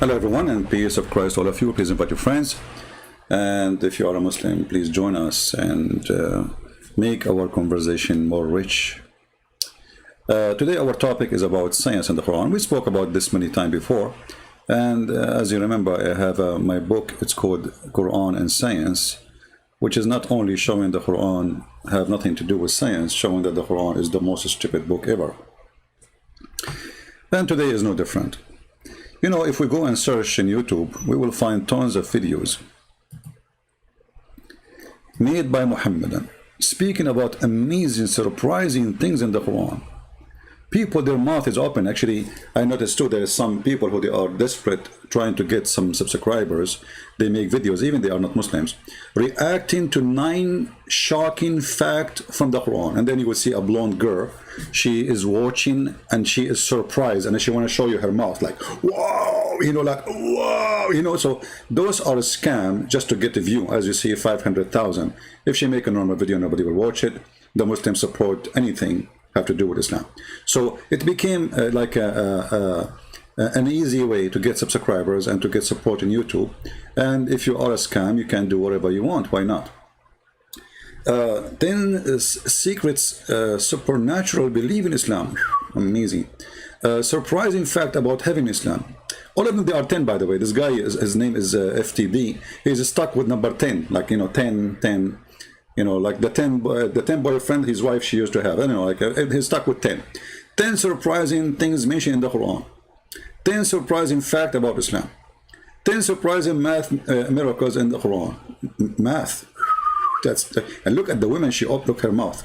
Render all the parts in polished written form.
Hello everyone, and peace of Christ all of you. Please invite your friends, and if you are a Muslim, please join us and make our conversation more rich. Today our topic is about science in the Quran. We spoke about this many times before, and as you remember, I have my book. It's called Quran and Science, which is not only showing the Quran have nothing to do with science, showing that the Quran is the most stupid book ever. And today is no different. You know, if we go and search in YouTube, we will find tons of videos made by Muhammadan speaking about amazing, surprising things in the Quran. People, their mouth is open. Actually, I noticed too, there are some people who they are desperate trying to get some subscribers. They make videos, even they are not Muslims, reacting to 9 shocking facts from the Quran. And then you will see a blonde girl. She is watching and she is surprised, and she want to show you her mouth, like, wow, you know, like, wow, you know. So those are a scam just to get a view. As you see, 500,000. If she make a normal video, nobody will watch it. The Muslims support anything have to do with Islam. So it became like an easy way to get subscribers and to get support in YouTube. And if you are a scam, you can do whatever you want. Why not? 10 secrets supernatural belief in Islam. Amazing. Surprising fact about heaven Islam. All of them, they are 10, by the way. This guy, his name is FTD. He's stuck with number 10, like, you know, 10. You know, like the 10 boyfriend his wife she used to have. I don't know, like he's stuck with 10. 10 surprising things mentioned in the Quran. 10 surprising fact about Islam. 10 surprising math miracles in the Quran. Math. And look at the woman. She opened her mouth.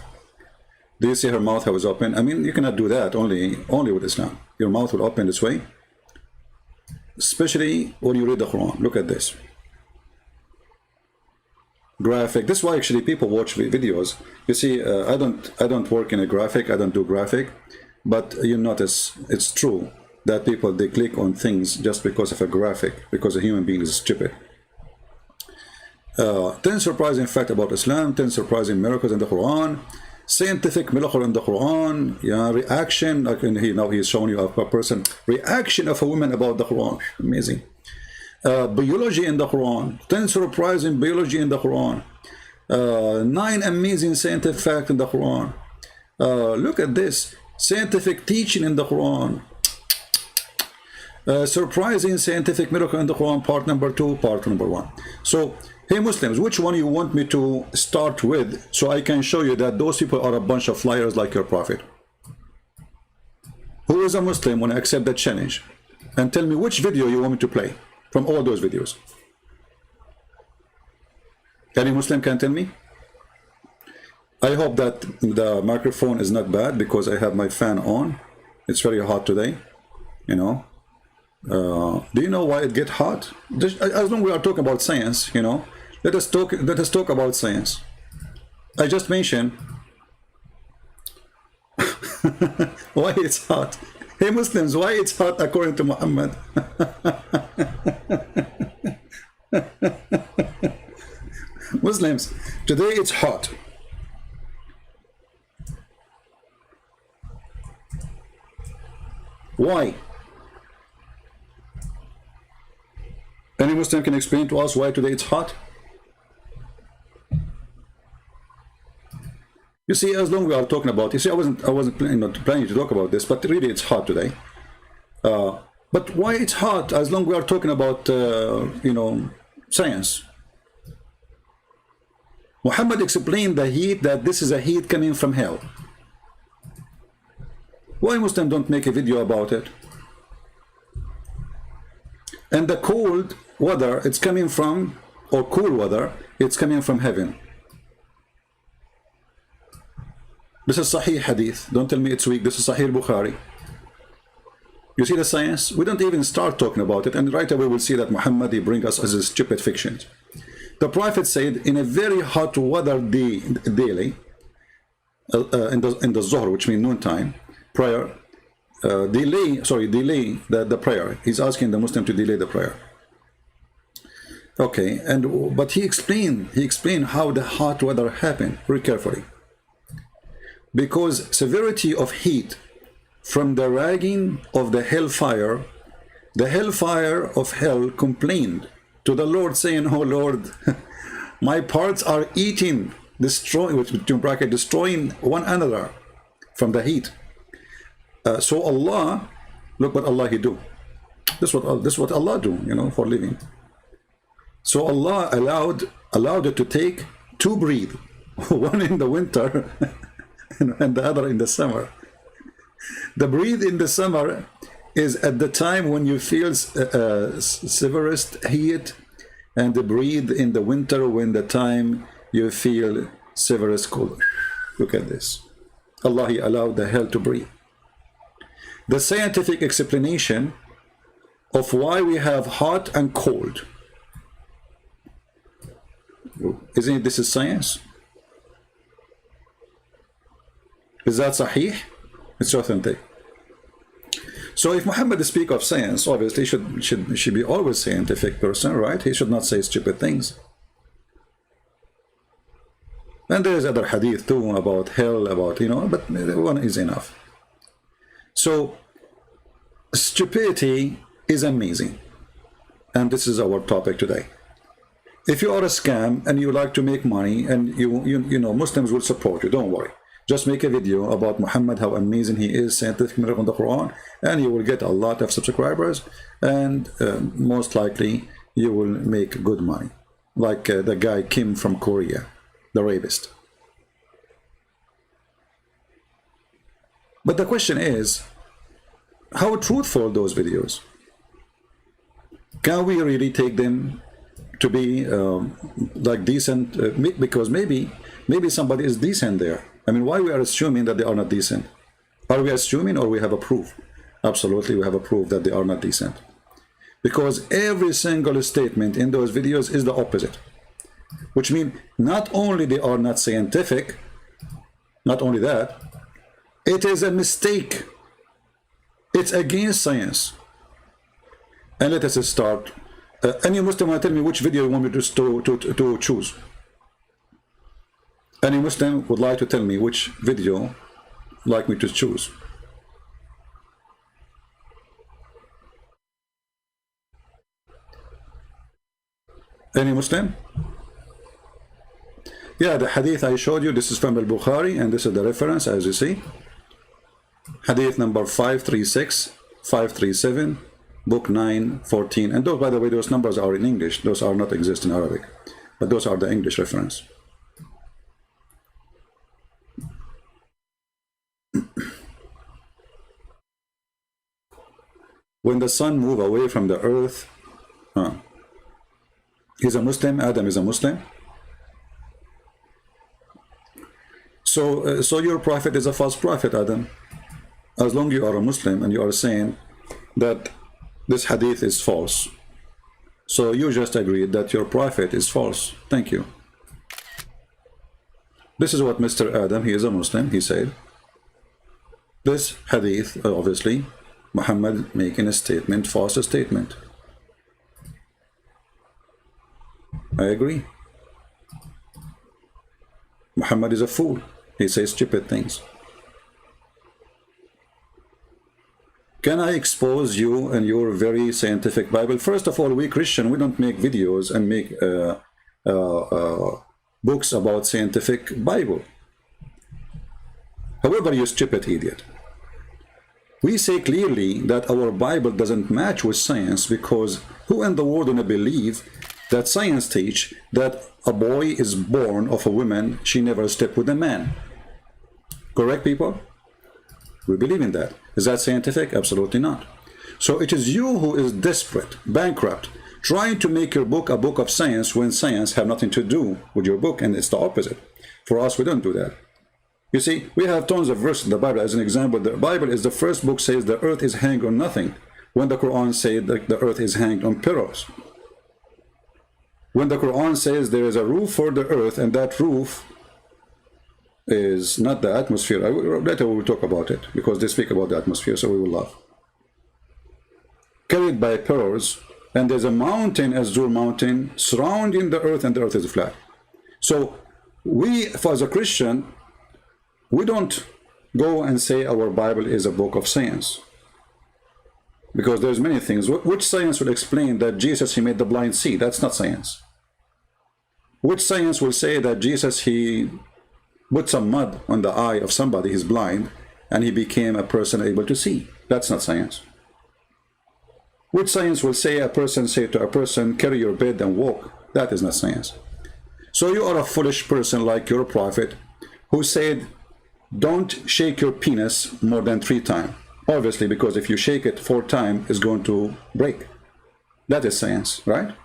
Do you see her mouth how is open? I mean, you cannot do that only with Islam. Your mouth will open this way, especially when you read the Quran. Look at this. Graphic. This is why actually people watch videos. You see, I don't work in a graphic. I don't do graphic, but you notice it's true that people, they click on things just because of a graphic, because a human being is stupid. 10 surprising facts about Islam. 10 surprising miracles in the Quran. Scientific miracle in the Quran. Yeah, reaction. Like now he's showing you a person reaction of a woman about the Quran. Amazing. Biology in the Quran. 10 surprising biology in the Quran. 9 amazing scientific facts in the Quran. Look at this. Scientific teaching in the Quran. Surprising scientific miracle in the Quran, part number 2, part number 1. So, hey Muslims, which one you want me to start with, so I can show you that those people are a bunch of liars like your prophet? Who is a Muslim when I accept that challenge? And tell me which video you want me to play from all those videos. Any Muslim can tell me? I hope that the microphone is not bad because I have my fan on. It's very hot today, you know. Do you know why it gets hot? Just, as long as we are talking about science, you know, let us talk about science. I just mentioned why it's hot. Hey Muslims, why it's hot according to Muhammad? Muslims, today it's hot. Why? Any Muslim can explain to us why today it's hot? You see, as long as we are talking about, you see, I wasn't planning to talk about this, but really it's hot today. But why it's hot? As long as we are talking about, you know, science. Muhammad explained the heat, that this is a heat coming from hell. Why Muslims don't make a video about it? And the cold weather, it's coming from, or cool weather, it's coming from heaven. This is Sahih Hadith. Don't tell me it's weak. This is Sahih Bukhari. You see the science? We don't even start talking about it, and right away we'll see that Muhammad, he brings us as a stupid fiction. The Prophet said, in a very hot weather daily, in the Zuhr, which means noontime, prayer, delay the prayer. He's asking the Muslim to delay the prayer. Okay, but he explained how the hot weather happened very carefully. Because severity of heat from the ragging of the hellfire The hellfire of hell complained to the Lord, saying, "Oh Lord, my parts are eating, destroying, between bracket, destroying one another from the heat." So Allah, look what Allah He do. This is what Allah do, you know, for living. So Allah allowed it to take two breathe, one in the winter and the other in the summer. The breathe in the summer is at the time when you feel severest heat, and the breathe in the winter when the time you feel severest cold. Look at this. Allah He allowed the hell to breathe. The scientific explanation of why we have hot and cold. Isn't it, this is science? Is that sahih? It's authentic. So if Muhammad speaks of science, obviously should be always scientific person, right? He should not say stupid things. And there is other hadith too about hell, about, you know, but one is enough. So stupidity is amazing, and this is our topic today. If you are a scam and you like to make money, and you know, Muslims will support you, don't worry. Just make a video about Muhammad, how amazing he is, scientific miracle in the Quran, and you will get a lot of subscribers, and most likely you will make good money. Like the guy Kim from Korea, the rapist. But the question is, how truthful those videos? Can we really take them to be like decent? Because maybe somebody is decent there. I mean, why we are assuming that they are not decent? Are we assuming, or we have a proof? Absolutely, we have a proof that they are not decent. Because every single statement in those videos is the opposite. Which means not only they are not scientific, not only that, it is a mistake. It's against science. And let us start. Any Muslim want to tell me which video you want me to choose? Any Muslim would like to tell me which video like me to choose? Any Muslim? Yeah, the hadith I showed you, this is from al-Bukhari, and this is the reference, as you see. Hadith number 536, 537, book 9, 14. And those, by the way, those numbers are in English. Those are not exist in Arabic. But those are the English reference. When the sun moved away from the earth, he's a Muslim, Adam is a Muslim. So your prophet is a false prophet, Adam. As long as you are a Muslim and you are saying that this hadith is false, so you just agreed that your prophet is false. Thank you. This is what Mr. Adam, he is a Muslim, he said. This hadith, obviously, Muhammad making a statement, false statement. I agree. Muhammad is a fool. He says stupid things. Can I expose you and your very scientific Bible? First of all, we Christian, we don't make videos and make books about scientific Bible. However, you stupid idiot. We say clearly that our Bible doesn't match with science, because who in the world gonna believe that science teach that a boy is born of a woman, she never slept with a man? Correct, people? We believe in that. Is that scientific? Absolutely not. So it is you who is desperate, bankrupt, trying to make your book a book of science when science have nothing to do with your book, and it's the opposite. For us, we don't do that. You see, we have tons of verses in the Bible. As an example, the Bible is the first book says the earth is hanged on nothing, when the Quran says that the earth is hanged on pillars. When the Quran says there is a roof for the earth, and that roof is not the atmosphere. Later we will talk about it, because they speak about the atmosphere, so we will laugh. Carried by pillars, and there's a mountain, as Zur mountain, surrounding the earth, and the earth is flat. So we, as a Christian, we don't go and say our Bible is a book of science. Because there's many things. Which science will explain that Jesus, he made the blind see? That's not science. Which science will say that Jesus, he put some mud on the eye of somebody, he's blind, and he became a person able to see? That's not science. Which science will say a person say to a person, carry your bed and walk? That is not science. So you are a foolish person like your prophet, who said, don't shake your penis more than 3 times. Obviously, because if you shake it 4 times, it's going to break. That is science, right?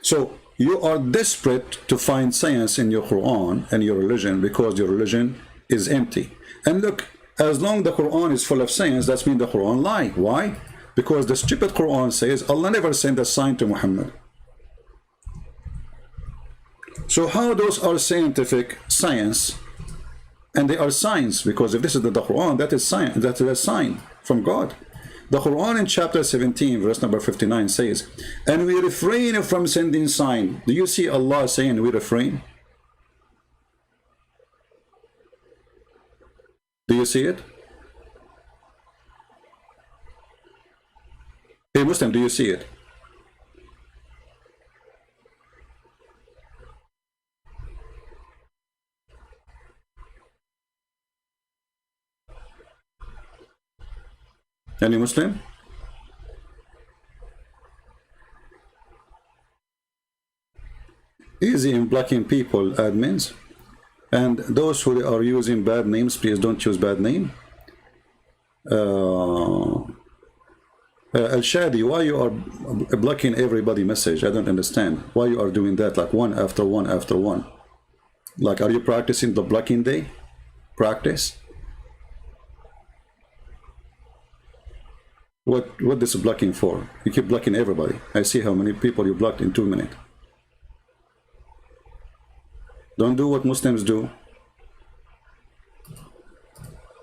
So you are desperate to find science in your Quran and your religion because your religion is empty. And look, as long as the Quran is full of science, that means the Quran lie. Why? Because the stupid Quran says Allah never sent a sign to Muhammad. So how those are scientific science? And they are signs, because if this is the Quran, that is science, that is a sign from God. The Quran in chapter 17, verse number 59 says, and we refrain from sending sign. Do you see Allah saying we refrain? Do you see it? Hey Muslim, do you see it? Any Muslim? Easy in blocking people, admins. And those who are using bad names, please don't use bad name. Al-Shadi, why you are blocking everybody message? I don't understand. Why you are doing that, like one after one after one? Like, are you practicing the blocking day? Practice? What this blocking for? You keep blocking everybody. I see how many people you blocked in 2 minutes. Don't do what Muslims do.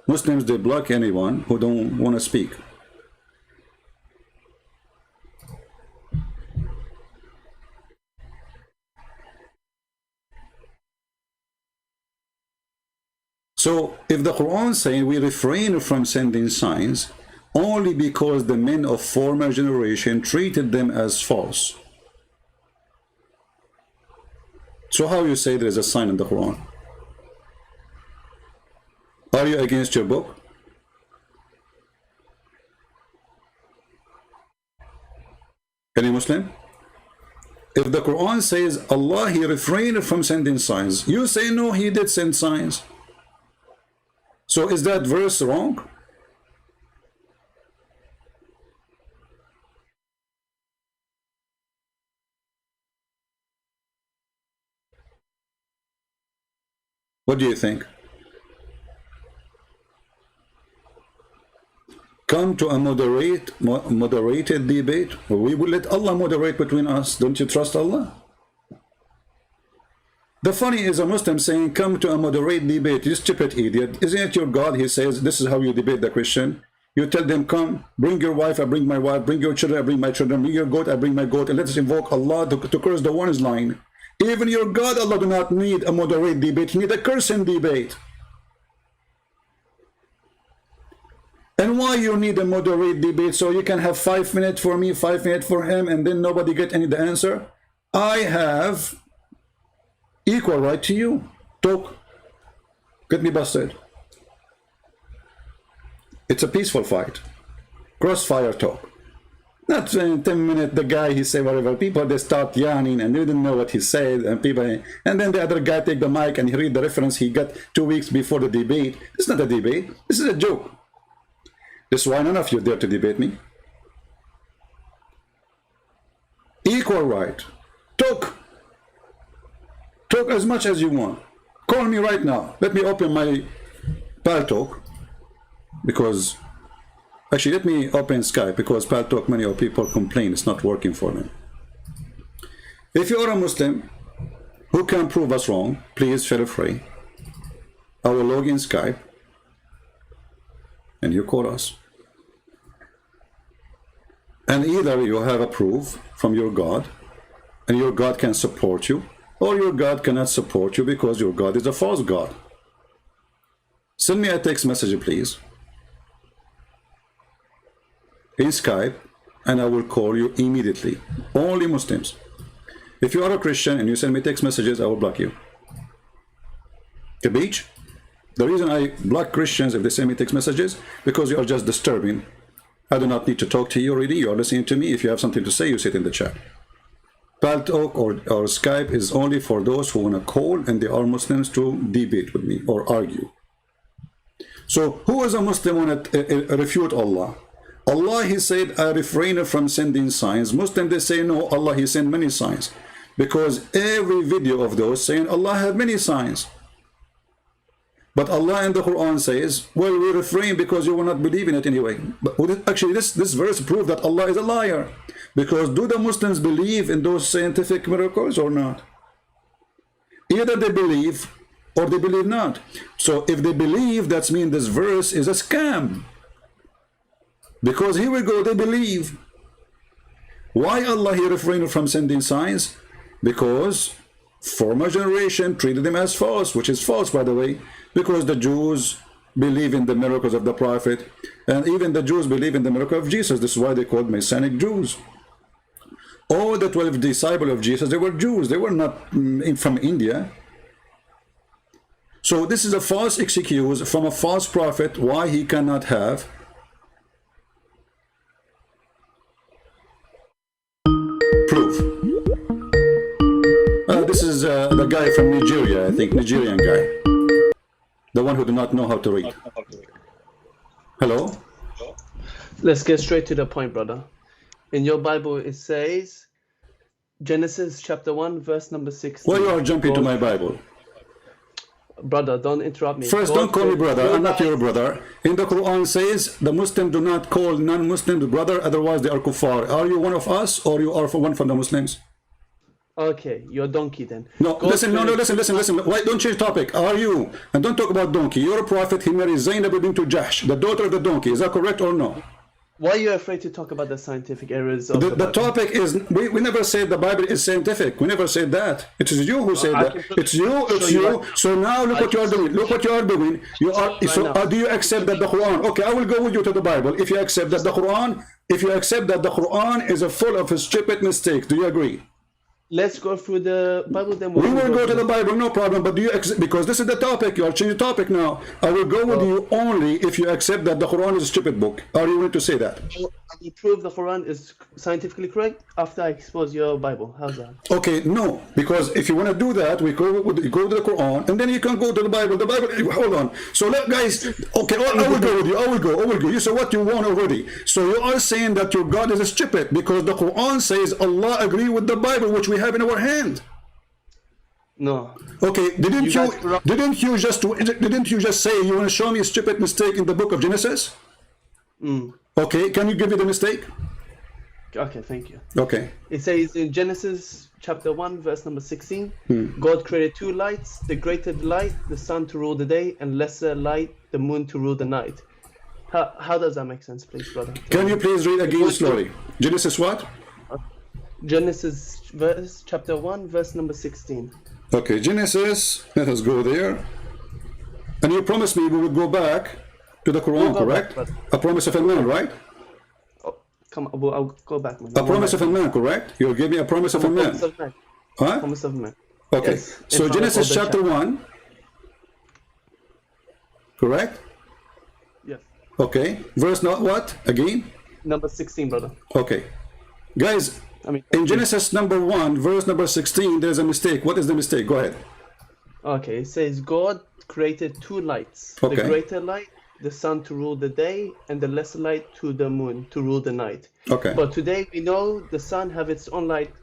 Muslims, they block anyone who don't want to speak. So if the Quran is saying we refrain from sending signs only because the men of former generation treated them as false. So how you say there is a sign in the Quran? Are you against your book? Any Muslim? If the Quran says Allah, he refrained from sending signs, you say no, he did send signs. So is that verse wrong? What do you think? Come to a moderated debate. We will let Allah moderate between us. Don't you trust Allah? The funny is a Muslim saying, come to a moderate debate. You stupid idiot. Isn't it your God? He says, this is how you debate the Christian. You tell them, come, bring your wife, I bring my wife, bring your children, I bring my children, bring your goat, I bring my goat, and let us invoke Allah to curse the one is lying. Even your God, Allah, do not need a moderate debate. He need a cursing debate. And why you need a moderate debate? So you can have 5 minutes for me, 5 minutes for him, and then nobody get any the answer? I have equal right to you. Talk. Get me busted. It's a peaceful fight. Crossfire talk. Not in 10 minutes, the guy, he say whatever. People, they start yawning and they didn't know what he said. And then the other guy take the mic and he read the reference he got 2 weeks before the debate. It's not a debate. This is a joke. This is why none of you dare to debate me. Equal right. Talk. Talk as much as you want. Call me right now. Let me open my Paltalk. Because, actually, let me open Skype, because Paltalk, many of people complain it's not working for them. If you are a Muslim who can prove us wrong, please feel free. I will log in Skype and you call us. And either you have a proof from your God and your God can support you, or your God cannot support you because your God is a false God. Send me a text message, please. in Skype, and I will call you immediately. Only Muslims. If you are a Christian and you send me text messages, I will block you. The beach. The reason I block Christians if they send me text messages, because you are just disturbing. I do not need to talk to you already. You are listening to me. If you have something to say, you sit in the chat. Paltalk or Skype is only for those who want to call and they are Muslims to debate with me or argue. So who is a Muslim want to refute Allah? Allah, he said, I refrain from sending signs. Muslims, they say, no, Allah, he sent many signs. Because every video of those saying Allah have many signs. But Allah in the Quran says, well, we refrain because you will not believe in it anyway. But actually, this verse proves that Allah is a liar. Because do the Muslims believe in those scientific miracles or not? Either they believe or they believe not. So if they believe, that means this verse is a scam. Because here we go, they believe. Why Allah he refrained from sending signs? Because former generation treated them as false, which is false, by the way, because the Jews believe in the miracles of the Prophet, and even the Jews believe in the miracle of Jesus. This is why they called Messianic Jews. All the 12 disciples of Jesus, they were Jews. They were not from India. So this is a false excuse from a false prophet why he cannot have proof. This is the guy from Nigeria, I think, Nigerian guy. The one who do not know how to read. Hello? Let's get straight to the point, brother. In your Bible, it says, Genesis chapter 1, verse number 16. Well, you are jumping to my Bible. Brother, don't interrupt me. First, don't call me brother. I'm not your brother. In the Quran says, the Muslims do not call non-Muslims brother, otherwise they are kuffar. Are you one of us, or you are one from the Muslims? Okay, you're a donkey then. No, listen, listen. Why don't change topic? Are you? And don't talk about donkey. You're a prophet. He married Zainab bint Jahsh, the daughter of the donkey. Is that correct or no? Why are you afraid to talk about the scientific errors of the topic is, we never said the Bible is scientific. We never said that. It is you who said that. It's you. So now look what you are doing. Look what you are doing. You are. So do you accept that the Quran? Okay, I will go with you to the Bible. If you accept that the Quran, is a full of stupid mistakes, do you agree? Let's go through the Bible, then we will go to the Bible, no problem. But do you accept, because this is the topic, you are changing the topic now. I will go with you only if you accept that the Quran is a stupid book. Are you willing to say that? I will prove the Quran is scientifically correct after I expose your Bible. How's that? Okay, no, because if you want to do that, we go to the Quran, and then you can go to the Bible. The Bible, hold on. So look, guys, okay, I will go with you. I will go. You said what you want already. So you are saying that your God is stupid because the Quran says Allah agree with the Bible, which we have in our hand. No. Okay, didn't you just say you want to show me a stupid mistake in the book of Genesis? Okay, can you give me the mistake? Okay, thank you. Okay. It says in Genesis chapter 1, verse number 16, God created two lights, the greater light, the sun to rule the day, and lesser light, the moon to rule the night. How does that make sense, please, brother? Can you please read again slowly? Genesis what? Genesis chapter 1, verse number 16. Okay, Genesis, let us go there. And you promised me we would go back to the Quran, correct? A promise of a man, right? Oh, come on, I'll go back. A promise of a man, correct? You'll give me a promise of a man. Huh? Promise of a man. Okay, yes, so Genesis chapter 1, correct? Yes. Okay, verse not what? Again? Number 16, brother. Okay. Guys, in Genesis number 1, verse number 16, there's a mistake. What is the mistake? Go ahead. Okay, it says God created two lights. Okay. The greater light, the sun to rule the day, and the lesser light to the moon to rule the night. Okay. But today we know the sun have its own light,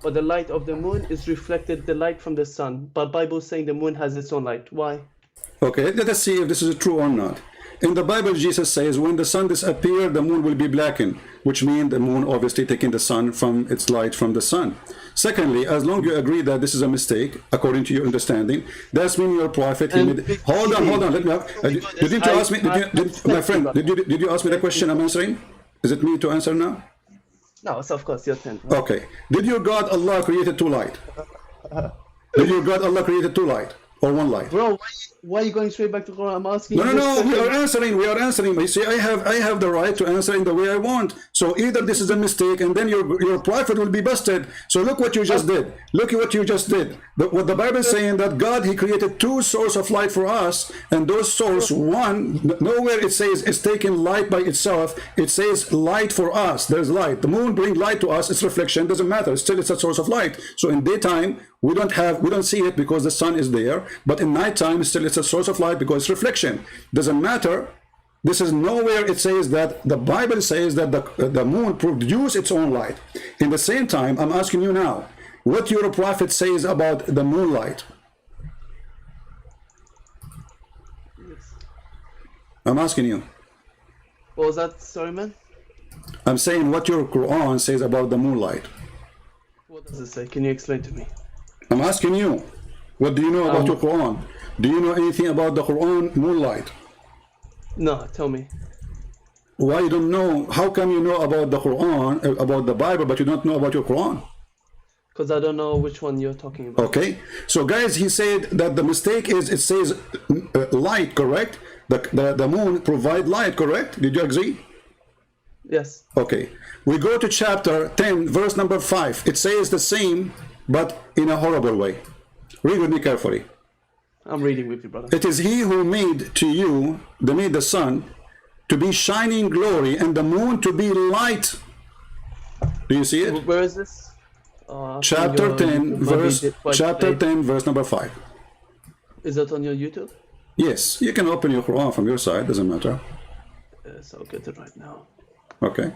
but the light of the moon is reflected the light from the sun. But Bible is saying the moon has its own light. Why? Okay, let us see if this is true or not. In the Bible, Jesus says, when the sun disappears, the moon will be blackened, which means the moon obviously taking the sun from its light from the sun. Secondly, as long as you agree that this is a mistake, according to your understanding, that's mean your prophet. Hold on. Let me. Didn't you ask me? My friend, did you ask me the question I'm answering? Is it me to answer now? No, it's of course your turn. Okay. Did your God Allah created two light? Did your God Allah created two light? or one light? Bro, why are you going straight back to Quran? I'm asking No, you no, this no. We question. are answering. We are answering. You see, I have the right to answer in the way I want. So either this is a mistake, and then your prophet will be busted. So look what you just did. Look at what you just did. What the Bible is saying, that God, He created two sources of light for us, and those sources, one, nowhere it says it's taking light by itself. It says light for us. There's light. The moon brings light to us. Its reflection doesn't matter. Still, it's a source of light. So in daytime, we don't see it because the sun is there, but in nighttime still it's a source of light because it's reflection. Doesn't matter. This is nowhere it says that. The Bible says that the moon produces its own light. In the same time, I'm asking you now, what your prophet says about the moonlight. Yes. I'm asking you. What was that? Sorry, man. I'm saying what your Quran says about the moonlight. What does it say? Can you explain to me? I'm asking you, what do you know about your Quran? Do you know anything about the Quran moonlight? No, tell me. Why you don't know? How come you know about the Quran, about the Bible, but you don't know about your Quran? Because I don't know which one you're talking about. Okay, so guys, he said that the mistake is it says light, correct? The moon provide light, correct? Did you agree? Yes. Okay, we go to chapter 10, verse number 5. It says the same, but in a horrible way. Read with me carefully. I'm reading with you, brother. It is He who made to you, made the sun to be shining glory and the moon to be light. Do you see it? Where is this? Chapter 10, chapter 10, verse number 5. Is that on your YouTube? Yes, you can open your Quran from your side, doesn't matter. Yes, I'll get it right now. Okay.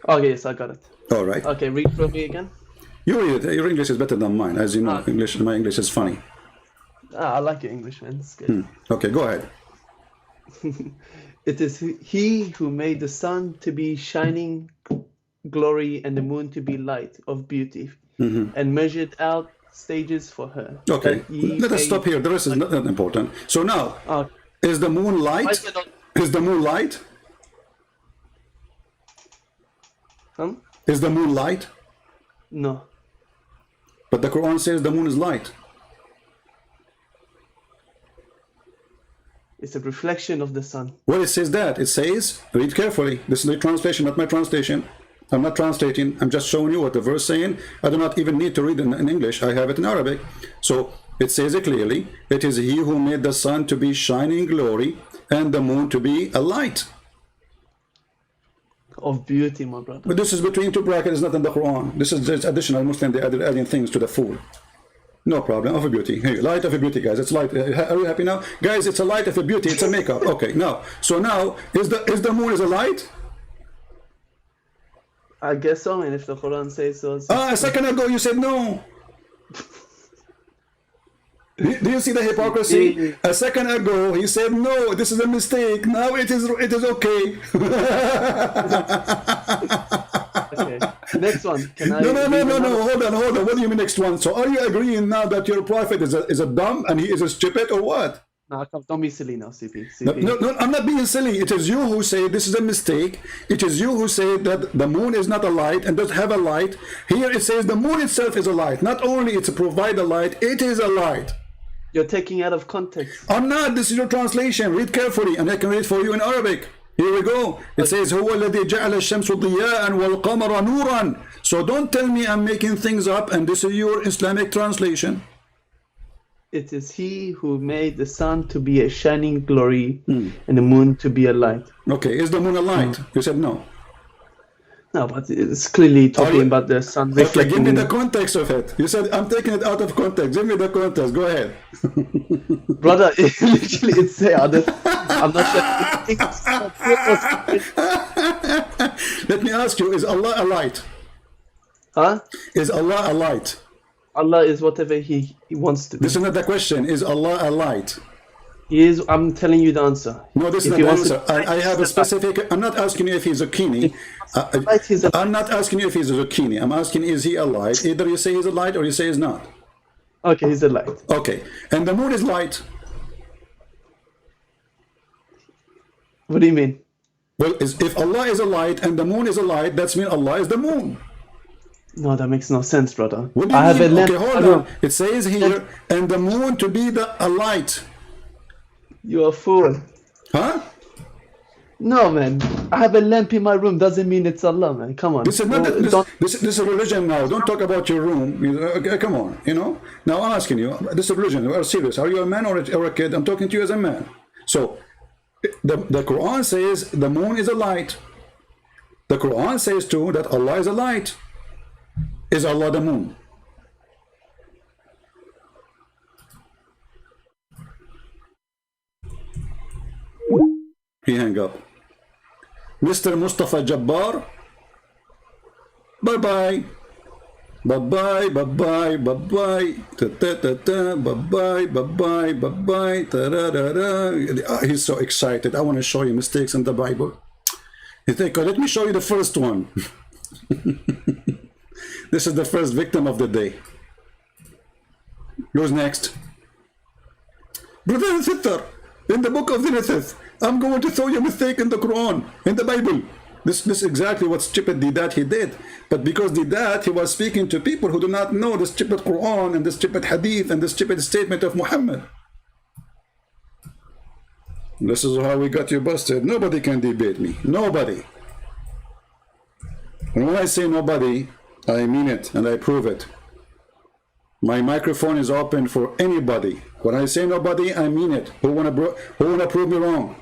Okay, yes, I got it. All right. Okay, read for me again. You read it. Your English is better than mine. As you know, my English is funny. I like your English, man. It's good. Okay, go ahead. It is He who made the sun to be shining glory and the moon to be light of beauty, and measured out stages for her. Okay, that ye let us may- stop here. The rest is not that important. So now, Okay. is the moon Why light? cannot- Is the moon light? Is the moon light? No. But the Quran says the moon is light. It's a reflection of the sun. Well, it says that. It says, read carefully. This is the translation, not my translation. I'm not translating. I'm just showing you what the verse saying. I do not even need to read in English. I have it in Arabic. So it says it clearly. It is He who made the sun to be shining glory and the moon to be a light. Of beauty, my brother. But this is between two brackets. It's not in the Quran. This is just additional Muslim. They added adding things to the fool. No problem. Of a beauty. Hey, light of a beauty, guys. It's light. Are you happy now, guys? It's a light of a beauty. It's a makeup. Okay. Now, so now is the moon is a light? I guess so, and if the Quran says so. A second ago you said no. Do you see the hypocrisy? A second ago he said no, this is a mistake. Now it is okay. Okay. Next one. Can I No. read another? Hold on. What do you mean next one? So are you agreeing now that your prophet is a dumb and he is a stupid or what? No, don't be silly now, CP. No, I'm not being silly. It is you who say this is a mistake. It is you who say that the moon is not a light and doesn't have a light. Here it says the moon itself is a light. Not only it's a provide a light, it is a light. You're taking out of context. I'm not. This is your translation. Read carefully, and I can read for you in Arabic. Here we go. It says, هو الذي جعل الشمس ضياء والقمر نورا. So don't tell me I'm making things up, and this is your Islamic translation. It is He who made the sun to be a shining glory and the moon to be a light. Okay, is the moon a light? You said no. No, but it's clearly talking about the sun Okay, reflecting. give me the context of it. You said I'm taking it out of context. Give me the context. Go ahead. Brother, literally it's there. I'm not sure. Let me ask you, is Allah a light? Huh? Is Allah a light? Allah is whatever He wants to be. This is not the question. Is Allah a light? He is. I'm telling you the answer. No, this is If not he the wants answer. to- I have a specific. I'm not asking you if he's a zucchini. Light, he's a- I'm not asking you if he's a zucchini. I'm asking, is he a light? Either you say he's a light or you say he's not. Okay, he's a light. Okay. And the moon is light. What do you mean? Well, if Allah is a light and the moon is a light, that's mean Allah is the moon. No, that makes no sense, brother. What do you I have a mean? lamp Okay, in hold my on. room. It says here, and the moon to be a light. You're a fool. Huh? No, man. I have a lamp in my room doesn't mean it's Allah, man. Come on. This is not Well, this, don't. this is religion now. Don't talk about your room. Okay, come on, you know. Now I'm asking you, this is religion. We are serious. Are you a man or a kid? I'm talking to you as a man. So the Quran says the moon is a light. The Quran says too that Allah is a light. Is Allah the moon? He hang up. Mr. Mustafa Jabbar, bye-bye. Bye-bye, bye-bye, bye-bye, ta-ta-ta-ta, bye-bye, bye-bye, bye-bye, ta-ra-ra-ra. He's so excited. I want to show you mistakes in the Bible. He think, oh, let me show you the first one. This is the first victim of the day. Who's next? Brother and sister, in the book of Genesis, I'm going to show you a mistake in the Quran, in the Bible. This is exactly what stupid Didat he did. But because Didat, he was speaking to people who do not know the stupid Quran and the stupid Hadith and the stupid statement of Muhammad. This is how we got you busted. Nobody can debate me. Nobody. And when I say nobody, I mean it and I prove it. My microphone is open for anybody. When I say nobody, I mean it. Who wanna prove me wrong?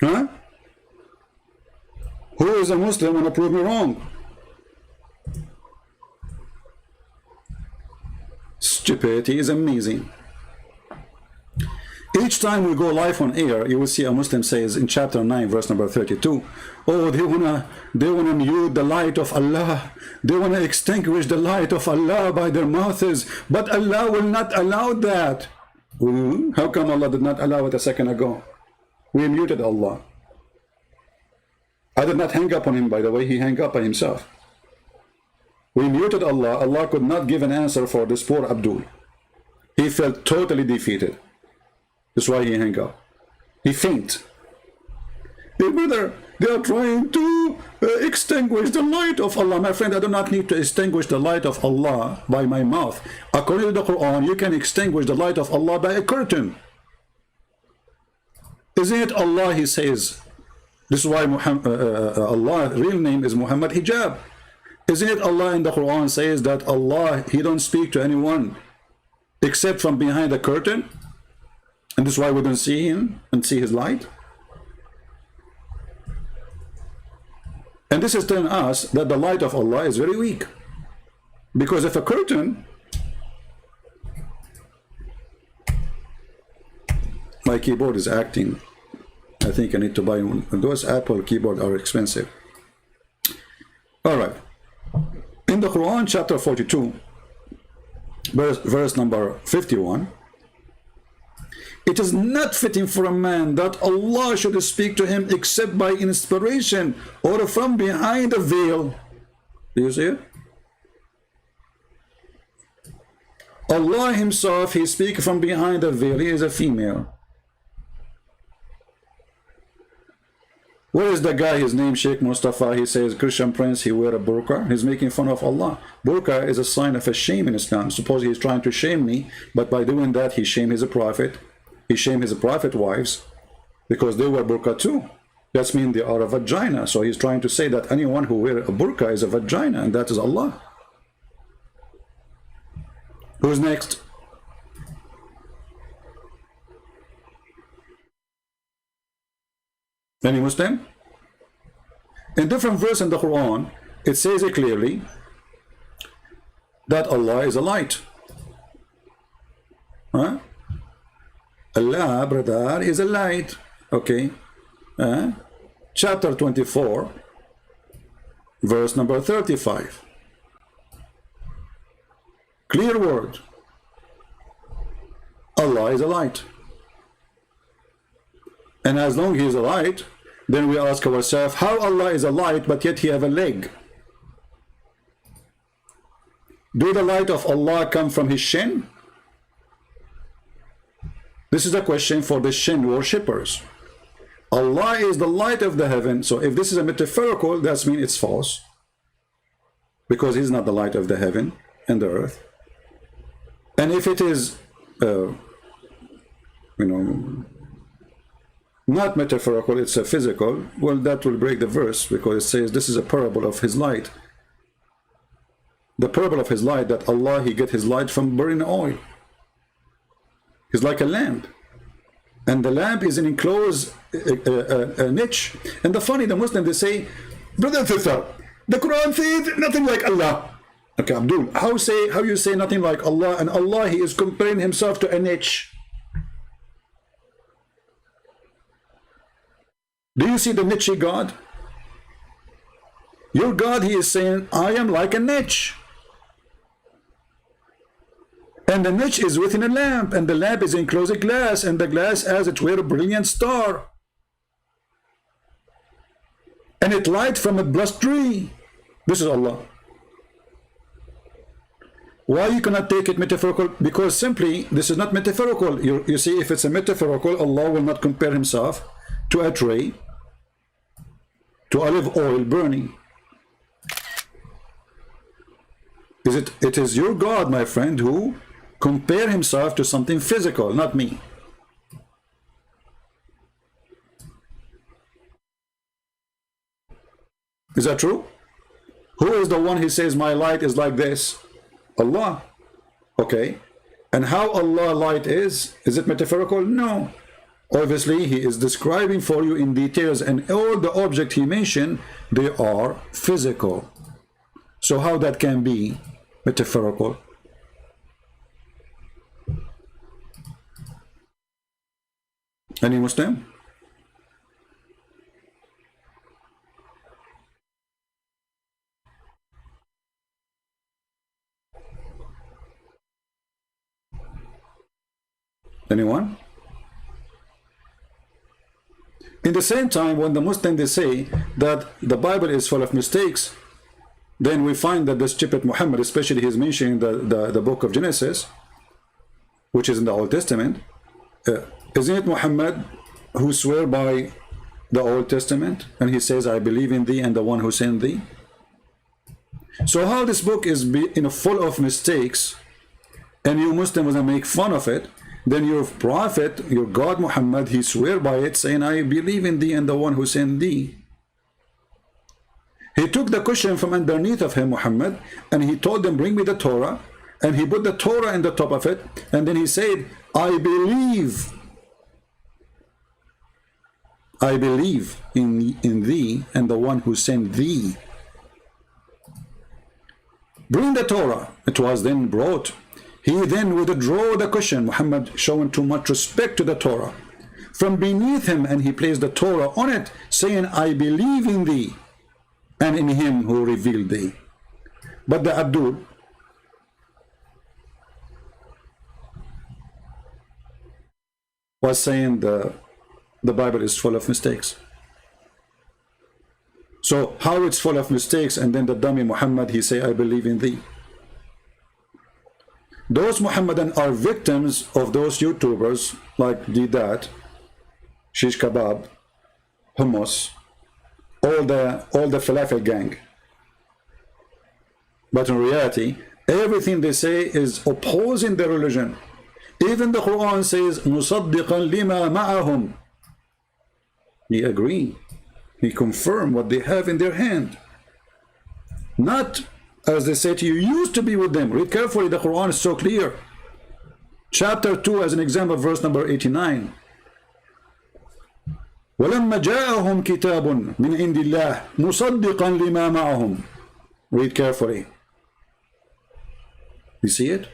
Huh? Who is a Muslim wanna prove me wrong? Stupidity is amazing. Each time we go live on air, you will see a Muslim says in chapter 9, verse number 32, oh, they wanna mute the light of Allah. They wanna extinguish the light of Allah by their mouths, but Allah will not allow that. How come Allah did not allow it a second ago? We muted Allah. I did not hang up on him, by the way. He hung up on himself. We muted Allah. Allah could not give an answer for this poor Abdul. He felt totally defeated. That's why he hung up. He fainted. Hey, brother, they are trying to extinguish the light of Allah. My friend, I do not need to extinguish the light of Allah by my mouth. According to the Quran, you can extinguish the light of Allah by a curtain. Isn't it Allah, he says? This is why Allah's real name is Muhammad Hijab. Isn't it Allah in the Quran says that Allah, he don't speak to anyone except from behind the curtain? And this is why we don't see him and see his light? And this is telling us that the light of Allah is very weak. Because if a curtain, my keyboard is acting. I think I need to buy one. Those Apple keyboards are expensive. All right. In the Quran, chapter 42, verse number 51, it is not fitting for a man that Allah should speak to him except by inspiration or from behind a veil. Do you see it? Allah himself, he speaks from behind a veil. He is a female. Where is the guy, his name Sheikh Mustafa? He says, Christian prince, he wear a burqa. He's making fun of Allah. Burqa is a sign of a shame in Islam. Suppose he's trying to shame me, but by doing that, he shamed his prophet. He shamed his prophet wives because they wear burqa too. That means they are a vagina. So he's trying to say that anyone who wears a burqa is a vagina, and that is Allah. Who's next? Any Muslim? In different verse in the Quran, it says it clearly that Allah is a light. Huh? Allah, brother, is a light. Okay. Chapter 24, verse number 35. Clear word. Allah is a light. And as long as he is a light, then we ask ourselves, how Allah is a light, but yet he have a leg? Do the light of Allah come from his shin? This is a question for the shin worshippers. Allah is the light of the heaven, so if this is a metaphorical, that means it's false. because he's not the light of the heaven and the earth. And if it is, not metaphorical, it's a physical, well, that will break the verse, because it says this is a parable of his light. The parable of his light, that Allah, he get his light from burning oil. He's like a lamp. And the lamp is an enclosed niche. And the Muslim, they say, brother and sister, the Quran says nothing like Allah. Okay, Abdul, how you say nothing like Allah, and Allah, he is comparing himself to a niche? Do you see the niche God? Your God, he is saying, I am like a niche. And the niche is within a lamp, and the lamp is enclosed in glass, and the glass as it were a brilliant star. And it light from a blessed tree. This is Allah. Why you cannot take it metaphorical? Because simply, this is not metaphorical. You see, if it's a metaphorical, Allah will not compare himself to a tree, to olive oil burning. It is your God, my friend, who compare himself to something physical, not me. Is that true? Who is the one who says my light is like this? Allah. Okay. And how Allah light is it metaphorical? No. Obviously, he is describing for you in details, and all the objects he mentioned, they are physical. So how that can be metaphorical? Any Muslim? Anyone? In the same time, when the Muslims, they say that the Bible is full of mistakes, then we find that the stupid Muhammad, especially he's mentioning the book of Genesis, which is in the Old Testament, isn't it Muhammad who swear by the Old Testament, and he says, I believe in thee and the one who sent thee? So how this book is full of mistakes, and you Muslims make fun of it, then your prophet, your God Muhammad, he swear by it, saying, I believe in thee and the one who sent thee. He took the cushion from underneath of him, Muhammad, and he told them, bring me the Torah, and he put the Torah in the top of it, and then he said, I believe in thee and the one who sent thee. Bring the Torah. It was then brought. He then withdrew the cushion, Muhammad showing too much respect to the Torah, from beneath him, and he placed the Torah on it, saying, I believe in thee and in him who revealed thee. But the Abdul, was saying the Bible is full of mistakes. So how it's full of mistakes, and then the dummy Muhammad, he say, I believe in thee. Those Muhammadan are victims of those YouTubers like Didat, Shish Kebab, Hummus, all the Falafel gang. But in reality, everything they say is opposing their religion. Even the Quran says, مُصَدِّقًا لِمَا مَعَهُمْ. He agree. He confirm what they have in their hand. Not, as they say to you, used to be with them. Read carefully, the Quran is so clear. Chapter 2, as an example, verse number 89. وَلَمَّا جَاءَهُمْ كِتَابٌ مِنْ عِنْدِ اللَّهِ مُصَدِّقًا لِمَا مَعَهُمْ. Read carefully. You see it?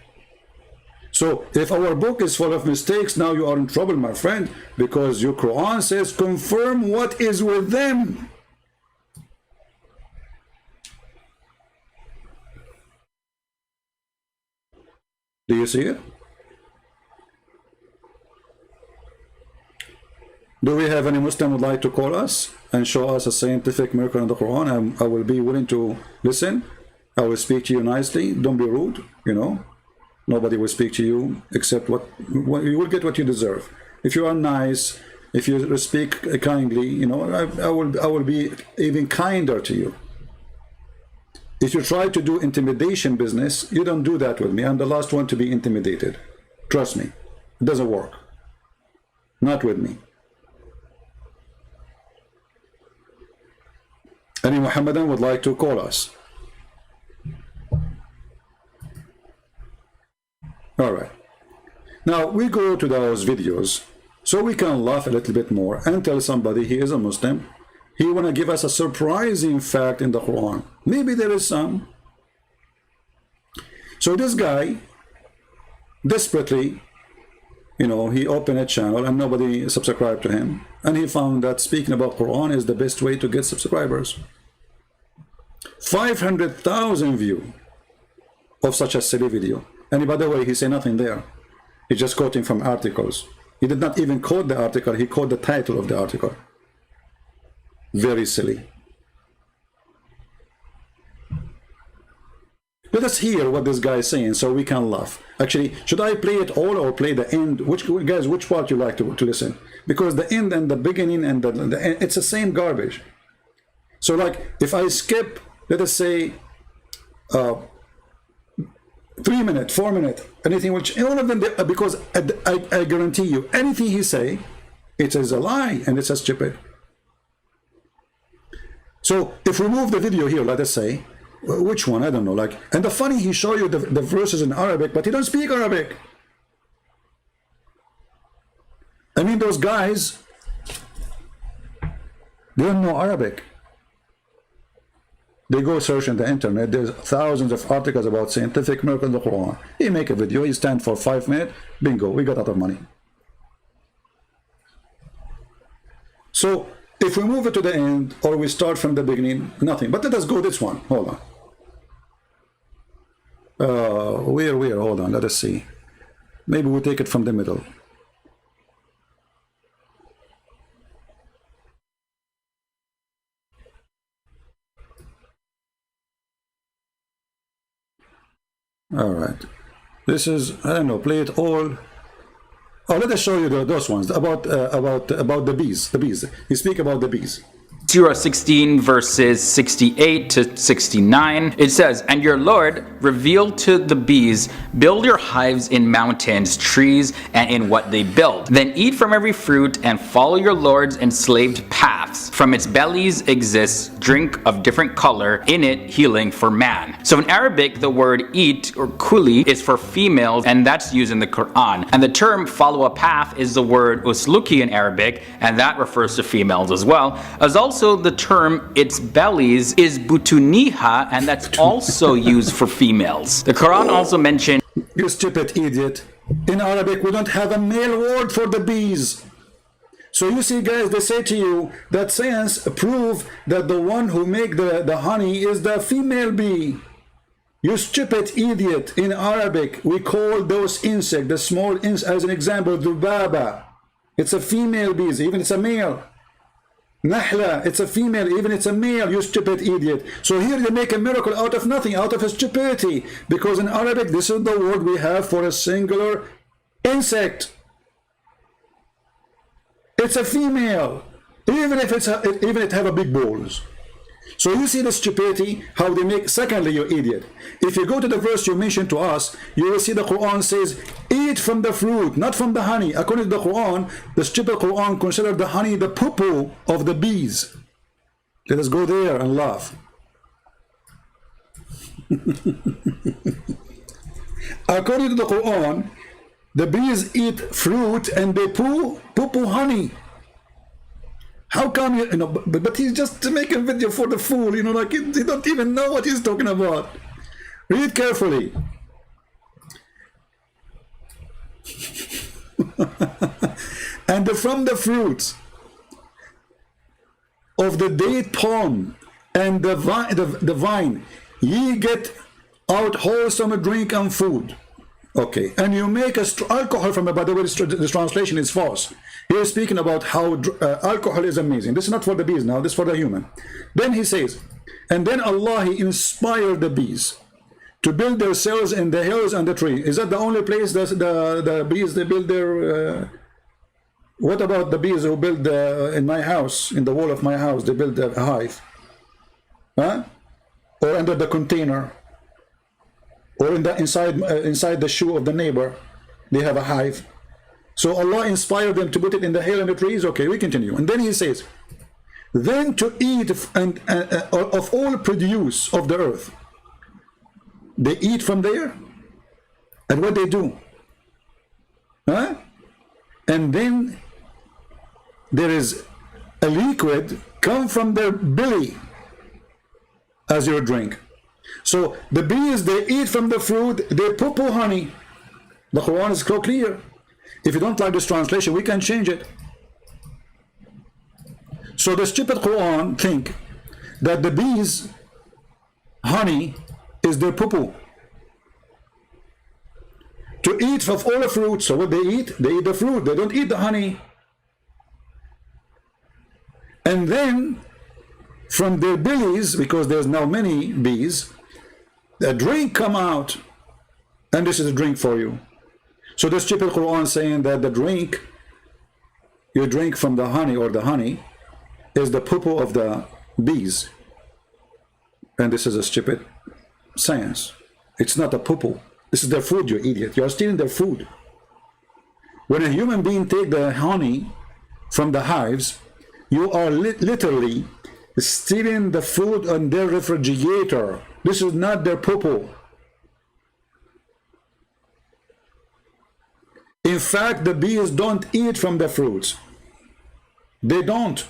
So, if our book is full of mistakes, now you are in trouble, my friend, because your Quran says, confirm what is with them. Do you see it? Do we have any Muslim who would like to call us and show us a scientific miracle in the Quran? I will be willing to listen. I will speak to you nicely. Don't be rude, you know. Nobody will speak to you except what you will get what you deserve. If you are nice, if you speak kindly, you know, I will be even kinder to you. If you try to do intimidation business, you don't do that with me. I'm the last one to be intimidated. Trust me, it doesn't work. Not with me. Any Muhammadan would like to call us? All right. Now we go to those videos so we can laugh a little bit more and tell somebody he is a Muslim. He want to give us a surprising fact in the Quran. Maybe there is some. So this guy desperately, you know, he opened a channel and nobody subscribed to him, and he found that speaking about Quran is the best way to get subscribers. 500,000 view of such a silly video. And by the way, he said nothing there. He's just quoting from articles. He did not even quote the article, he quoted the title of the article. Very silly. Let us hear what this guy is saying so we can laugh. Actually, should I play it all or play the end? Which part you like to listen? Because the end and the beginning and the end, it's the same garbage. So like, if I skip, let us say, 3 minutes, 4 minutes, anything which, all of them, because I guarantee you, anything he say, it is a lie and it's a stupid. So if we move the video here, let us say, which one? I don't know. Like, and the funny, he show you the verses in Arabic, but he don't speak Arabic. I mean, those guys, they don't know Arabic. They go search on the internet. There's thousands of articles about scientific miracles in the Quran. He make a video, he stand for 5 minutes, bingo, we got a lot of money. So if we move it to the end or we start from the beginning, nothing. But let us go this one. Hold on. Where? Hold on. Let us see. Maybe we'll take it from the middle. All right. This is, I don't know, play it all. Oh, let us show you those ones about the bees. The bees. You speak about the bees. Surah 16 verses 68 to 69, it says, "And your Lord revealed to the bees, build your hives in mountains, trees, and in what they build. Then eat from every fruit and follow your Lord's enslaved paths. From its bellies exists drink of different color, in it healing for man." So in Arabic, the word eat or kuli is for females, and that's used in the Quran. And the term follow a path is the word usluki in Arabic, and that refers to females as well. As also the term its bellies is butuniha, and that's also used for females. The Quran also mentioned, You stupid idiot. In Arabic, we don't have a male word for the bees. So you see, guys, they say to you that science prove that the one who make the honey is the female bee. You stupid idiot. In Arabic, we call those insects, the small insects, as an example, dubaba. It's a female bee, even it's a male. Nahla, it's a female, even it's a male, you stupid idiot. So here they make a miracle out of nothing, out of a stupidity. Because in Arabic, this is the word we have for a singular insect. It's a female, even if even it have a big balls. So you see the stupidity, how they make. Secondly, you idiot, if you go to the verse you mentioned to us, you will see the Quran says, eat from the fruit, not from the honey. According to the Quran, the stupid Quran considered the honey the poo-poo of the bees. Let us go there and laugh. According to the Quran, the bees eat fruit and they poo honey. How come you know? But he's just making a video for the fool, you know, like he don't even know what he's talking about. Read carefully. And from the fruits of the date palm and the vine, ye get out wholesome drink and food. Okay, and you make alcohol from it. By the way, this translation is false. He is speaking about how alcohol is amazing. This is not for the bees now, this is for the human. Then he says, and then Allah, he inspired the bees to build their cells in the hills and the tree. Is that the only place that the bees, they build their... what about the bees who build in my house, in the wall of my house, they build a hive? Huh? or under the container, or in the inside the shoe of the neighbor, they have a hive. So Allah inspired them to put it in the hair and the trees. Okay, we continue. And then he says, then to eat of all produce of the earth. They eat from there. And what they do? Huh? And then there is a liquid come from their belly as your drink. So the bees, they eat from the fruit, they poo-poo honey. The Quran is so clear. If you don't like this translation, we can change it. So the stupid Quran think that the bees, honey, is their poo-poo. To eat of all the fruit. So what they eat the fruit. They don't eat the honey. And then from their bellies, because there's now many bees, a drink come out, and this is a drink for you. So the stupid Quran saying that the drink you drink from the honey, or the honey, is the poo-poo of the bees. And this is a stupid science. It's not a poo-poo. This is their food, you idiot. You are stealing their food. When a human being take the honey from the hives, you are literally stealing the food on their refrigerator. This is not their poo-poo. In fact, the bees don't eat from the fruits. They don't.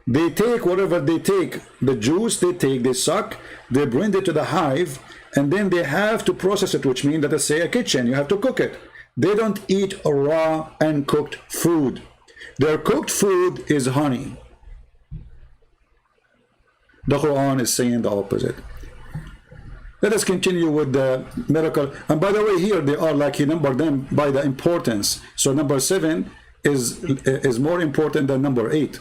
They take whatever they take, the juice they take, they suck, they bring it to the hive, and then they have to process it, which means, let us say, a kitchen, you have to cook it. They don't eat raw and cooked food. Their cooked food is honey. The Quran is saying the opposite. Let us continue with the miracle. And by the way, here they are like he numbered them by the importance. So number 7 is more important than number 8.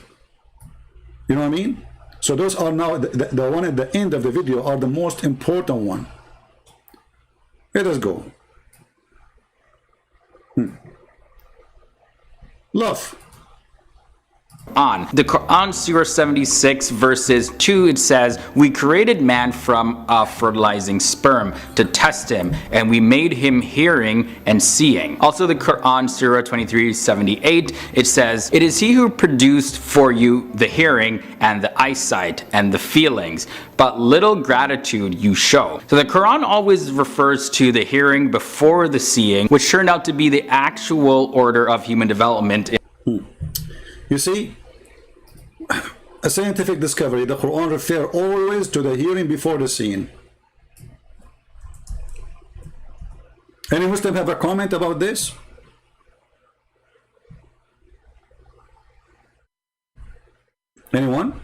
You know what I mean? So those are now the one at the end of the video are the most important one. Let us go. Love. On the Quran, Surah 76 verses 2, it says, we created man from a fertilizing sperm to test him, and we made him hearing and seeing. Also the Quran, Surah 23:78, it says, it is he who produced for you the hearing and the eyesight and the feelings, but little gratitude you show. So the Quran always refers to the hearing before the seeing, which turned out to be the actual order of human development. You see, a scientific discovery, the Quran refers always to the hearing before the seeing. Any Muslim have a comment about this? Anyone?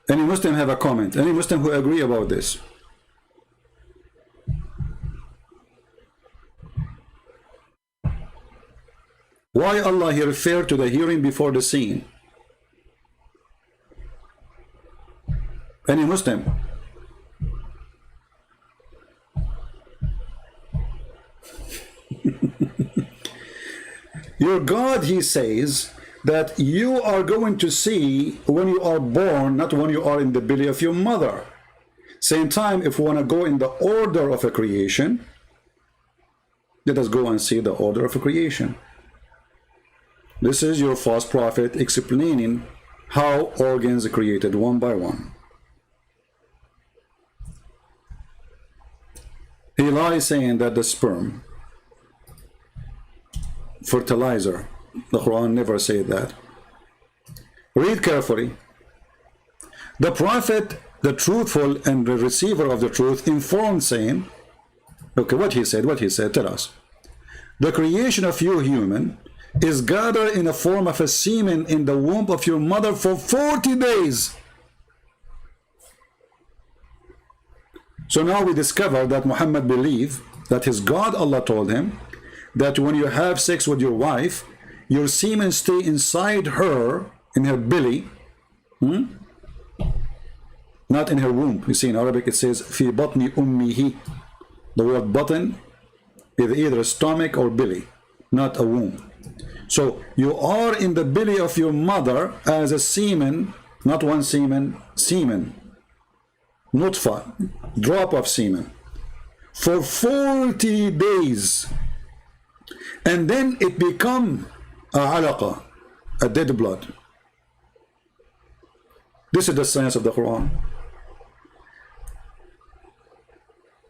Any Muslim have a comment? Any Muslim who agree about this? Why Allah he referred to the hearing before the seeing? Any Muslim? Your God, he says, that you are going to see when you are born, not when you are in the belly of your mother. Same time, if we want to go in the order of a creation, let us go and see the order of a creation. This is your false prophet explaining how organs are created one by one. He lies saying that the sperm, fertilizer, the Quran never said that. Read carefully. The prophet, the truthful and the receiver of the truth, informed saying, okay, what he said, tell us. The creation of you human is gathered in the form of a semen in the womb of your mother for 40 days. So now we discover that Muhammad believed that his God, Allah told him that when you have sex with your wife, your semen stay inside her, in her belly, not in her womb. You see in Arabic it says fi batni ummihi. The word button is either stomach or belly, not a womb. So you are in the belly of your mother as a semen, not one semen, semen, nutfa, drop of semen, for 40 days. And then it become a alaqa, a dead blood. This is the science of the Quran.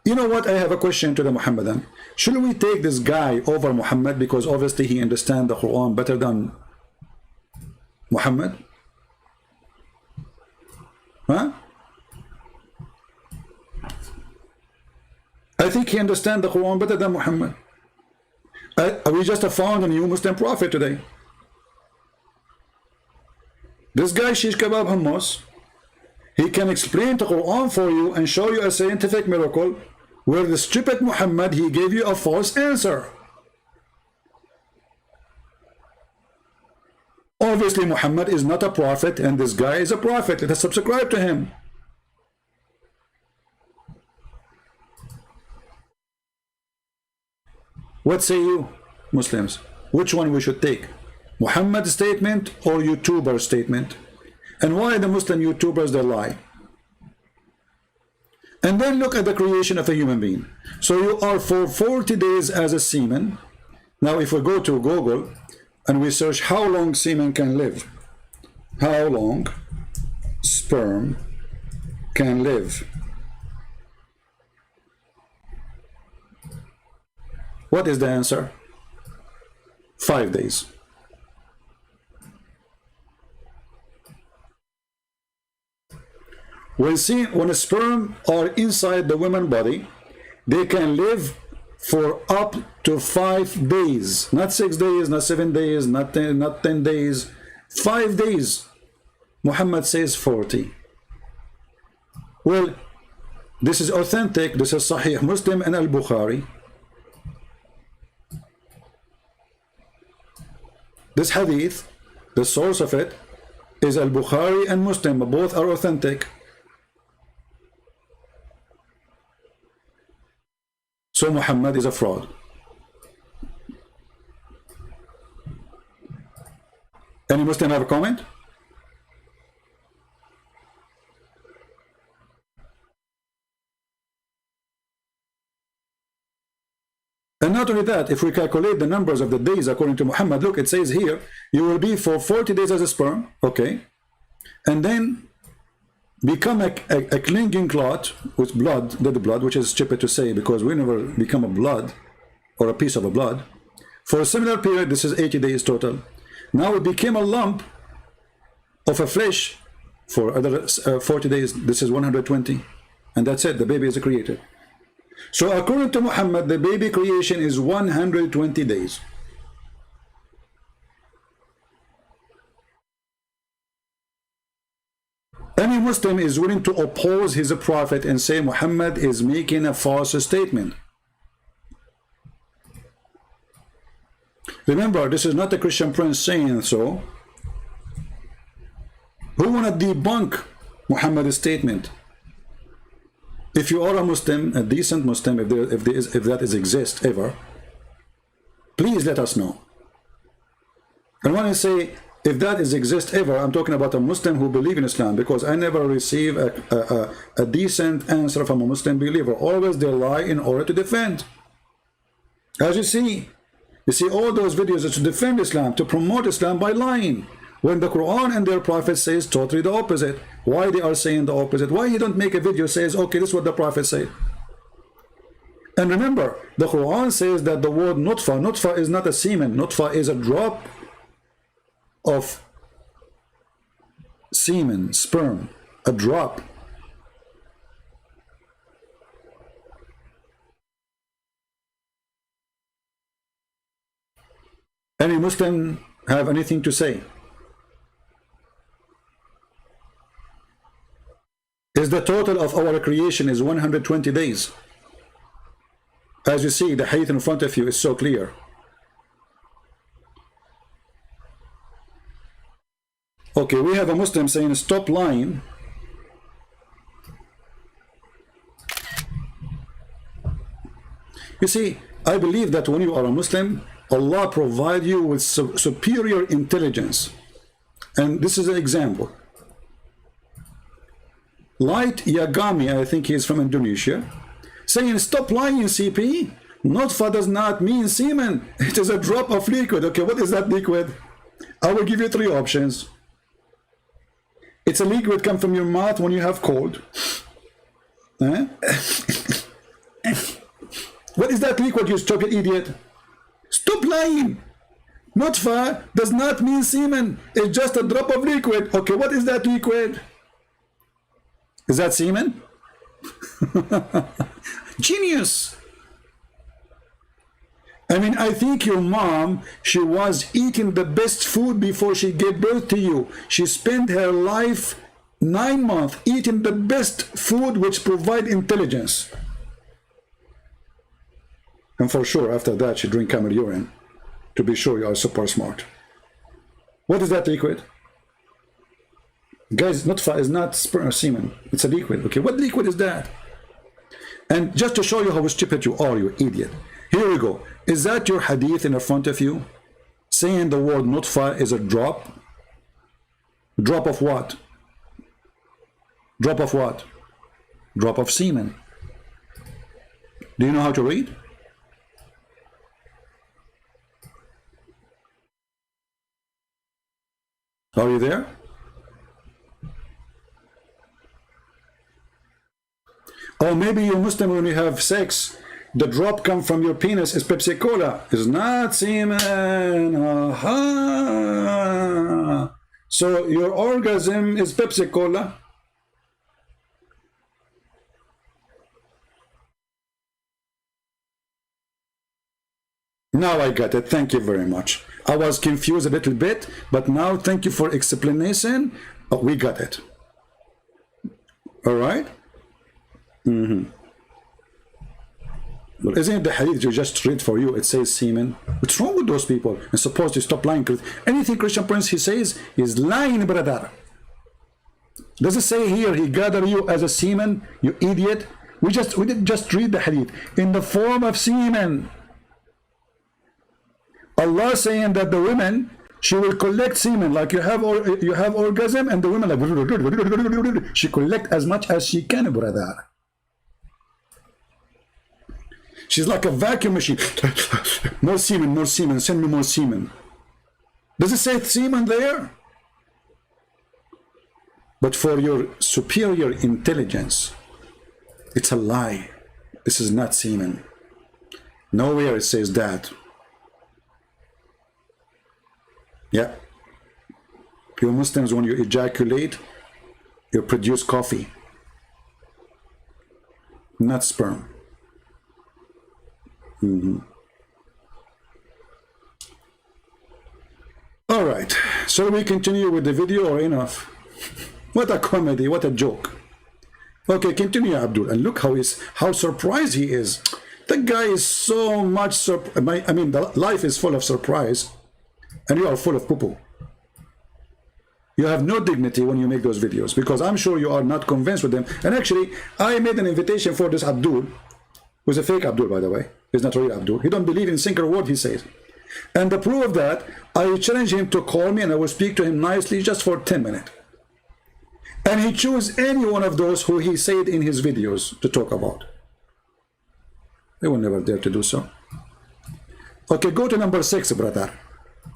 You know what? I have a question to the Muhammadan. Should we take this guy over Muhammad because obviously he understands the Quran better than Muhammad? Huh? I think he understands the Quran better than Muhammad. We just have found a new Muslim prophet today. This guy, Shish Kebab Hummus, he can explain the Quran for you and show you a scientific miracle where the stupid Muhammad, he gave you a false answer. Obviously, Muhammad is not a prophet and this guy is a prophet. Let us subscribe to him. What say you, Muslims? Which one we should take? Muhammad's statement or YouTuber's statement? And why the Muslim YouTubers, they lie? And then look at the creation of a human being. So you are for 40 days as a semen. Now if we go to Google and we search how long semen can live, how long sperm can live, what is the answer? 5 days. When a sperm are inside the woman's body, they can live for up to 5 days. Not 6 days, not 7 days, not 10 days. 5 days. Muhammad says 40. Well, this is authentic. This is Sahih Muslim and Al-Bukhari. This hadith, the source of it, is Al-Bukhari and Muslim. Both are authentic. So Muhammad is a fraud. Any Muslim have a comment? And not only that, if we calculate the numbers of the days according to Muhammad, look, it says here, you will be for 40 days as a sperm, okay, and then become a clinging clot with blood, dead blood, which is stupid to say because we never become a blood or a piece of a blood. For a similar period, this is 80 days total. Now it became a lump of a flesh for other 40 days. This is 120. And that's it, the baby is created. So according to Muhammad, the baby creation is 120 days. Any Muslim is willing to oppose his prophet and say Muhammad is making a false statement. Remember, this is not a Christian prince saying so. Who want to debunk Muhammad's statement? If you are a Muslim, a decent Muslim, if that exists ever, please let us know. And when I say if that exists ever, I'm talking about a Muslim who believes in Islam, because I never receive a decent answer from a Muslim believer. Always they lie in order to defend. As you see all those videos are to defend Islam, to promote Islam by lying, when the Quran and their prophet says totally the opposite. Why they are saying the opposite? Why you don't make a video says, okay, this is what the prophet said? And remember, the Quran says that the word nutfa is not a semen. Nutfa is a drop of semen, sperm, a drop. Any Muslim have anything to say? Is the total of our creation is 120 days? As you see, the hadith in front of you is so clear. Okay, we have a Muslim saying stop lying. You see, I believe that when you are a Muslim, Allah provide you with superior intelligence. And this is an example. Light Yagami, I think he's from Indonesia, saying, stop lying, CP. Nutfa does not mean semen. It is a drop of liquid. Okay, what is that liquid? I will give you three options. It's a liquid come from your mouth when you have cold. Huh? What is that liquid, you stupid idiot? Stop lying. Nutfa does not mean semen. It's just a drop of liquid. Okay, what is that liquid? Is that semen? Genius. I mean, I think your mom, she was eating the best food before she gave birth to you. She spent her life 9 months eating the best food which provide intelligence. And for sure, after that, she drink camel urine to be sure you are super smart. What is that liquid? Guys, nutfa is not sperm or semen. It's a liquid. Okay, what liquid is that? And just to show you how stupid you are, you idiot. Here we go. Is that your hadith in front of you? Saying the word nutfa is a drop? Drop of what? Drop of what? Drop of semen. Do you know how to read? Are you there? Or maybe you're Muslim when you have sex, the drop come from your penis is Pepsi Cola. It's not semen. Aha. So your orgasm is Pepsi Cola. Now I got it. Thank you very much. I was confused a little bit, but now thank you for explanation. Oh, we got it. All right. Well, isn't it the hadith you just read for you? It says semen. What's wrong with those people? And supposed to stop lying. Anything Christian Prince he says is lying, brother. Does it say here he gathered you as a semen, you idiot? We didn't just read the hadith in the form of semen. Allah saying that the women, she will collect semen, like you have orgasm, and the women like she collect as much as she can, brother. She's like a vacuum machine. More semen, send me more semen. Does it say semen there? But for your superior intelligence, it's a lie. This is not semen. Nowhere it says that. Yeah. You Muslims, when you ejaculate, you produce coffee, not sperm. All right, so we continue with the video or enough? What a comedy, what a joke. Okay, continue, Abdul, and look how surprised he is. The guy is so much I mean, the life is full of surprise, and you are full of poo-poo. You have no dignity when you make those videos, because I'm sure you are not convinced with them. And actually, I made an invitation for this Abdul, who's a fake Abdul, by the way. He's not real Abdul. He don't believe in single word he says. And the proof of that, I challenge him to call me and I will speak to him nicely just for 10 minutes. And he chose any one of those who he said in his videos to talk about. They will never dare to do so. Okay, go to number 6, brother.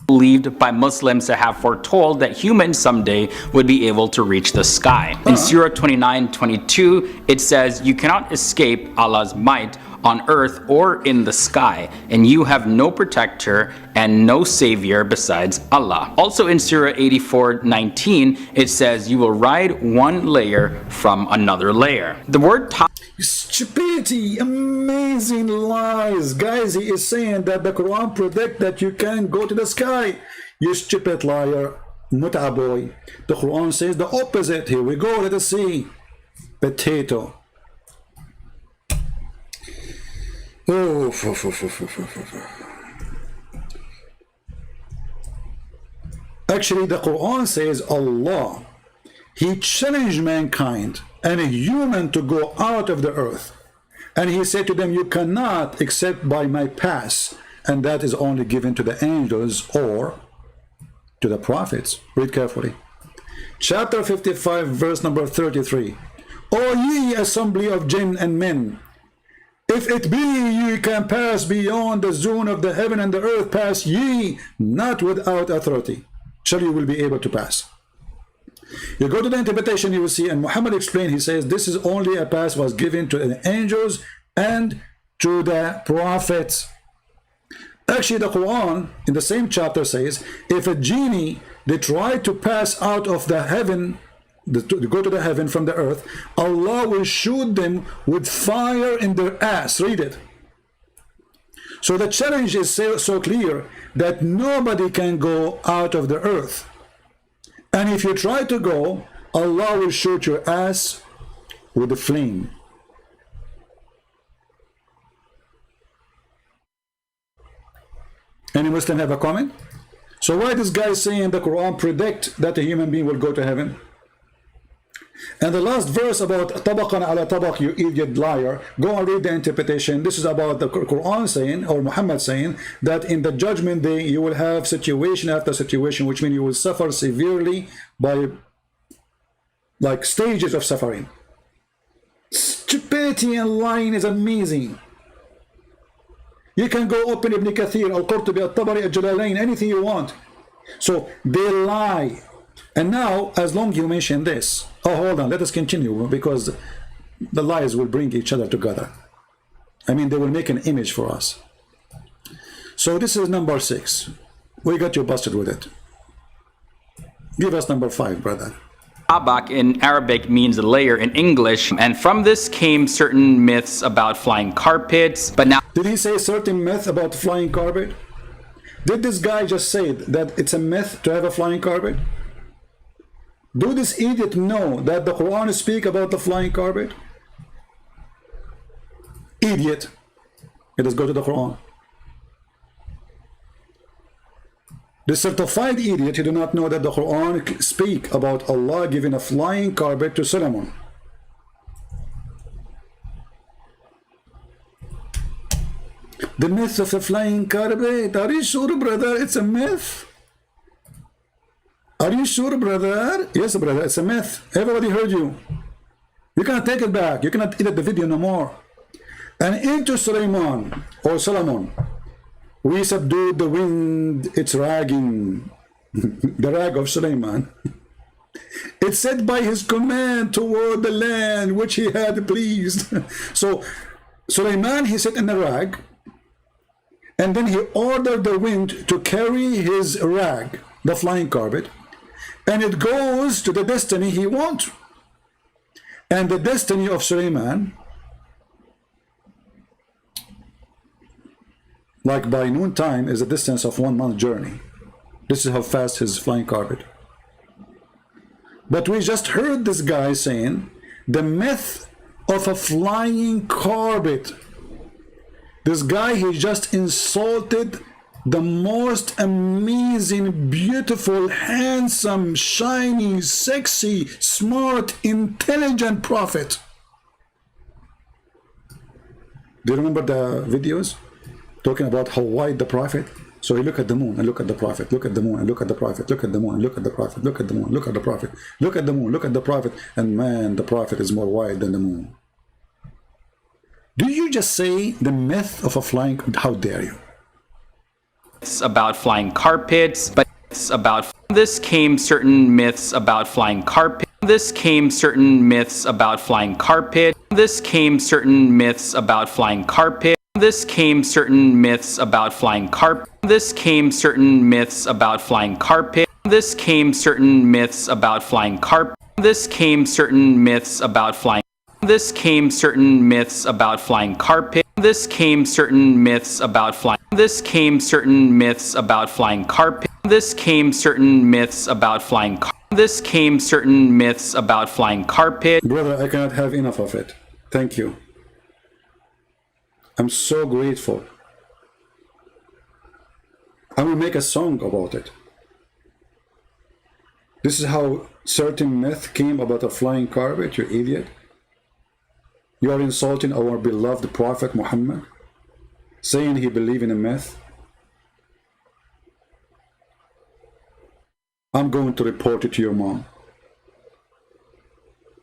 Believed by Muslims to have foretold that humans someday would be able to reach the sky. In Surah 29:22, it says, "You cannot escape Allah's might on earth or in the sky, and you have no protector and no savior besides Allah." Also in Surah 84:19, it says, "You will ride one layer from another layer." The word stupidity, amazing lies. Guys, he is saying that the Quran predicts that you can go to the sky. You stupid liar, muta boy. The Quran says the opposite. Here we go, let us see. Potato. Oh, actually, the Quran says Allah, he challenged mankind and a human to go out of the earth. And he said to them, you cannot except by my pass. and that is only given to the angels or to the prophets. Read carefully. Chapter 55, verse number 33. O ye assembly of jinn and men, if it be ye can pass beyond the zone of the heaven and the earth, pass ye not without authority. Shall you will be able to pass. You go to the interpretation, you will see, and Muhammad explained, he says, this is only a pass was given to the angels and to the prophets. Actually, the Quran in the same chapter says, if a genie, they try to pass out of the heaven, to go to the heaven from the earth, Allah will shoot them with fire in their ass. Read it. So the challenge is so clear that nobody can go out of the earth. And if you try to go, Allah will shoot your ass with a flame. Any Muslim have a comment? So why this guy saying the Quran predict that a human being will go to heaven? And the last verse about tabaqan ala tabaq, you idiot liar, go and read the interpretation. This is about the Quran saying, or Muhammad saying, that in the judgment day you will have situation after situation, which means you will suffer severely by like stages of suffering. Stupidity and lying is amazing. You can go open Ibn Kathir, Al-Qurtubi, Al-Tabari, Al-Jalalain, anything you want. So they lie. And now, as long as you mention this, oh, hold on, let us continue, because the lies will bring each other together. I mean, they will make an image for us. So this is number 6. We got you busted with it. Give us number 5, brother. Tabak in Arabic means layer in English, and from this came certain myths about flying carpets, but now... Did he say certain myth about flying carpet? Did this guy just say that it's a myth to have a flying carpet? Do this idiot know that the Quran speaks about the flying carpet? Idiot. Let us go to the Quran. The certified idiot, he do not know that the Quran speak about Allah giving a flying carpet to Solomon. The myth of the flying carpet. Are you sure, brother? It's a myth? Are you sure, brother? Yes, brother, it's a myth. Everybody heard you. You cannot take it back. You cannot edit the video no more. And into Sulaiman, or Solomon, we subdued the wind, its ragging, the rag of Sulaiman. It said by his command toward the land which he had pleased. So Sulaiman, he sat in the rag, and then he ordered the wind to carry his rag, the flying carpet, and it goes to the destiny he wants. And the destiny of Sulaiman, like by noontime, is a distance of 1 month journey. This is how fast his flying carpet. But we just heard this guy saying the myth of a flying carpet. This guy, he just insulted the most amazing, beautiful, handsome, shiny, sexy, smart, intelligent prophet. Do you remember the videos talking about how wide the prophet? So you look at the moon and look at the prophet, look at the moon and look at the prophet, look at the moon and look at the prophet, look at the moon, look at the prophet, look at the moon, look at the prophet, and man, the prophet is more wide than the moon. Do you just say the myth of a flying? How dare you? About flying carpets, but about this came certain myths about flying carpet. This came certain myths about flying carpet. This came certain myths about flying carpet. This came certain myths about flying carpet. This came certain myths about flying carpet. This came certain myths about flying carpet. This came certain myths about flying. This came certain myths about flying carpet. This came certain myths about flying. This came certain myths about flying carpet. This came certain myths about flying. This came certain myths about flying carpet. Brother, I cannot have enough of it. Thank you. I'm so grateful. I will make a song about it. This is how certain myth came about a flying carpet, you idiot. You are insulting our beloved Prophet Muhammad, saying he believed in a myth. I'm going to report it to your mom.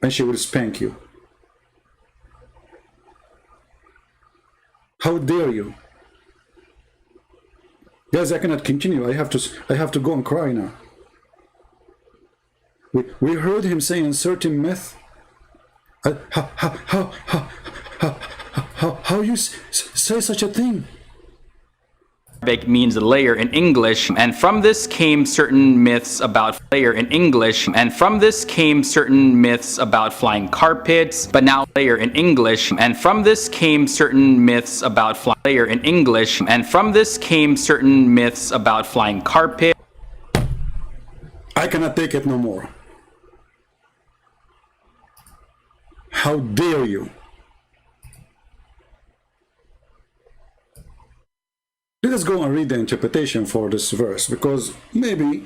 And she will spank you. How dare you? Guys, I cannot continue. I have to go and cry now. We heard him saying certain myth. How you say such a thing? Arabic means layer in English, and from this came certain myths about layer in English, and from this came certain myths about flying carpets, but now layer in English, and from this came certain myths about layer in English, and from this came certain myths about flying carpet. I cannot take it no more. How dare you? Let us go and read the interpretation for this verse, because maybe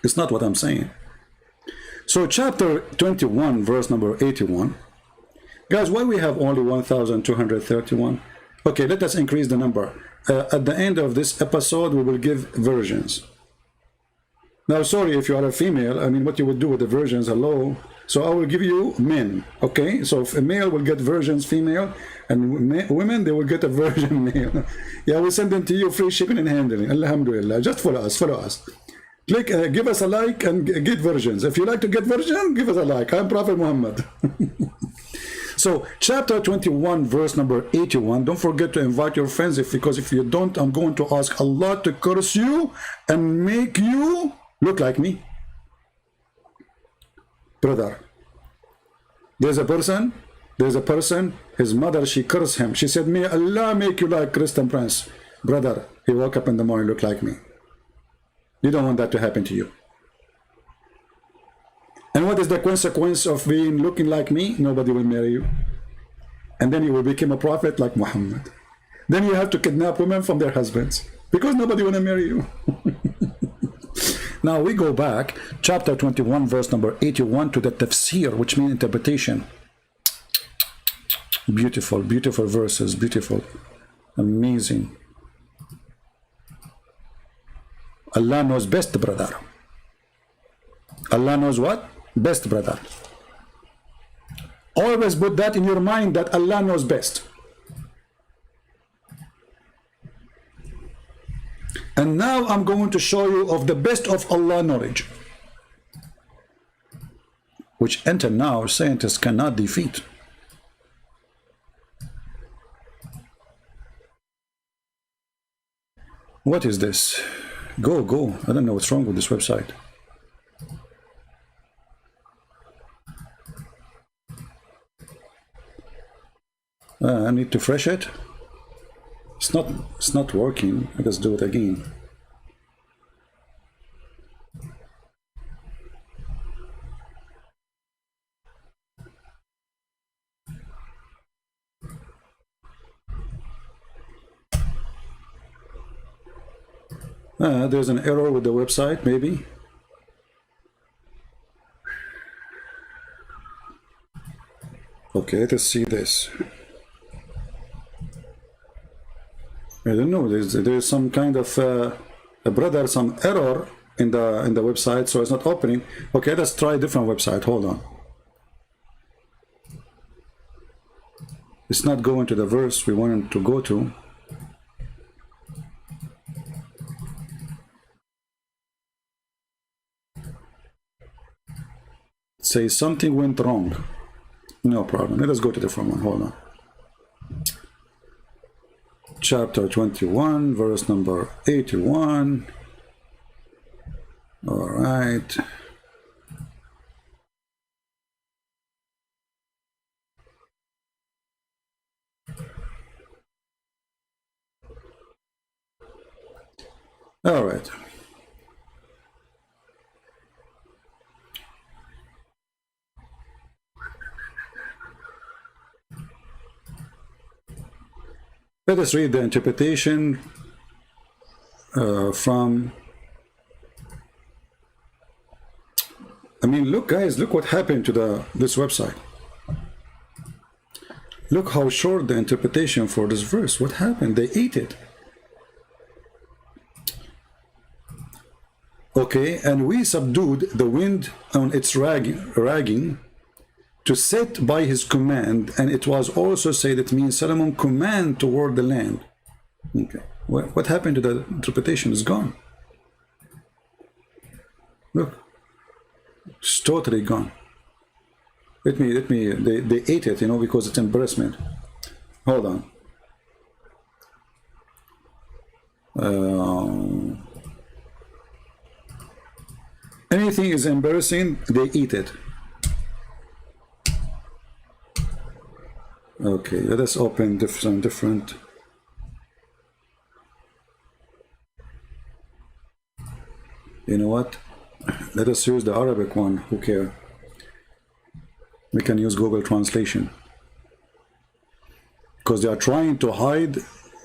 it's not what I'm saying. So chapter 21, verse number 81. Guys, why we have only 1,231? Okay, let us increase the number. At the end of this episode, we will give versions. Now, sorry if you are a female, I mean, what you would do with the versions, hello. So I will give you men, okay? So if a male will get versions female, and women, they will get a version male. Yeah, we'll send them to you, free shipping and handling. Alhamdulillah, just follow us. Click, give us a like and get versions. If you like to get version, give us a like. I'm Prophet Muhammad. So chapter 21, verse number 81. Don't forget to invite your friends, because if you don't, I'm going to ask Allah to curse you and make you look like me. Brother, there's a person, his mother, she cursed him. She said, may Allah make you like Christian Prince. Brother, he woke up in the morning, looked like me. You don't want that to happen to you. And what is the consequence of being looking like me? Nobody will marry you. And then you will become a prophet like Muhammad. Then you have to kidnap women from their husbands, because nobody will marry you. Now we go back, chapter 21, verse number 81, to the tafsir, which means interpretation. Beautiful, beautiful verses, beautiful, amazing. Allah knows best, brother. Allah knows what? Best, brother. Always put that in your mind, that Allah knows best. And now I'm going to show you of the best of Allah knowledge, which until now scientists cannot defeat. What is this? Go. I don't know what's wrong with this website. I need to refresh it. It's not working. Let's do it again. There's an error with the website, maybe. Okay, let's see this. I don't know. There's some kind of brother, some error in the website, so it's not opening. Okay, let's try a different website. Hold on. It's not going to the verse we wanted to go to. Say something went wrong. No problem. Let us go to the different one. Hold on. Chapter 21, verse number 81. All right. All right. Let us read the interpretation from... I mean, look, guys, look what happened to this website. Look how short the interpretation for this verse. What happened? They ate it. Okay, and we subdued the wind on its ragging to set by his command, and it was also said, it means Solomon command toward the land. Okay, what happened to the interpretation? Is gone. Look, it's totally gone. Let me, they ate it, you know, because it's embarrassment. Hold on. Anything is embarrassing, they eat it. Okay, let us open some different. You know what? Let us use the Arabic one. Who cares? We can use Google Translation. Because they are trying to hide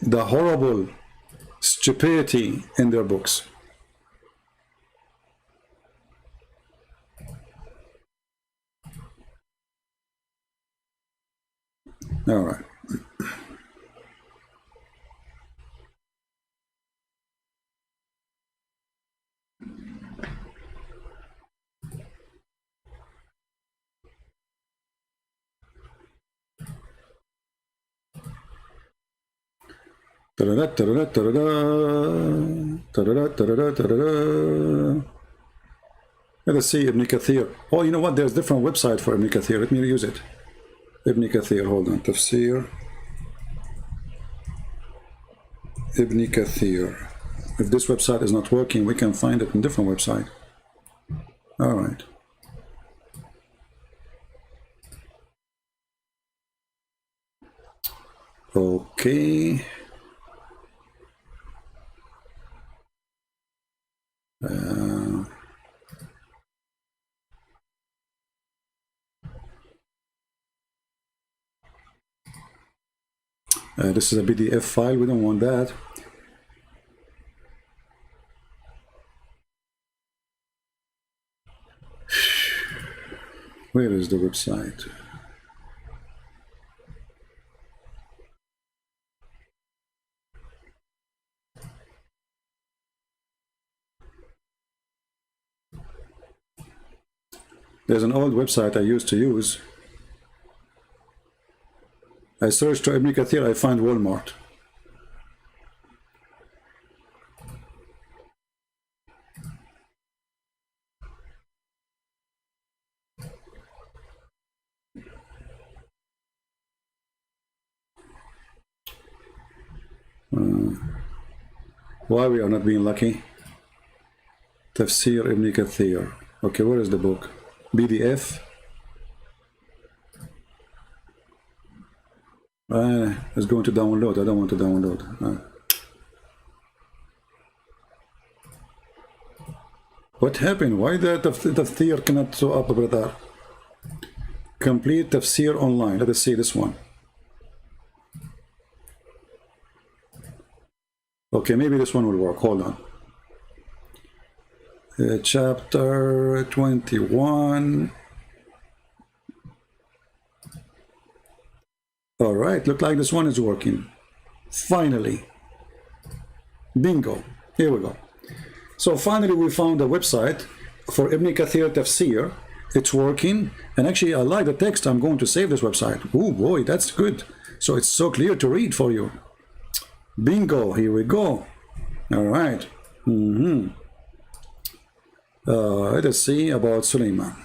the horrible stupidity in their books. All right. Let us see Ibn Kathir. Oh, you know what? There's different website for Ibn Kathir. Let me use it. Ibn Kathir, hold on. Tafsir Ibn Kathir. If this website is not working, we can find it in different website. All right. Okay. This is a PDF file. We don't want that. Where is the website? There's an old website I used to use. I searched for Ibn Kathir, I find Walmart. Why we are not being lucky? Tafsir Ibn Kathir. Okay, where is the book? PDF. It's going to download. I don't want to download. What happened? Why the tafsir cannot show up, brother? Complete tafsir online. Let us see this one. Okay, maybe this one will work. Hold on. Chapter 21. All right, look like this one is working. Finally. Bingo. Here we go. So finally we found a website for Ibn Kathir Tafsir. It's working. And actually I like the text. I'm going to save this website. Oh boy, that's good. So it's so clear to read for you. Bingo. Here we go. All right. Let us see about Sulaiman.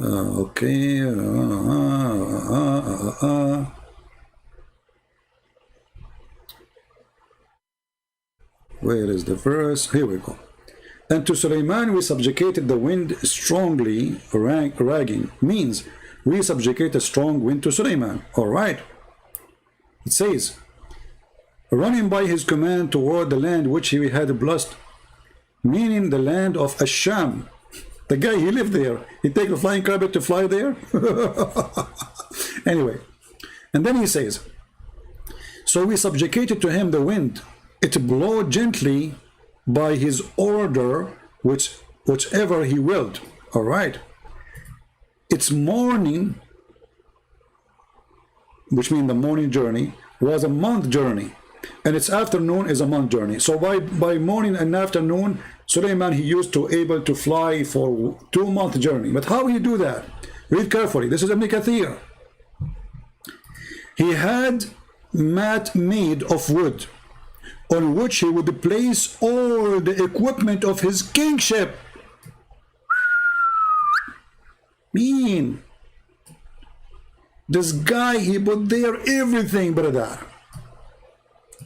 Okay. Where is the verse? Here we go. And to Sulaiman we subjugated the wind strongly ragging. Means we subjugate a strong wind to Sulaiman. All right. It says, running by his command toward the land which he had blessed, meaning the land of Asham. The guy, he lived there. He take the flying carpet to fly there. Anyway, and then he says, so we subjugated to him the wind. It blew gently by his order, whichever he willed. All right. Its morning, which means the morning journey, was a month journey. and its afternoon is a month journey. So by morning and afternoon, Suleiman, he used to able to fly for 2-month journey. But how he do that? Read carefully. This is Ibn Kathir. He had mat made of wood, on which he would place all the equipment of his kingship. Mean. This guy, he put there everything, brother.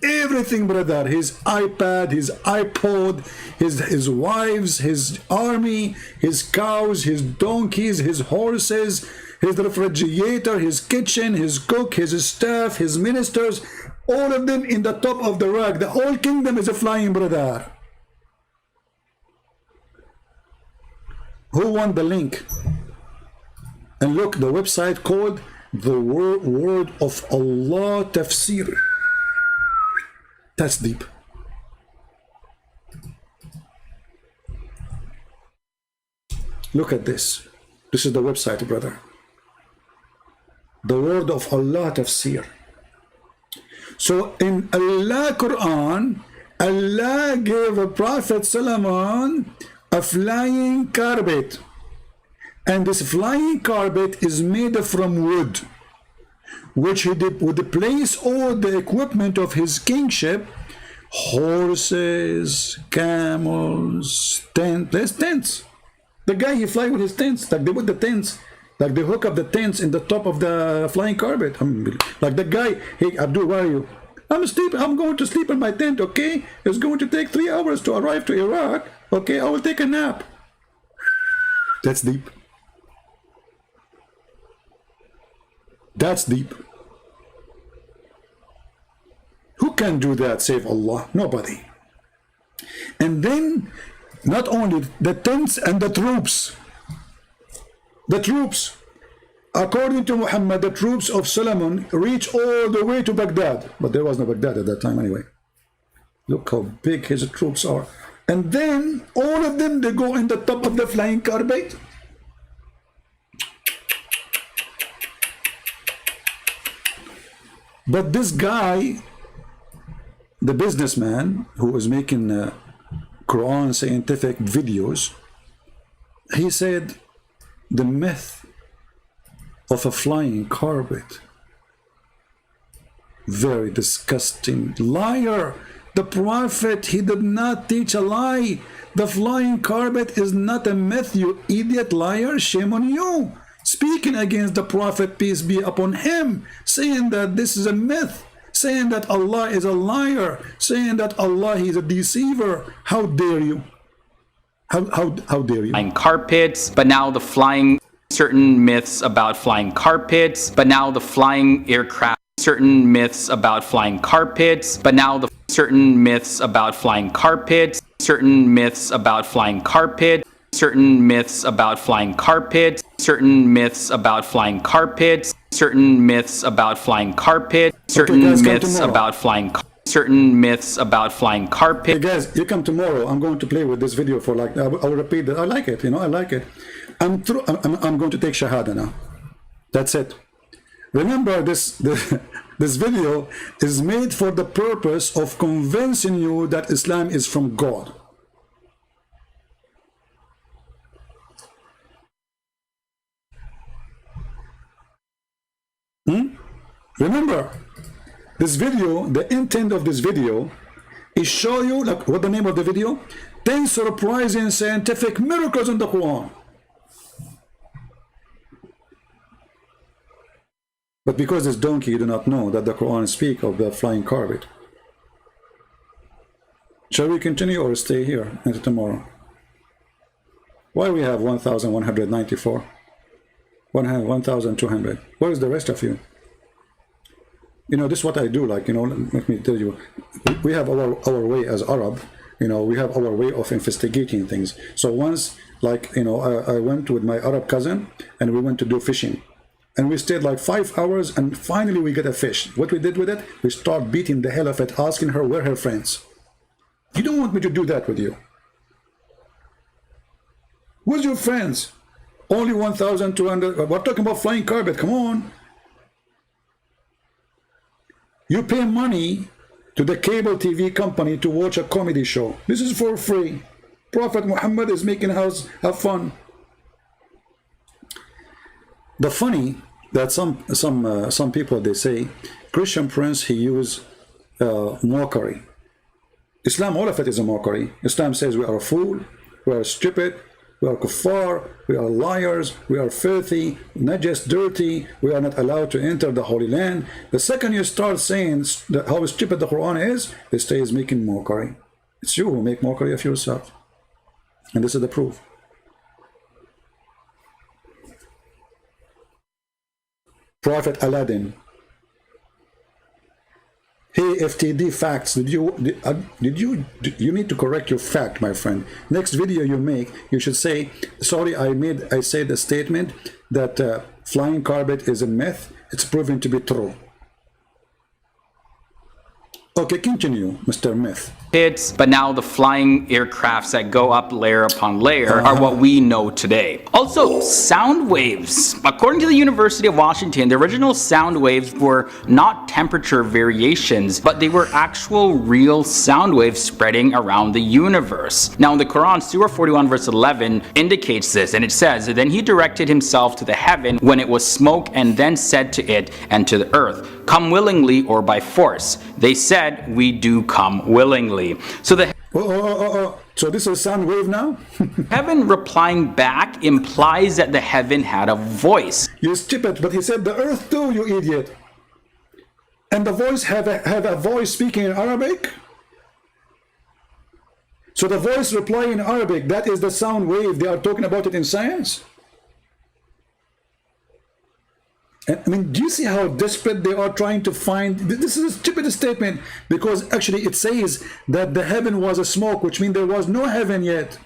Everything, brother. His iPad, his iPod, his wives, his army, his cows, his donkeys, his horses, his refrigerator, his kitchen, his cook, his staff, his ministers, all of them in the top of the rack. The whole kingdom is a flying, brother. Who won the link? And look, the website called the Word of Allah Tafsir. That's deep. Look at this. This is the website, brother. The Word of Allah Tafsir. So in Allah Quran, Allah gave a Prophet Solomon a flying carpet. And this flying carpet is made from wood, which he would place all the equipment of his kingship, horses, camels, tents. The guy, he fly with his tents, like they put the tents, like they hook up the tents in the top of the flying carpet. Like the guy, hey Abdul, where are you? I'm going to sleep in my tent, okay? It's going to take 3 hours to arrive to Iraq, okay? I will take a nap. That's deep. That's deep. Who can do that save Allah? Nobody. And then, not only the tents and the troops. The troops. According to Muhammad, the troops of Solomon reach all the way to Baghdad. But there was no Baghdad at that time anyway. Look how big his troops are. And then, all of them, they go in the top of the flying carpet. But this guy, the businessman who was making Quran scientific videos, he said the myth of a flying carpet, very disgusting. Liar. The Prophet, he did not teach a lie. The flying carpet is not a myth, you idiot liar. Shame on you. Speaking against the Prophet, peace be upon him, saying that this is a myth, saying that Allah is a liar, saying that Allah is a deceiver. How dare you? How dare you? Flying carpets, but now the flying, certain myths about flying carpets, but now the flying aircraft, certain myths about flying carpets, but now the certain myths about flying carpets, certain myths about flying carpets, certain myths about flying carpets, certain myths about flying carpets, certain myths about flying carpets, certain myths about flying certain myths about flying carpet. Hey guys, you come tomorrow. I'm going to play with this video for like, I'll repeat that. I like it, you know, I like it. I'm going to take Shahada now. That's it. Remember, this video is made for the purpose of convincing you that Islam is from God. Remember, this video, the intent of this video is show you, like, what the name of the video? 10 surprising scientific miracles in the Quran. But because this donkey, you do not know that the Quran speaks of the flying carpet. Shall we continue or stay here until tomorrow? Why we have 1,194? 1,200. Where is the rest of you? You know, this is what I do, like, you know, let me tell you, we have our way as Arab, you know, we have our way of investigating things. So once, like, you know, I went with my Arab cousin and we went to do fishing. And we stayed like 5 hours and finally we get a fish. What we did with it, we start beating the hell of it, asking her where her friends. You don't want me to do that with you. Where's your friends? Only 1,200, we're talking about flying carpet, come on. You pay money to the cable TV company to watch a comedy show. This is for free. Prophet Muhammad is making us have fun. The funny that some people, they say Christian Prince, he use mockery. Islam, all of it is a mockery. Islam says we are a fool, we are stupid, we are kuffar, we are liars, we are filthy, not just dirty, we are not allowed to enter the Holy Land. The second you start saying how stupid the Quran is, it stays making mockery. It's you who make mockery of yourself. And this is the proof. Prophet Aladdin. Hey, FTD facts, you need to correct your fact, my friend. Next video you make, you should say, sorry, I said a statement that flying carpet is a myth. It's proven to be true. Okay, continue, Mr. Myth. But now the flying aircrafts that go up layer upon layer are what we know today. Also, sound waves. According to the University of Washington, the original sound waves were not temperature variations, but they were actual real sound waves spreading around the universe. Now in the Quran, Surah 41 verse 11 indicates this, and it says, then he directed himself to the heaven when it was smoke, and then said to it and to the earth, come willingly or by force. They said, we do come willingly. So the So this is sound wave now? heaven replying back implies that the heaven had a voice. You stupid, but he said the earth too, you idiot. And the voice have a voice speaking in Arabic? So the voice replying in Arabic, that is the sound wave. They are talking about it in science? I mean, do you see how desperate they are trying to find? This is a stupid statement, because actually it says that the heaven was a smoke, which means there was no heaven yet.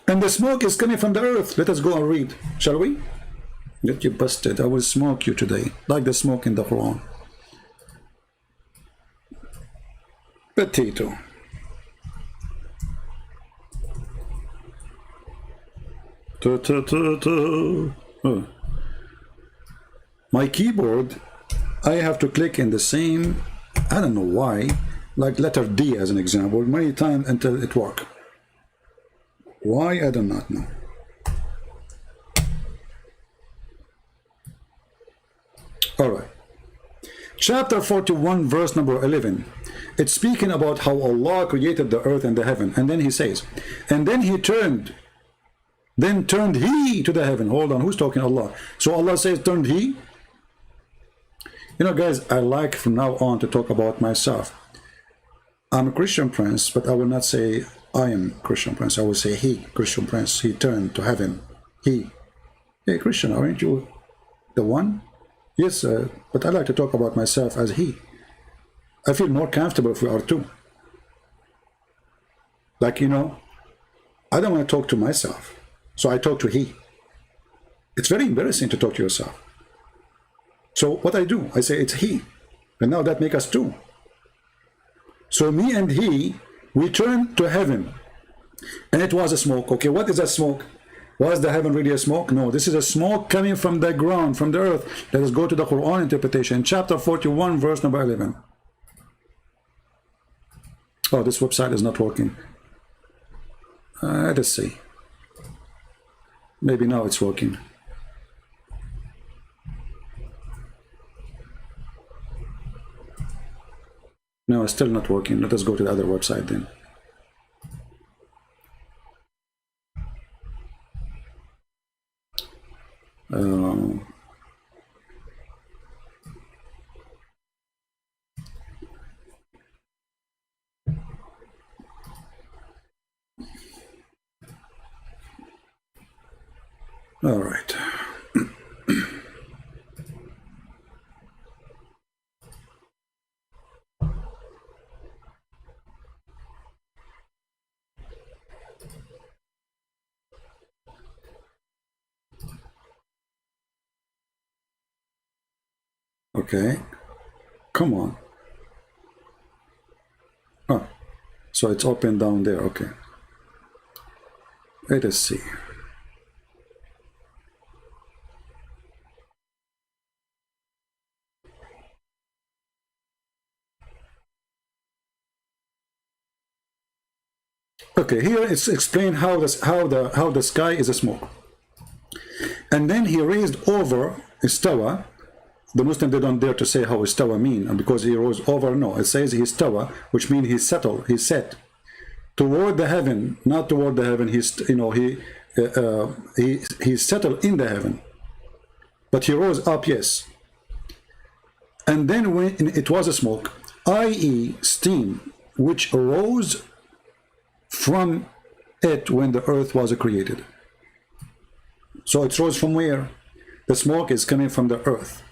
And the smoke is coming from the earth. Let us go and read, shall we? Get you busted. I will smoke you today, like the smoke in the Quran. Potato. Oh. My keyboard, I have to click in the same, I don't know why, like letter D as an example, many times until it works. Why, I do not know. All right. Chapter 41, verse number 11. It's speaking about how Allah created the earth and the heaven. And then he says, and then he turned he to the heaven. Hold on, who's talking? Allah. So Allah says, turned he? You know, guys, I like from now on to talk about myself. I'm a Christian Prince, but I will not say I am Christian Prince. I will say he, Christian Prince. He turned to heaven. He. Hey, Christian, aren't you the one? Yes, but I like to talk about myself as he. I feel more comfortable if we are two. Like, you know, I don't want to talk to myself. So I talk to he. It's very embarrassing to talk to yourself. So what I do, I say it's he. And now that makes us two. So me and he, we turned to heaven. And it was a smoke. Okay, what is that smoke? Was the heaven really a smoke? No, this is a smoke coming from the ground, from the earth. Let us go to the Quran interpretation. Chapter 41, verse number 11. Oh, this website is not working. Let's see. Maybe now it's working. No, it's still not working. Let us go to the other website then. All right. Okay, come on. Oh, so it's open down there. Okay. Let us see. Okay, here it's explained how the sky is a smoke. And then he raised over istawa. The Muslim, they don't dare to say how istawa mean, and because he rose over, no, it says istawa, which means he settled, he set toward the heaven, not toward the heaven. He's, you know, he settled in the heaven, but he rose up, yes. And then when it was a smoke, i.e. steam, which arose from it when the earth was created. So it rose from where? The smoke is coming from the earth.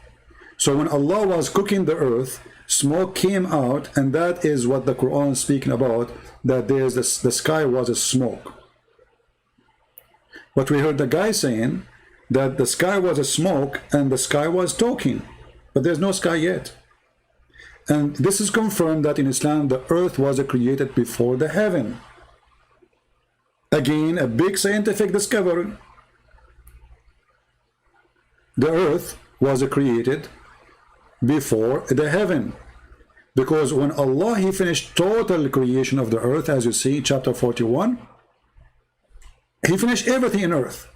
So when Allah was cooking the earth, smoke came out, and that is what the Quran is speaking about, that there's the sky was a smoke. But we heard the guy saying that the sky was a smoke and the sky was talking, but there's no sky yet. And this is confirmed that in Islam the earth was created before the heaven. Again, a big scientific discovery. The earth was created before the heaven, because when Allah, he finished total creation of the earth, as you see chapter 41, he finished everything in earth.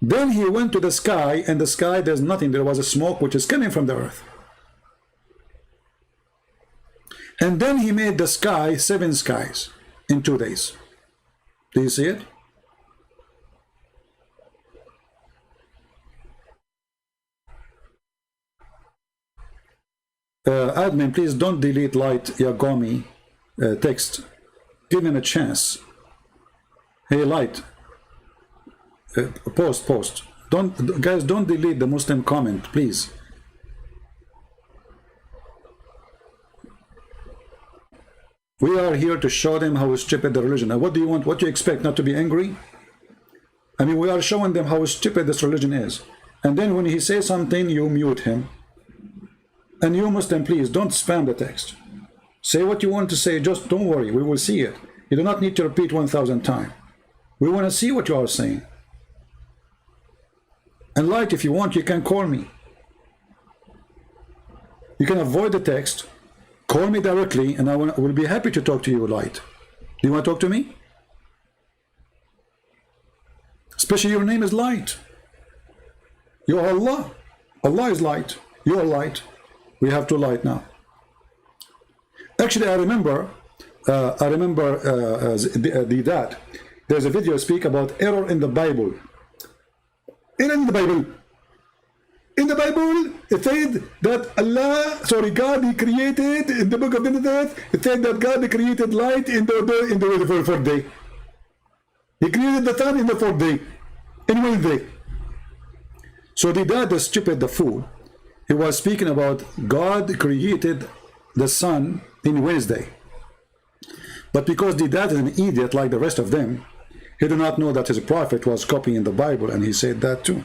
Then he went to the sky, and the sky, there's nothing. There was a smoke which is coming from the earth. And then he made the sky 7 skies in 2 days. Do you see it? Admin, please don't delete Light Yagami text. Give him a chance. Hey, Light. Post. Guys, don't delete the Muslim comment, please. We are here to show them how stupid the religion. Now, what do you want? What do you expect? Not to be angry? I mean, we are showing them how stupid this religion is. And then when he says something, you mute him. And you Muslim, please don't spam the text. Say what you want to say, just don't worry, we will see it. You do not need to repeat 1,000 times. We want to see what you are saying. And Light, if you want, you can call me. You can avoid the text, call me directly, and I will be happy to talk to you, Light. Do you want to talk to me? Especially your name is Light. You are Allah. Allah is light. You are light. We have to light now. Actually, I remember that there's a video speak about error in the Bible. Error in the Bible. In the Bible, it said that God, he created, in the book of Genesis, it said that God created light in the fourth day. He created the sun in the 4th day, in Wednesday. So the stupid, the fool, he was speaking about God created the sun in Wednesday. But because the dad is an idiot like the rest of them, he did not know that his prophet was copying the Bible, and he said that too.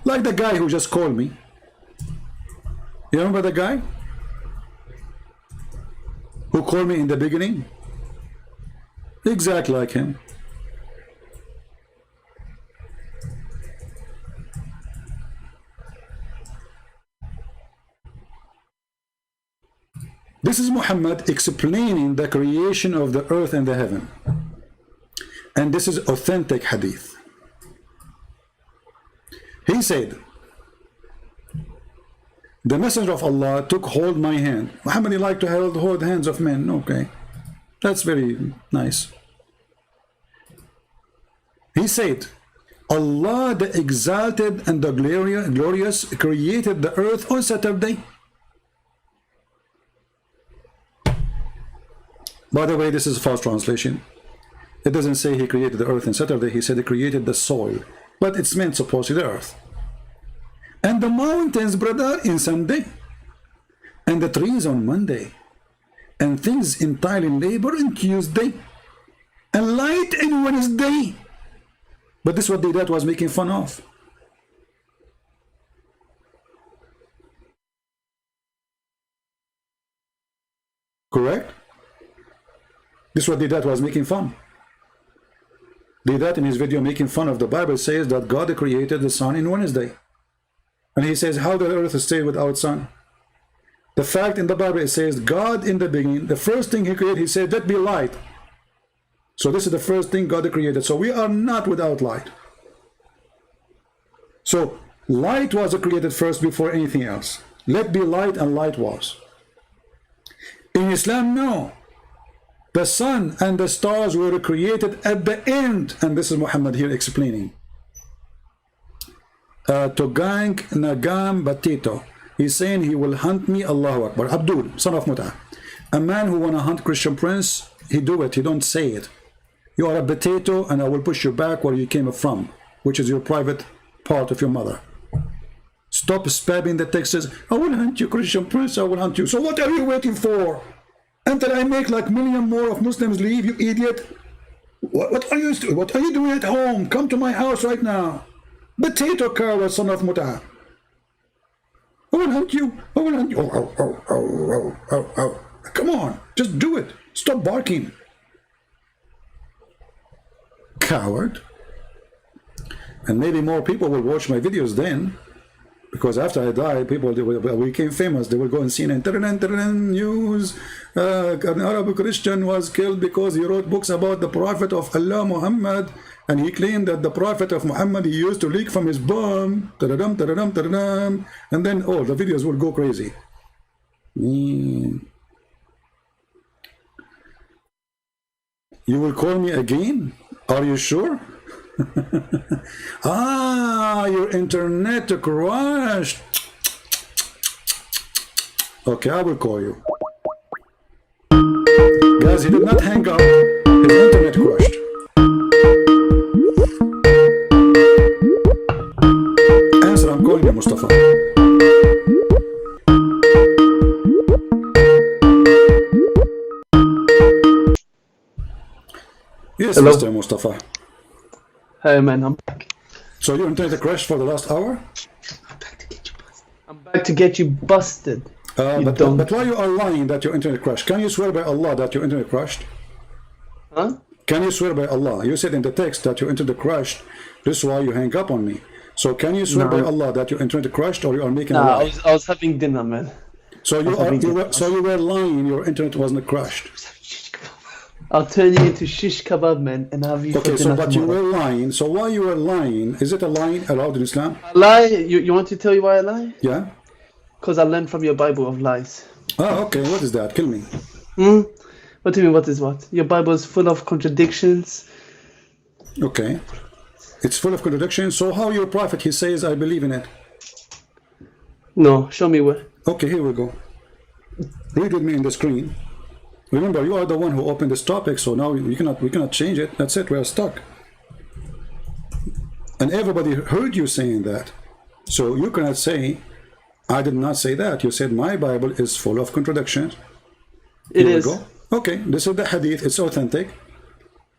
Like the guy who just called me. You remember the guy who called me in the beginning? Exactly like him. This is Muhammad explaining the creation of the earth and the heaven. And this is authentic hadith. He said, the messenger of Allah took hold my hand. Muhammad, he liked to hold hands of men. Okay, that's very nice. He said, Allah the exalted and the glorious created the earth on Saturday. By the way, this is a false translation. It doesn't say he created the earth on Saturday. He said he created the soil, but it's meant supposedly the earth. And the mountains, brother, in Sunday, and the trees on Monday, and things entirely labor on Tuesday, and light in Wednesday. But this is what the dad was making fun of. Correct? This is what the dad was making fun. The dad in his video making fun of the Bible says that God created the sun in Wednesday. And he says, how the earth stayed without sun? The fact in the Bible, it says God in the beginning, the first thing he created, he said, let be light. So this is the first thing God created. So we are not without light. So light was created first before anything else. Let be light, and light was. In Islam, no. The sun and the stars were created at the end. And this is Muhammad here explaining. Togang Nagam Batito. He's saying he will hunt me, Allahu Akbar. Abdul, son of Mut'ah. A man who wanna hunt Christian prince, he do it, he don't say it. You are a potato and I will push you back where you came from, which is your private part of your mother. Stop spamming the texts. I will hunt you, Christian prince, I will hunt you. So what are you waiting for? Until I make like million more of Muslims leave, you idiot. What are you doing at home? Come to my house right now. Potato cow, son of Mut'ah. I will hunt you. I will hunt you. Oh. Come on, just do it. Stop barking. Coward. And maybe more people will watch my videos then, because after I die, people became famous. They will go and see an news. An Arab Christian was killed because he wrote books about the Prophet of Allah, Muhammad, and he claimed that the Prophet of Muhammad, he used to leak from his bum. And then, oh, the videos will go crazy. You will call me again? Are you sure? Your internet crashed. Okay, I will call you. Guys, he did not hang up. His internet crashed. Answer, I'm calling you, Mustafa. Yes, hello? Mr. Mustafa. Hey man, I'm back. So your internet crashed for the last hour? I'm back to get you busted. But why you are lying that your internet crashed? Can you swear by Allah that your internet crashed? Huh? Can you swear by Allah? You said in the text that your internet crashed. This is why you hang up on me. So can you swear by Allah that your internet crashed, or you are making a lie? I was having dinner, man. So you were lying. Your internet wasn't crashed. I'll turn you into shish kebab, man, and have you for dinner but tomorrow. you were lying. So why you were lying? Is it a lie allowed in Islam? I lie? You want to tell you why I lie? Yeah. Because I learned from your Bible of lies. Oh, okay. What is that? Kill me. What do you mean, what is what? Your Bible is full of contradictions. Okay. It's full of contradictions. So how your prophet, he says, I believe in it. No, show me where. Okay, here we go. Read with me in the screen. Remember, you are the one who opened this topic, so now we cannot change it. That's it, we are stuck. And everybody heard you saying that. So you cannot say, I did not say that. You said my Bible is full of contradictions. It is. Go. Okay, this is the hadith, it's authentic.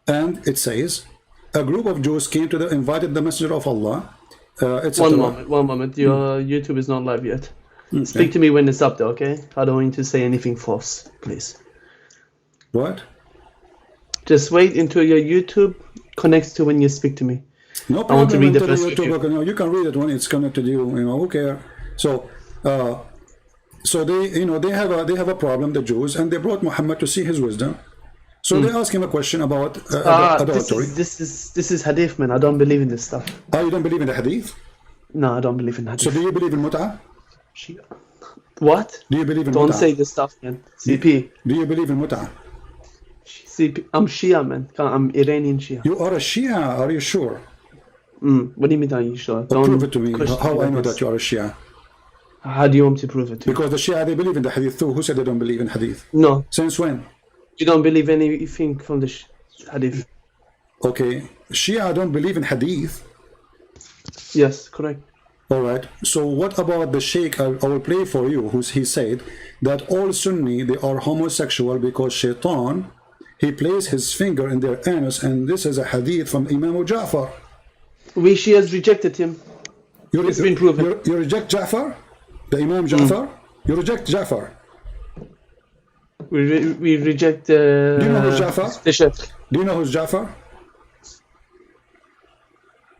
And it says, a group of Jews came to invited the messenger of Allah. One moment. Your YouTube is not live yet. Okay. Speak to me when it's up there, okay? I don't want you to say anything false, please. What? Just wait until your YouTube connects to when you speak to me. No problem. I want to read the first YouTube, no, you can read it when it's connected to you. Who cares? So they have a problem, the Jews, and they brought Muhammad to see his wisdom. So they asked him a question about adultery. This is hadith, man. I don't believe in this stuff. Oh, you don't believe in the hadith? No, I don't believe in hadith. So do you believe in mut'ah? What? Do you believe in Don't mut'ah? say this stuff, man. CP. Do you believe in mut'ah? CP. I'm Shia, man. I'm Iranian Shia. You are a Shia, are you sure? What do you mean, are you sure? Prove it to me. How I know that you are a Shia? How do you want me to prove it to you? Because the Shia, they believe in the hadith too. Who said they don't believe in hadith? No. Since when? You don't believe anything from the hadith? Okay. Shia don't believe in hadith. Yes, correct. All right. So what about the Sheikh? I will play for you. He said that all Sunni, they are homosexual because Shaitan, he placed his finger in their anus, and this is a hadith from Imam Ja'far. We Shias rejected him. It's been proven. You reject Ja'far? The Imam Ja'far? You reject Ja'far? We reject Do you know who's Ja'far? the Sheikh. Do you know who's Ja'far?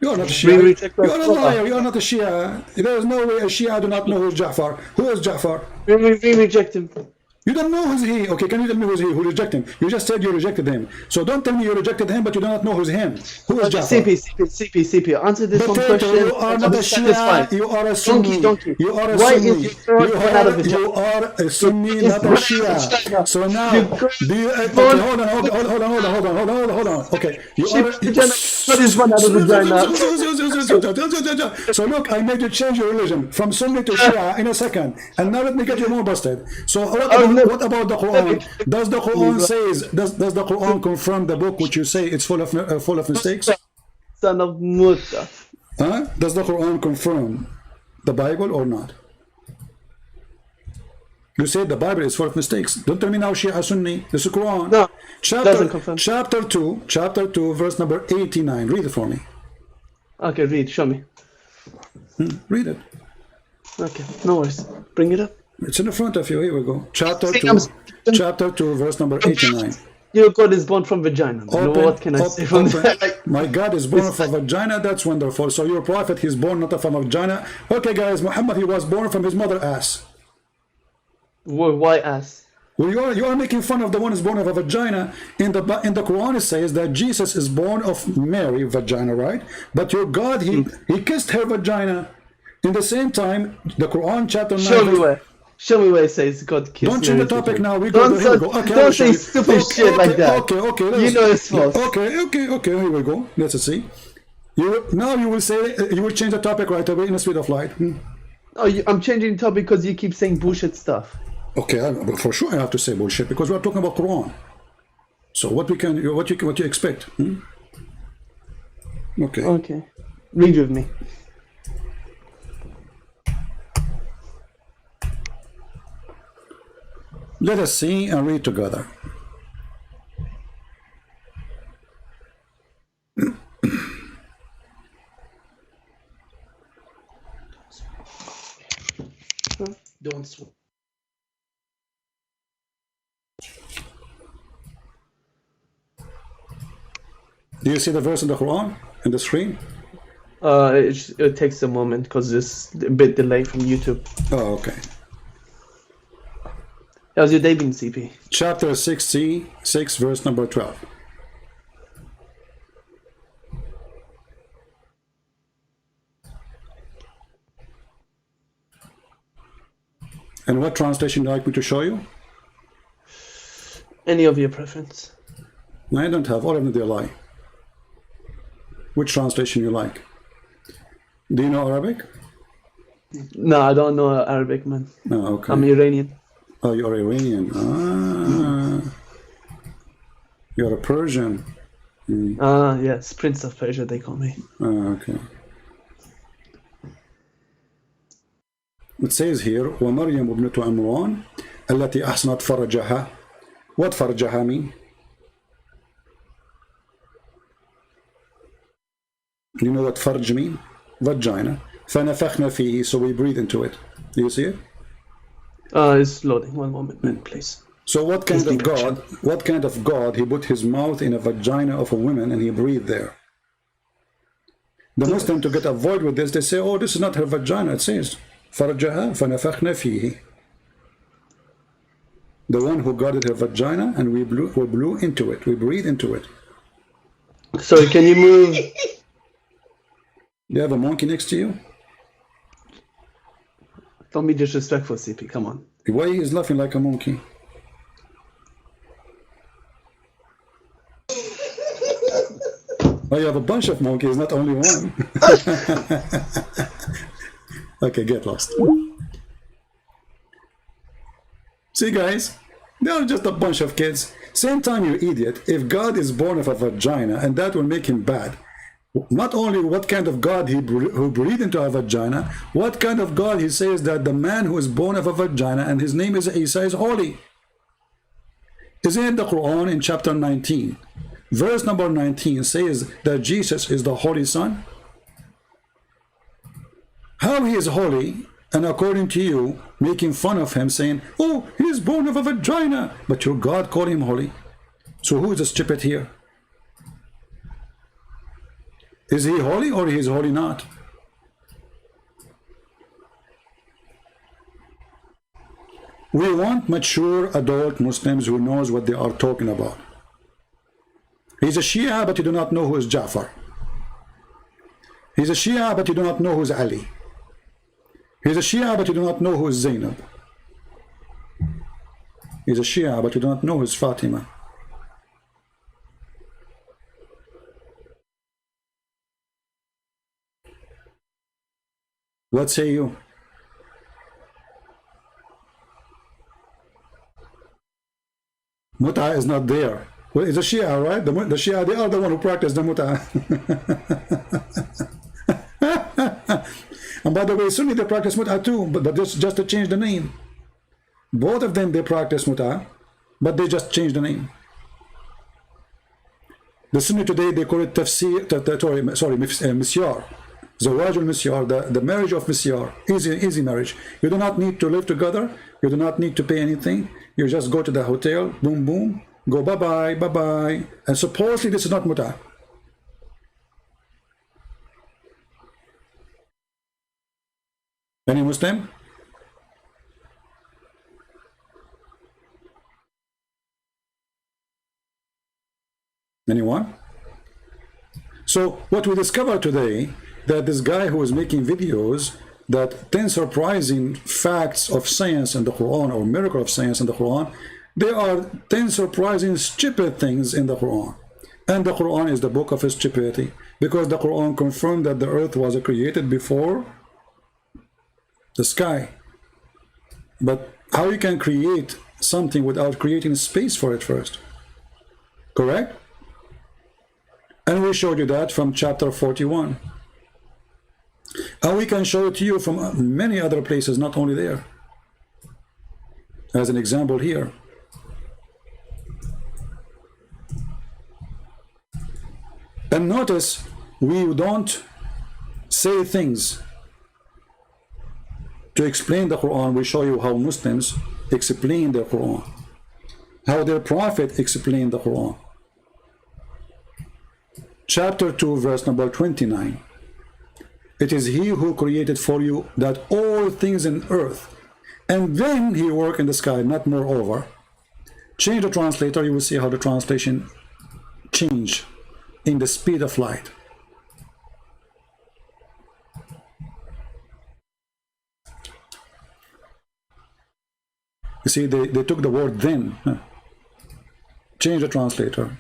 You are not a We Shia. reject You that are a Quran. liar. You are not a Shia. There is no way a Shia do not know who is Ja'far. Who is Ja'far? We reject him. You don't know who's he. Okay, can you tell me who's he? Who rejected him? You just said you rejected him. So don't tell me you rejected him, but you do not know who's him. Who is Ja'far? CP. Answer this one Potato, question. you are and not I'm a satisfied. Shia. You are a Sunni. Donkey. You are a Why Sunni. is your third one out of the You are a Sunni, It's not a born out of Shia. vagina. So now, You do you? Okay, born- hold on. Okay, you are. What is one out of vagina? So look, I made you change your religion from Sunni to Shia in a second, and now let me get you more busted. So what about the Quran? Does the Quran says does the Quran confirm the book which you say it's full of mistakes? Son of Mutta. Huh? Does the Quran confirm the Bible or not? You said the Bible is full of mistakes. Don't tell me now Shia Sunni. This is Quran. No, doesn't confirm. Chapter 2, verse number 89. Read it for me. Okay, read. Show me. Read it. Okay, no worries. Bring it up. It's in the front of you. Here we go. Chapter See, 2, verse number 89. Your God is born from vagina. What can I say from that? My God is born from a vagina. That's wonderful. So your prophet, he's born not from a vagina. Okay, guys, Muhammad, he was born from his mother ass. Why ass? Well, you are making fun of the one who's born of a vagina. In the Quran it says that Jesus is born of Mary vagina, right? But your God, he kissed her vagina. In the same time, the Quran chapter 9. Show me where it says God kissed. Don't change the topic now. We go. Don't, Here we go. Okay, don't say stupid shit like that. Okay. You know it's false. Okay. Here we go. Let's see. Now you will say you will change the topic right away in the speed of light. Oh, I'm changing the topic because you keep saying bullshit stuff. Okay, for sure I have to say bullshit because we're talking about Quran. So what you expect? Okay. Okay. Read with me. Let us see and read together. Don't swear. Do you see the verse in the Quran in the screen? It takes a moment because it's a bit delayed from YouTube. Oh, okay. How's your day been, CP? Chapter 66, verse number 12. And what translation would you like me to show you? Any of your preference? No, I don't have. All of them, they lie. Which translation you like? Do you know Arabic? No, I don't know Arabic, man. Oh, okay. I'm Iranian. Oh, you're Iranian. You're a Persian. Yes, Prince of Persia, they call me. Okay. It says here, وَمَرْيَمُ ابْنَةُ عِمْرَانَ التي أحسنت فرجها. What farjaha mean? You know what farj mean? Vagina. فَنَفَخْنَا فِيهِ. So we breathe into it. Do you see it? It's loading. One moment, man, please. So what kind of God, he put his mouth in a vagina of a woman and he breathed there? The Muslim, to get avoid with this, they say, oh, this is not her vagina. It says, فَرْجَهَا فَنَفَخْنَا فِيهِ. The one who guarded her vagina and we blew into it. We breathed into it. Sorry, can you move? You have a monkey next to you? Don't be disrespectful, CP. Come on. Why he is laughing like a monkey? Oh, you have a bunch of monkeys, not only one. Okay, get lost. See, guys, they are just a bunch of kids. Same time, you idiot. If God is born of a vagina, and that will make him bad, not only what kind of God who breathed into a vagina, what kind of God he says that the man who is born of a vagina and his name is Isa is holy. Isn't it the Quran in chapter 19? Verse number 19 says that Jesus is the Holy Son. How he is holy, and according to you, making fun of him, saying, oh, he is born of a vagina, but your God called him holy. So who is the stupid here? Is he holy or he is holy not? We want mature adult Muslims who knows what they are talking about. He's a Shia, but you do not know who is Ja'far. He's a Shia, but you do not know who is Ali. He's a Shia, but you do not know who is Zainab. He's a Shia, but you do not know who is Fatima. What say you? Mut'a is not there. Well, it's a Shia, right? The Shia, they are the one who practice the Mut'a. And by the way, Sunni, they practice Mut'a too, but just to change the name. Both of them, they practice Mut'a, but they just change the name. The Sunni today, they call it tafsir, misyar. Zawaj al-misyar, the marriage of misyar, easy marriage. You do not need to live together. You do not need to pay anything. You just go to the hotel, boom, boom, go bye-bye, bye-bye. And supposedly this is not Mut'a. Any Muslim? Anyone? So what we discover today, that this guy who is making videos, that 10 surprising facts of science in the Quran, or miracle of science in the Quran, there are 10 surprising stupid things in the Quran. And the Quran is the book of stupidity, because the Quran confirmed that the earth was created before the sky. But how you can create something without creating space for it first? Correct? And we showed you that from chapter 41. And we can show it to you from many other places, not only there. As an example here. And notice, we don't say things to explain the Quran. We show you how Muslims explain the Quran, how their prophet explained the Quran. Chapter 2, verse number 29. It is he who created for you that all things in earth, and then he work in the sky, not moreover. Change the translator, you will see how the translation change in the speed of light. You see, they took the word then. Change the translator.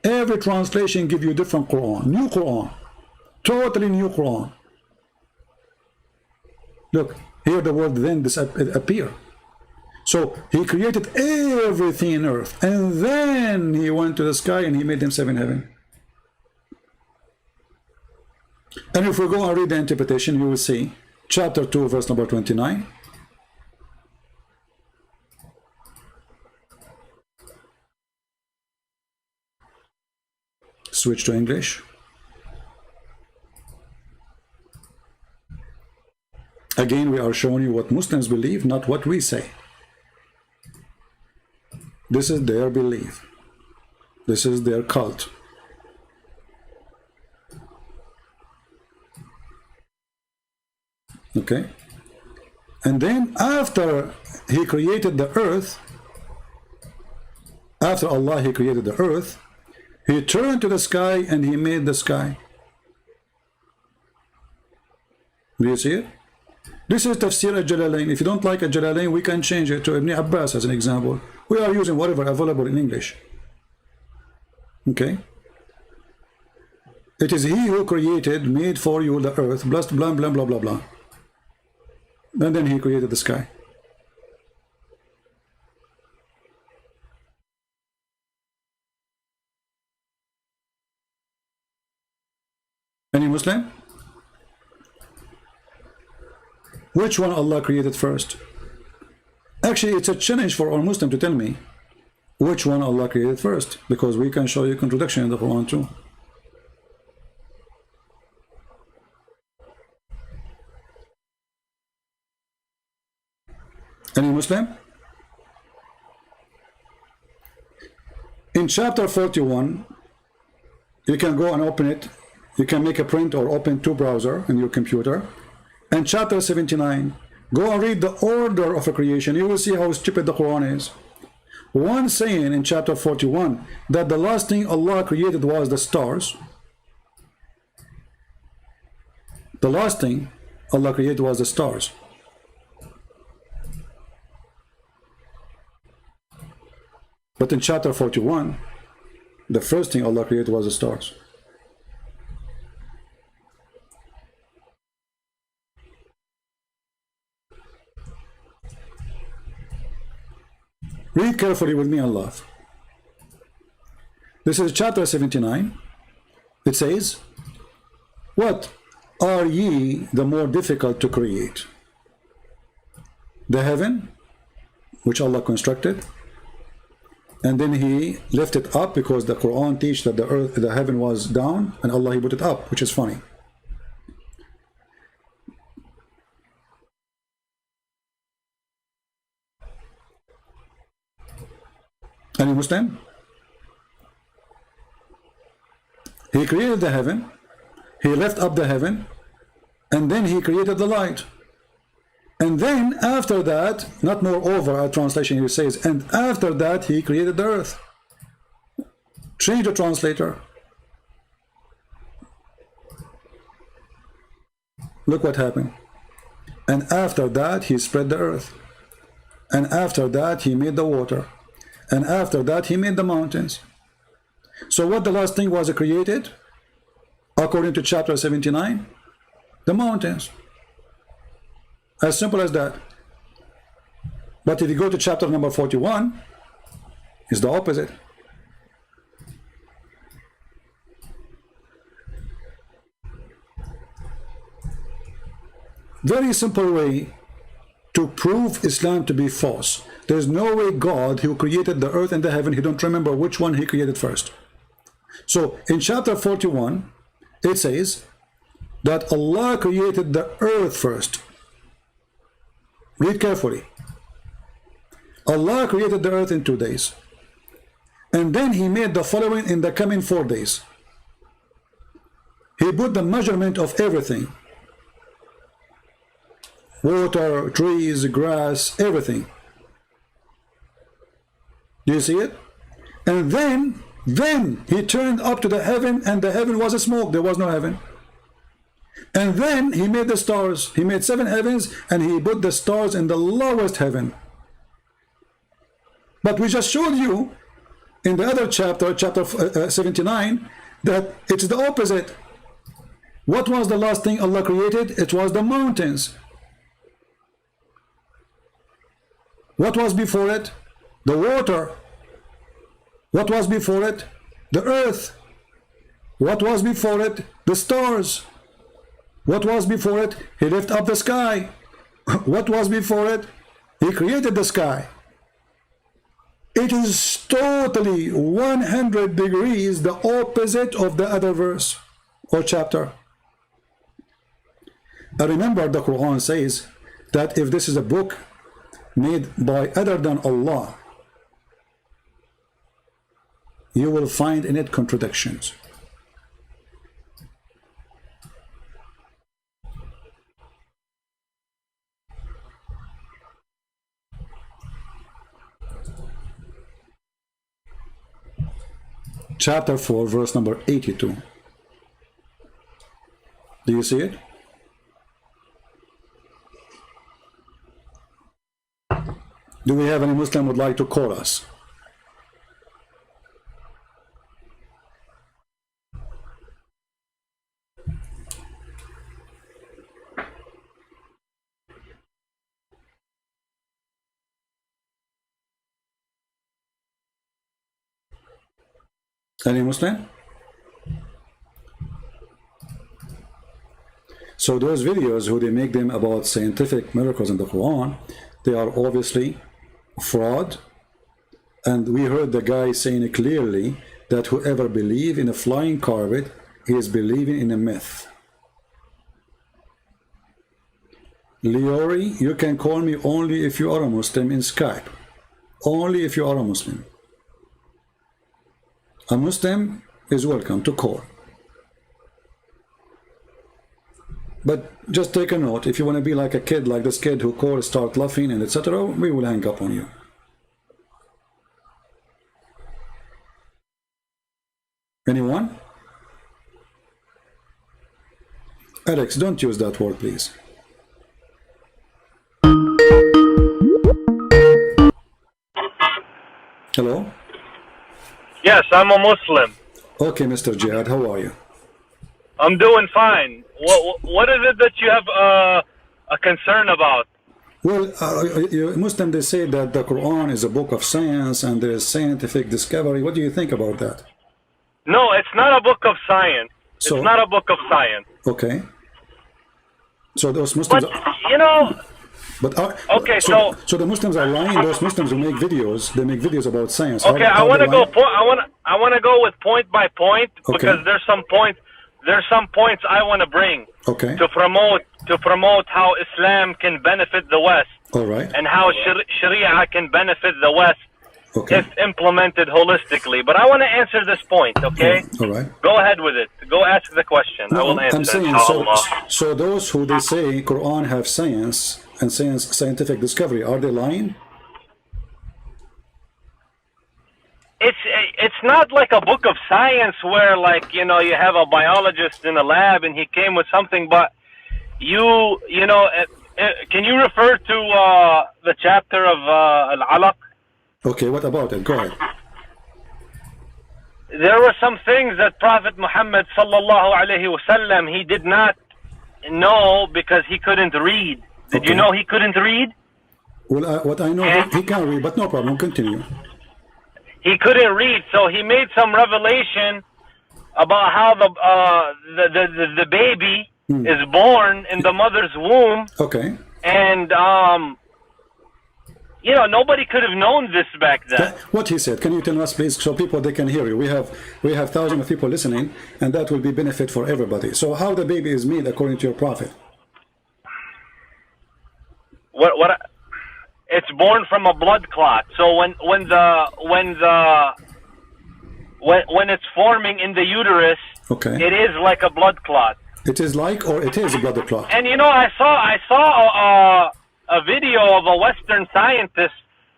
Every translation give you different Quran, new Quran, totally new Quran. Look, here the word then appear. So he created everything in earth, and then he went to the sky and he made himself in heaven. And if we go and read the interpretation, you will see chapter 2, verse number 29. Switch to English. Again, we are showing you what Muslims believe, not what we say. This is their belief. This is their cult. Okay? And then after he created the earth, after Allah, he created the earth, he turned to the sky and he made the sky. Do you see it? This is Tafsir al-Jalalain. If you don't like al-Jalalain, we can change it to Ibn Abbas as an example. We are using whatever available in English. Okay? It is he who created, made for you the earth, blah, blah, blah, blah, blah, blah. And then he created the sky. Any Muslim? Which one Allah created first? Actually, it's a challenge for all Muslims to tell me which one Allah created first, because we can show you contradiction in the Quran too. Any Muslim? In chapter 41, you can go and open it. You can make a print or open two browser in your computer. And chapter 79, go and read the order of a creation. You will see how stupid the Quran is. One saying in chapter 41 that the last thing Allah created was the stars. The last thing Allah created was the stars. But in chapter 41, the first thing Allah created was the stars. Read carefully with me and laugh. This is chapter 79. It says, what are ye the more difficult to create? The heaven, which Allah constructed, and then He lifted up, because the Quran teaches that the heaven was down, and Allah He put it up, which is funny. Any Muslim? He created the heaven, He lifted up the heaven, and then He created the light. And then after that, not moreover, a translation here says, and after that He created the earth. Change the translator. Look what happened. And after that He spread the earth. And after that He made the water. And after that He made the mountains. So what the last thing was created, according to chapter 79? The mountains. As simple as that. But if you go to chapter number 41, it's the opposite. Very simple way to prove Islam to be false. There's no way God, who created the earth and the heaven, He don't remember which one He created first. So in chapter 41, it says that Allah created the earth first. Read carefully. Allah created the earth in 2 days. And then He made the following in the coming 4 days. He put the measurement of everything. Water, trees, grass, everything. Do you see it? And then He turned up to the heaven, and the heaven was a smoke. There was no heaven. And then He made the stars. He made 7 heavens, and He put the stars in the lowest heaven. But we just showed you in the other chapter, chapter 79, that it's the opposite. What was the last thing Allah created? It was the mountains. What was before it? The water. What was before it? The earth. What was before it? The stars. What was before it? He lifted up the sky. What was before it? He created the sky. It is totally 100 degrees the opposite of the other verse or chapter. I remember the Quran says that if this is a book made by other than Allah, you will find in it contradictions. Chapter 4, verse number 82. Do you see it? Do we have any Muslim would like to call us? Any Muslim? So those videos who they make them about scientific miracles in the Quran, they are obviously fraud. And we heard the guy saying it clearly that whoever believes in a flying carpet is believing in a myth. Leori, you can call me only if you are a Muslim in Skype. Only if you are a Muslim. A Muslim is welcome to call. But just take a note. If you want to be like a kid, like this kid who called, start laughing, and etc., we will hang up on you. Anyone? Alex, don't use that word, please. Hello? Yes, I'm a Muslim. Okay, Mr. Jihad, how are you? I'm doing fine. What is it that you have a concern about? Well, Muslims, they say that the Quran is a book of science and there is scientific discovery. What do you think about that? No, it's not a book of science. So, it's not a book of science. Okay. So those Muslims... But, you know... But okay, so the Muslims are lying. Those Muslims who make videos, they make videos about science. Okay, I want to go. I want to go with point by point because Okay. there's some points. There's some points I want to bring Okay. to promote how Islam can benefit the West All right. and how Sharia can benefit the West Okay. if implemented holistically. But I want to answer this point. Okay. All right. Go ahead with it. Go ask the question. I will answer. I'm saying inshallah. so those who they say Quran have science and scientific discovery, are they lying? It's not like a book of science where, like, you know, you have a biologist in a lab and he came with something, but you know, can you refer to the chapter of Al-Alaq? Okay, what about it? Go ahead. There were some things that Prophet Muhammad sallallahu alaihi wasallam, he did not know because he couldn't read. Did you know he couldn't read? Well, what I know, he can read, but no problem. Continue. He couldn't read, so he made some revelation about how the baby is born in the mother's womb. Okay. And you know, nobody could have known this back then. What he said, can you tell us, please, so people they can hear you? We have thousands of people listening, and that will be benefit for everybody. So, how the baby is made according to your prophet? What? It's born from a blood clot. So when it's forming in the uterus, Okay. it is like a blood clot. It is like, or it is a blood clot. And you know, I saw a video of a Western scientist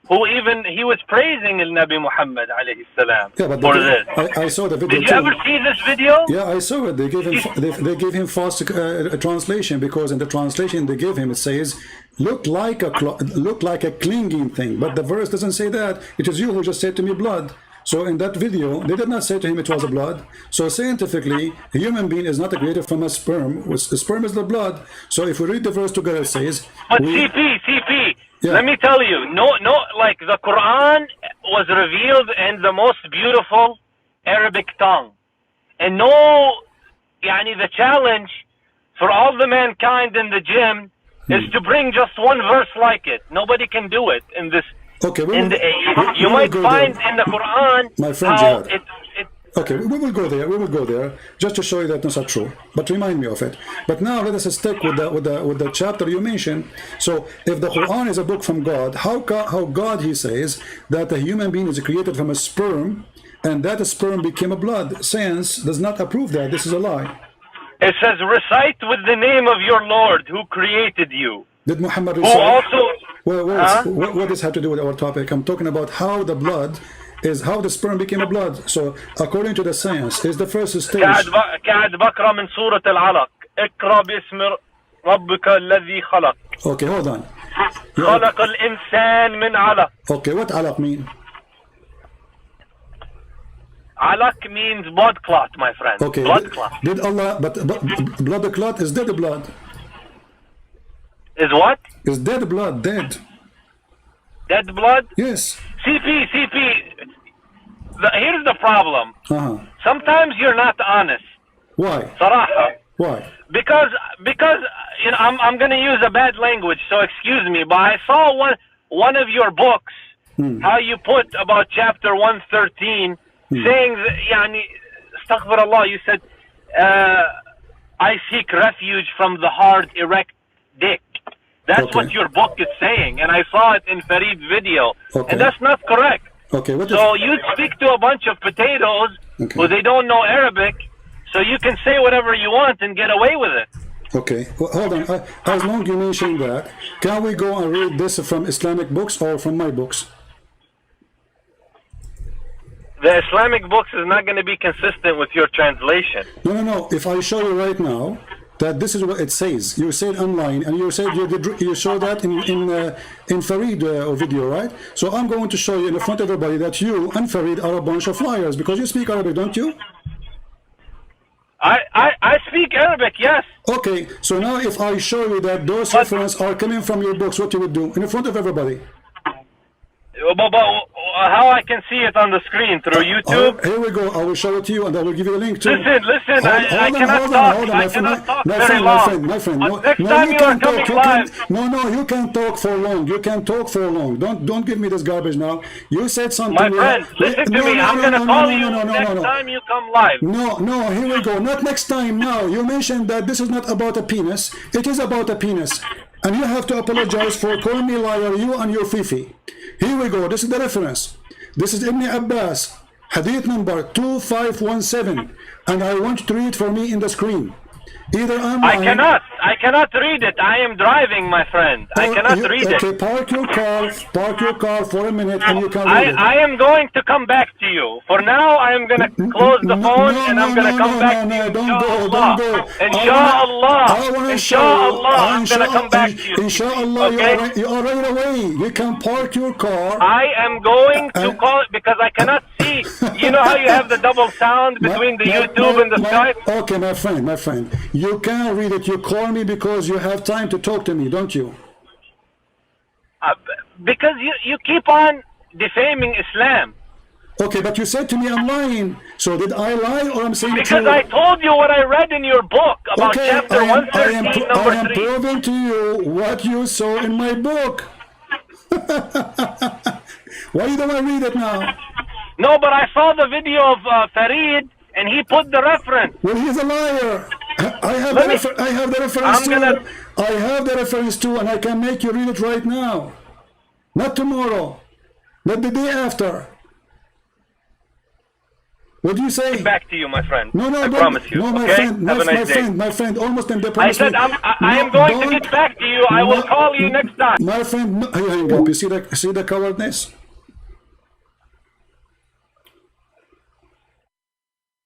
who he was praising Nabi Muhammad alayhi salam for this. I saw the video. Did you ever see this video? Yeah, I saw it. They gave him false translation, because in the translation they gave him, it says look like a clinging thing, but the verse doesn't say that. It is you who just said to me blood. So in that video, they did not say to him it was a blood. So scientifically, a human being is not created from a sperm. The sperm is the blood. So if we read the verse together, it says. But CP, Yeah. let me tell you, no, like the Quran was revealed in the most beautiful Arabic tongue, and the challenge for all the mankind in the gym is to bring just one verse like it. Nobody can do it in this. Okay, you might find in the Quran my friend how Jihad. Okay, we will go there. We will go there just to show you that that's not true. But remind me of it. But now let us stick with the chapter you mentioned. So, if the Quran is a book from God, how God he says that a human being is created from a sperm, and that sperm became a blood? Science does not approve that. This is a lie. It says, "Recite with the name of your Lord who created you." Did Muhammad Who recite? also? What does have to do with our topic? I'm talking about how the blood is, how the sperm became a blood. So according to the science, is the first stage. قاعد بقرأ من سورة العلق. اقرأ باسم ربك الذي خلق. Okay, hold on. خلق الإنسان من علق. Okay, what alaq mean? Alaq means blood clot, my friend. Okay. Blood clot. Did Allah? But blood clot is dead blood. Is what? Is dead blood dead? Dead blood? Yes. CP. Here's the problem. Sometimes you're not honest. Why? صراحة. Why? Because you know, I'm going to use a bad language, so excuse me, but I saw one of your books, how you put about chapter 113, saying that, astaghfirullah, you said, I seek refuge from the hard, erect dick. That's what your book is saying, and I saw it in Farid's video, and that's not correct. Okay. So you speak to a bunch of potatoes who they don't know Arabic, so you can say whatever you want and get away with it. Okay, well, hold on. As long you mention that, can we go and read this from Islamic books or from my books? The Islamic books is not going to be consistent with your translation. No, no, no. If I show you right now that this is what it says, you said online, and you said you show that in Farid video, right? So I'm going to show you in front of everybody that you and Farid are a bunch of liars because you speak Arabic, don't you? I speak Arabic, yes. Okay, so now if I show you that those references are coming from your books, what you would do in front of everybody? But how I can see it on the screen? Through YouTube? Here we go. I will show it to you, and I will give you a link too. Listen. I cannot talk. I cannot talk very long. My friend. Next time you are coming live. No, you can't talk for long. You can't talk for long. Don't give me this garbage now. You said something. My friend, listen to me. I'm gonna call you next time you come live. No. Here we go. Not next time. Now you mentioned that this is not about a penis. It is about a penis, and you have to apologize for calling me liar. You and your Fifi. Here we go. This is the reference. This is Ibn Abbas, hadith number 2517, and I want you to read for me in the screen. Either I cannot read it. I am driving, my friend. I cannot read it. Okay, park your car for a minute and you can read it. I am going to come back to you. For now, I am going to close the phone and I'm going to come back to you. Don't go. Inshallah, I'm going to come back to you. Inshallah, okay? you are right away. You can park your car. I am going to call it because I cannot see. You know how you have the double sound between the YouTube and the Skype? Okay, my friend. You can't read it. You call me because you have time to talk to me, don't you? Because you keep on defaming Islam. Okay, but you said to me I'm lying. So did I lie or I'm saying because I told you what I read in your book about chapter 113, number 3. I am proving to you what you saw in my book. Why you don't want to read it now? No, but I saw the video of Farid and he put the reference. Well, he's a liar. I have the reference too. I have the reference too, and I can make you read it right now. Not tomorrow. Not the day after. What do you say? Back to you, my friend. No, I promise you. No, my okay? friend, my friend, almost in the promise. I said I am going to get back to you. I will call you next time. My friend, hang up. You see the cowardness?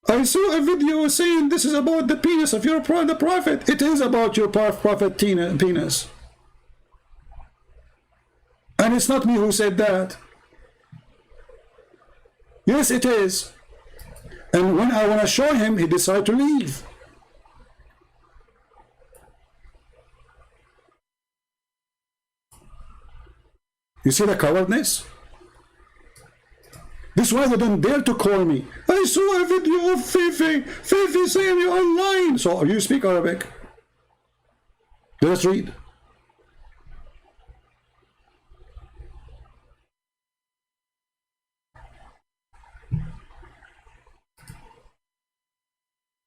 I saw a video saying this is about the penis of your the prophet. It is about your prophet penis. And it's not me who said that. Yes, it is. And when I want to show him, he decided to leave. You see the cowardness? This is why they don't dare to call me. I saw a video of Fifi saying you're online. So you speak Arabic? Let's read.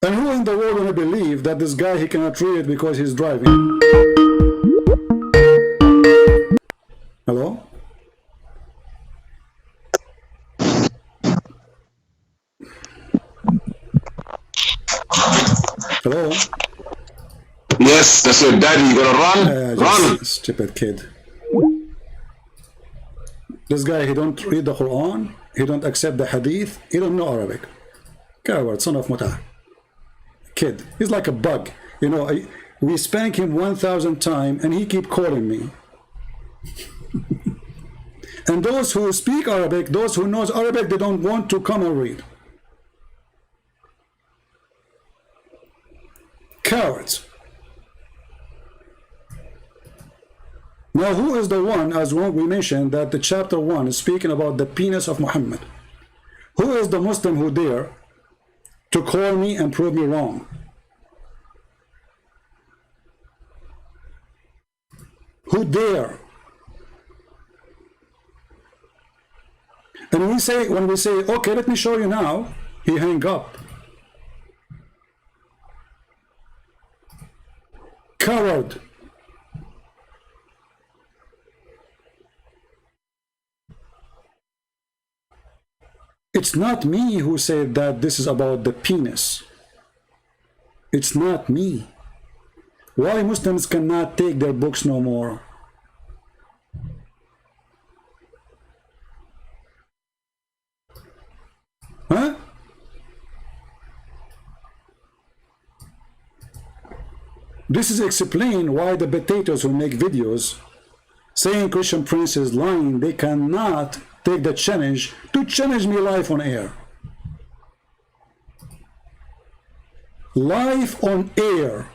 And who in the world gonna believe that this guy, he cannot read it because he's driving? Hello? Hello? Yes, that's your daddy. You gonna run? Run! Stupid kid. This guy, he don't read the Quran, he don't accept the Hadith, he don't know Arabic. Coward, son of Mutah. Kid, he's like a bug. You know, we spank him 1,000 times and he keep calling me. And those who speak Arabic, those who knows Arabic, they don't want to come and read. Cowards. Now, who is the one, as we mentioned, that the chapter 1 is speaking about the penis of Muhammad? Who is the Muslim who dare to call me and prove me wrong? Who dare? And when we say, okay, let me show you now, he hang up. Coward. It's not me who said that this is about the penis. It's not me. Why Muslims cannot take their books no more? Huh? This is explain why the potatoes who make videos saying Christian Prince is lying, they cannot take the challenge to challenge me live on air. Live on air.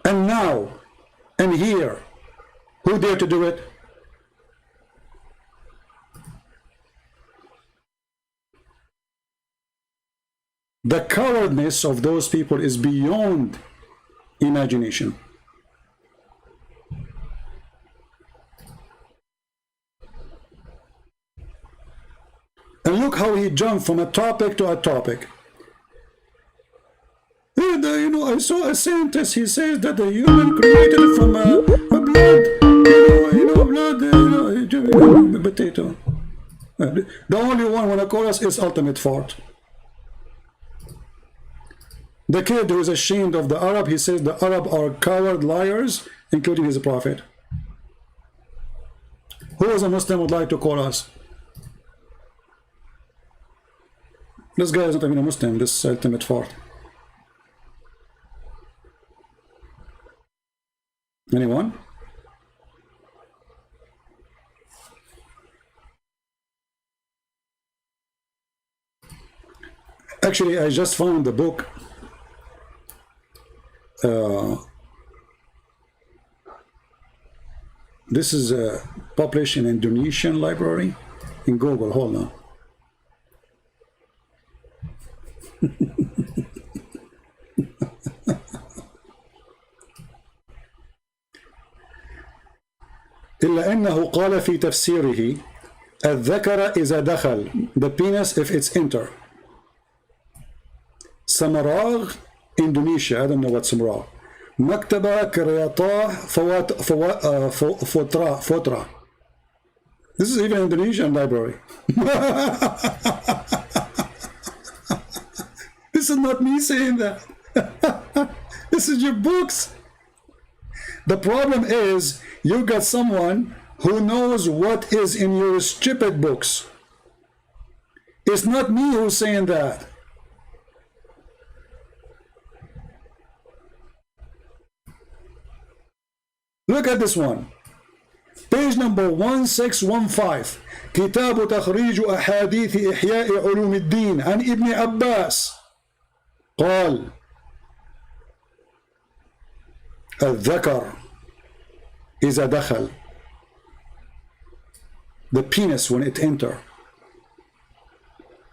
And now, and here, who dare to do it? The cowardness of those people is beyond imagination. And look how he jumped from a topic to a topic. And, you know, I saw a scientist, he says that the human created from a blood, blood, potato. The only one when I call us is ultimate fart. The kid who is ashamed of the Arab, he says the Arab are coward liars, including his prophet. Who as a Muslim would like to call us? This guy is not even a Muslim, this ultimate fart. Anyone? Actually, I just found the book. This is published in Indonesian library in Google. Hold on. إلا أنه قال في تفسيره الذكر إذا دخل, the penis if it's enter. سمراغ Indonesia, I don't know what Samra. مكتبة كرياطاه فوترا. This is even Indonesian library. This is not me saying that. This is your books. The problem is you got someone who knows what is in your stupid books. It's not me who's saying that. Look at this one. Page number 1615. كتاب تخريج أحاديث إحياء علوم الدين عن ابن عباس قال الذكر إذا دخل, the penis when it enter.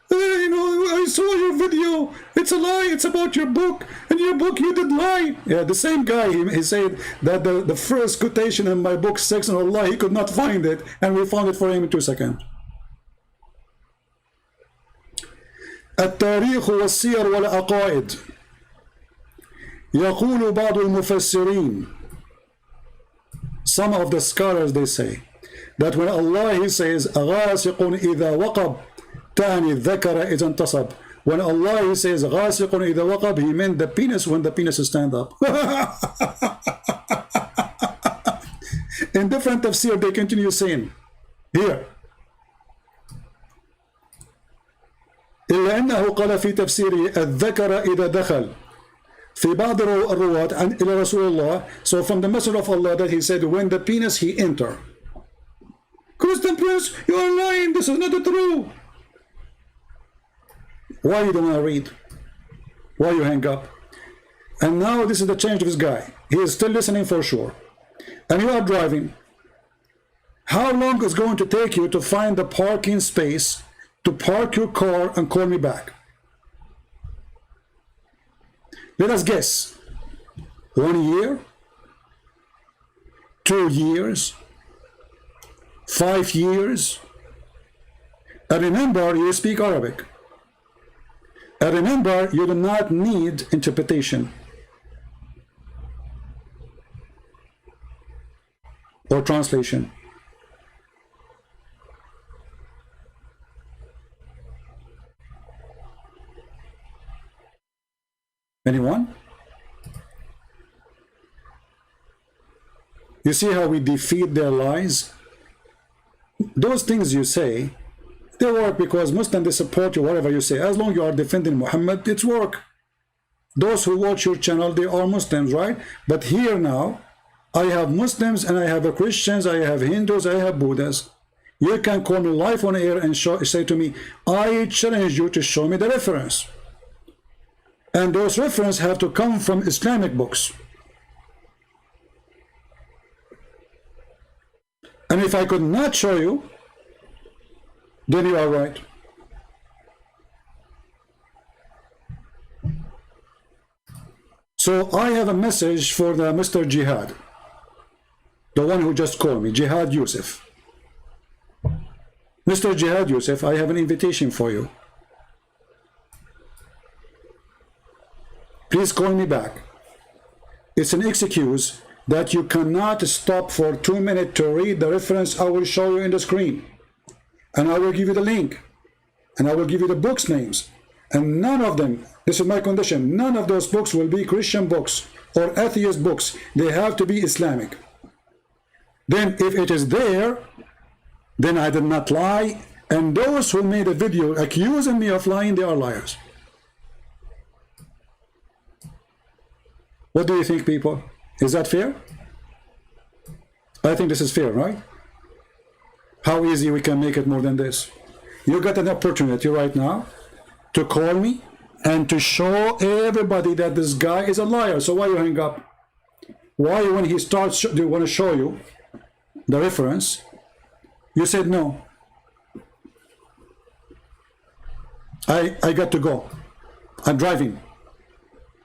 You know, I saw your video. It's a lie. It's about your book. And your book, you did lie. Yeah, the same guy, he said that the first quotation in my book, Sex and Allah, he could not find it. And we found it for him in 2 seconds. التاريخ والسير والعقائد. يقول بعض المفسرين, some of the scholars, they say that when Allah, he says غاسق إذا وقب تعني الذكر إذا انتصب. When Allah, he says غاسق إذا وقب, he meant the penis when the penis stand up. In different tafsir, they continue saying here إلا أنه قال في تفسيره الذكر إذا دخل. في بعض الرواة عن إلى رسول الله, so from the message of Allah that he said when the penis he enter. Christian Prince, you are lying, this is not true. Why you don't want to read? Why you hang up? And now this is the change of this guy. He is still listening for sure. And you are driving. How long is it going to take you to find the parking space to park your car and call me back? Let us guess. 1 year? 2 years? 5 years? And remember, you speak Arabic. And remember, you do not need interpretation or translation. Anyone? You see how we defeat their lies? Those things you say, they work because Muslims, they support you, whatever you say. As long as you are defending Muhammad, it's work. Those who watch your channel, they are Muslims, right? But here now, I have Muslims and I have Christians, I have Hindus, I have Buddhists. You can call me live on air and say to me, I challenge you to show me the reference. And those references have to come from Islamic books. And if I could not show you, then you are right. So I have a message for the Mr. Jihad, the one who just called me, Jihad Yusuf. Mr. Jihad Yusuf, I have an invitation for you. Please call me back. It's an excuse that you cannot stop for 2 minutes to read the reference I will show you in the screen. And I will give you the link. And I will give you the books names. And none of them, this is my condition, none of those books will be Christian books or atheist books. They have to be Islamic. Then if it is there, then I did not lie. And those who made a video accusing me of lying, they are liars. What do you think, people? Is that fair? I think this is fair, right? How easy we can make it more than this. You got an opportunity right now to call me and to show everybody that this guy is a liar. So why you hang up? Why when he starts do you want to show you the reference, you said no. I got to go. I'm driving.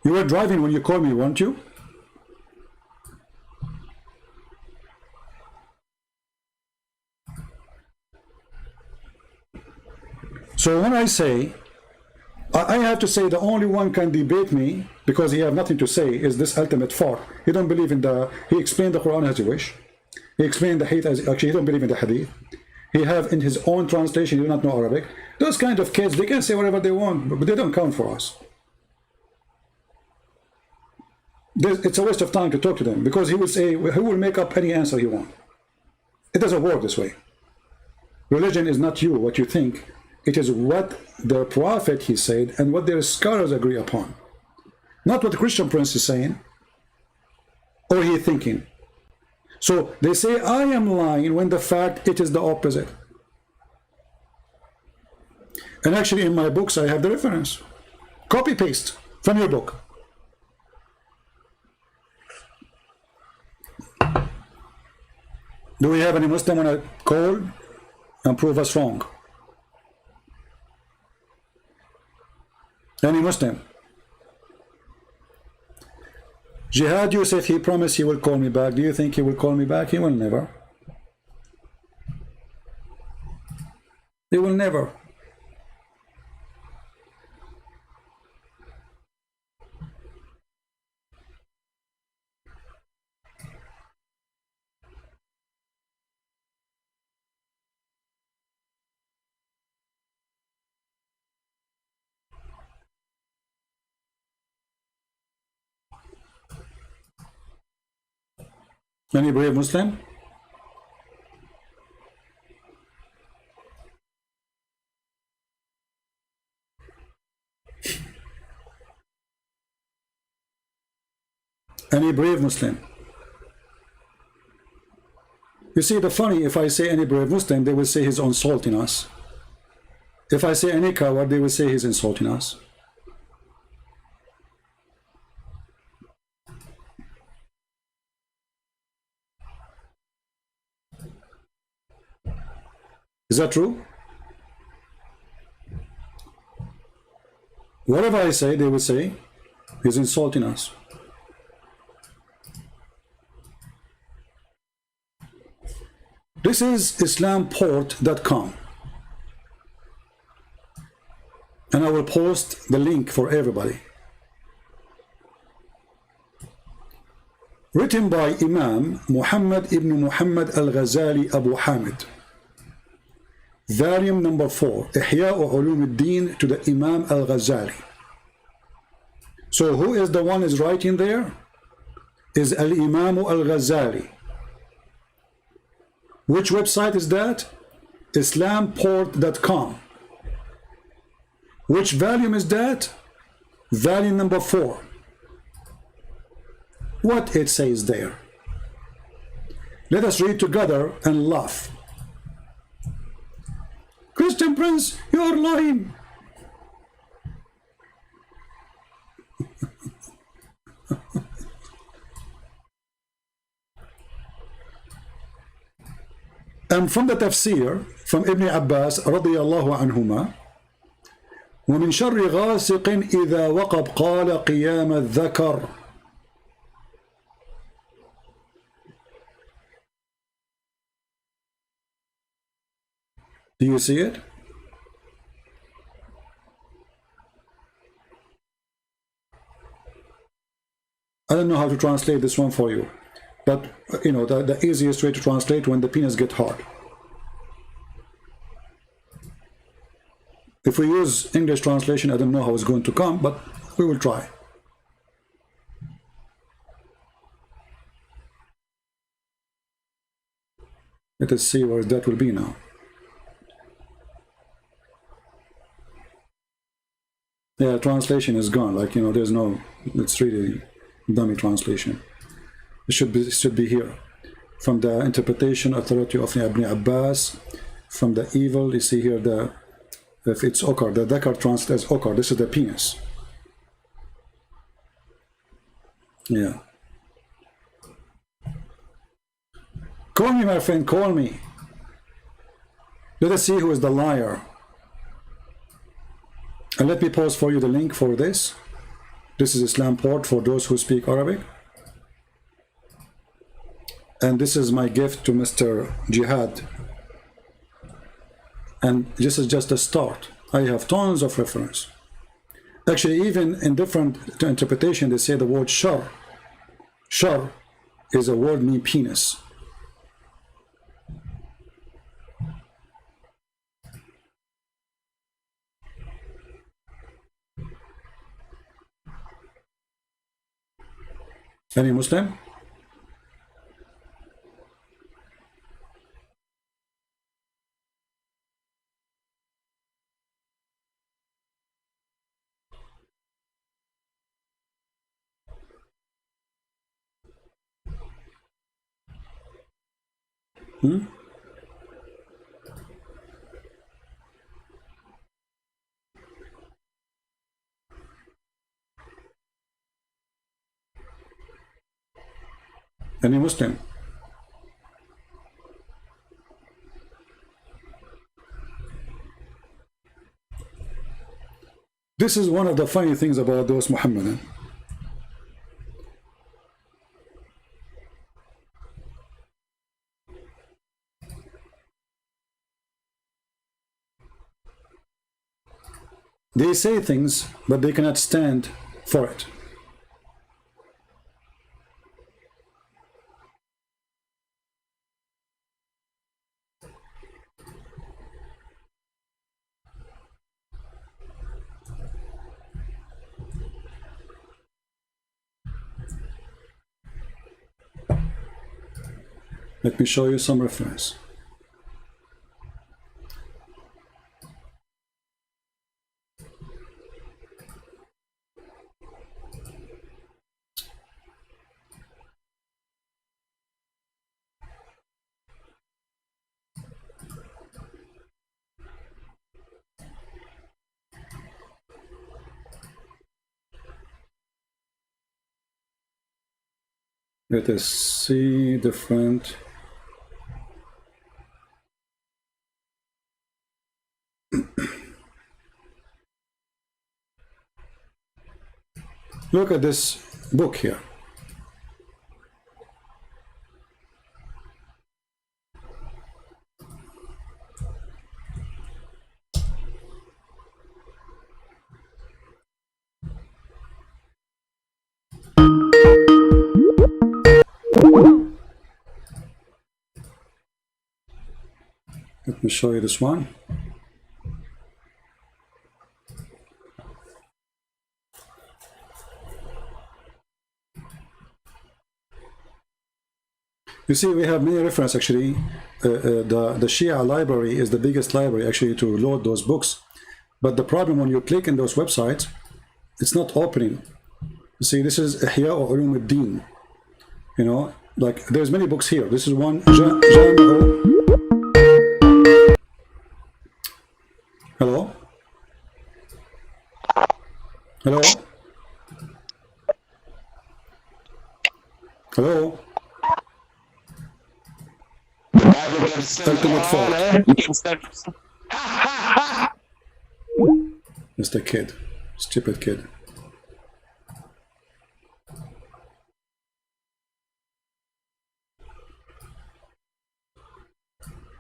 You were driving when you called me, weren't you? So when I say, I have to say the only one can debate me because he have nothing to say is this ultimate far. He don't believe in he explained the Quran as he wish. He explained the hadith as, actually he don't believe in the hadith. He have in his own translation, he do not know Arabic. Those kind of kids, they can say whatever they want, but they don't count for us. It's a waste of time to talk to them because he will say, he will make up any answer he wants. It doesn't work this way. Religion is not you, what you think. It is what the prophet he said and what their scholars agree upon. Not what the Christian prince is saying or he thinking. So they say I am lying when the fact it is the opposite. And actually in my books I have the reference. Copy paste from your book. Do we have any Muslim want to call and prove us wrong? Any Muslim? Jihad Yusuf, he promised he will call me back. Do you think he will call me back? He will never. He will never. Any brave Muslim? Any brave Muslim? You see, the funny, if I say any brave Muslim, they will say he's insulting us. If I say any coward, they will say he's insulting us. Is that true? Whatever I say, they will say, he's insulting us. This is islamport.com. And I will post the link for everybody. Written by Imam Muhammad ibn Muhammad al-Ghazali Abu Hamid. Volume number 4, Ihya'u Ulum al-Din to the Imam al-Ghazali. So who is the one is writing there? Is al-Imam al-Ghazali. Which website is that? Islamport.com. Which volume is that? Volume number 4. What it says there? Let us read together and laugh. Christian Prince, you are lying. And from the tafsir, from Ibn Abbas رضي الله عنهما, ومن شر غاسق إذا وقب قال قيام الذكر. Do you see it? I don't know how to translate this one for you, but you know, the easiest way to translate when the penis get hard. If we use English translation, I don't know how it's going to come, but we will try. Let us see where that will be now. Yeah, translation is gone. Like, you know, there's no, it's really dummy translation. It should be here. From the interpretation authority of Ibn Abbas, from the evil, you see here if it's okar, the dhakar translates okar. This is the penis. Yeah. Call me, my friend, call me. Let us see who is the liar. And let me post for you the link for this. This is Islamport for those who speak Arabic. And this is my gift to Mr. Jihad. And this is just a start. I have tons of reference. Actually, even in different interpretation, they say the word shar. Shar is a word meaning penis. Any Muslim? Any Muslim? This is one of the funny things about those Muhammadan. They say things, but they cannot stand for it. Let me show you some reference. Let us see different. Look at this book here. Let me show you this one. You see, we have many references actually. the Shia library is the biggest library actually to load those books. But the problem when you click in those websites, it's not opening. You see, this is Ihya Ulum ad-Din. You know, like there's many books here. This is one. Hello? Hello? Hello? Ultimate fault. Mr. Kid. Stupid kid.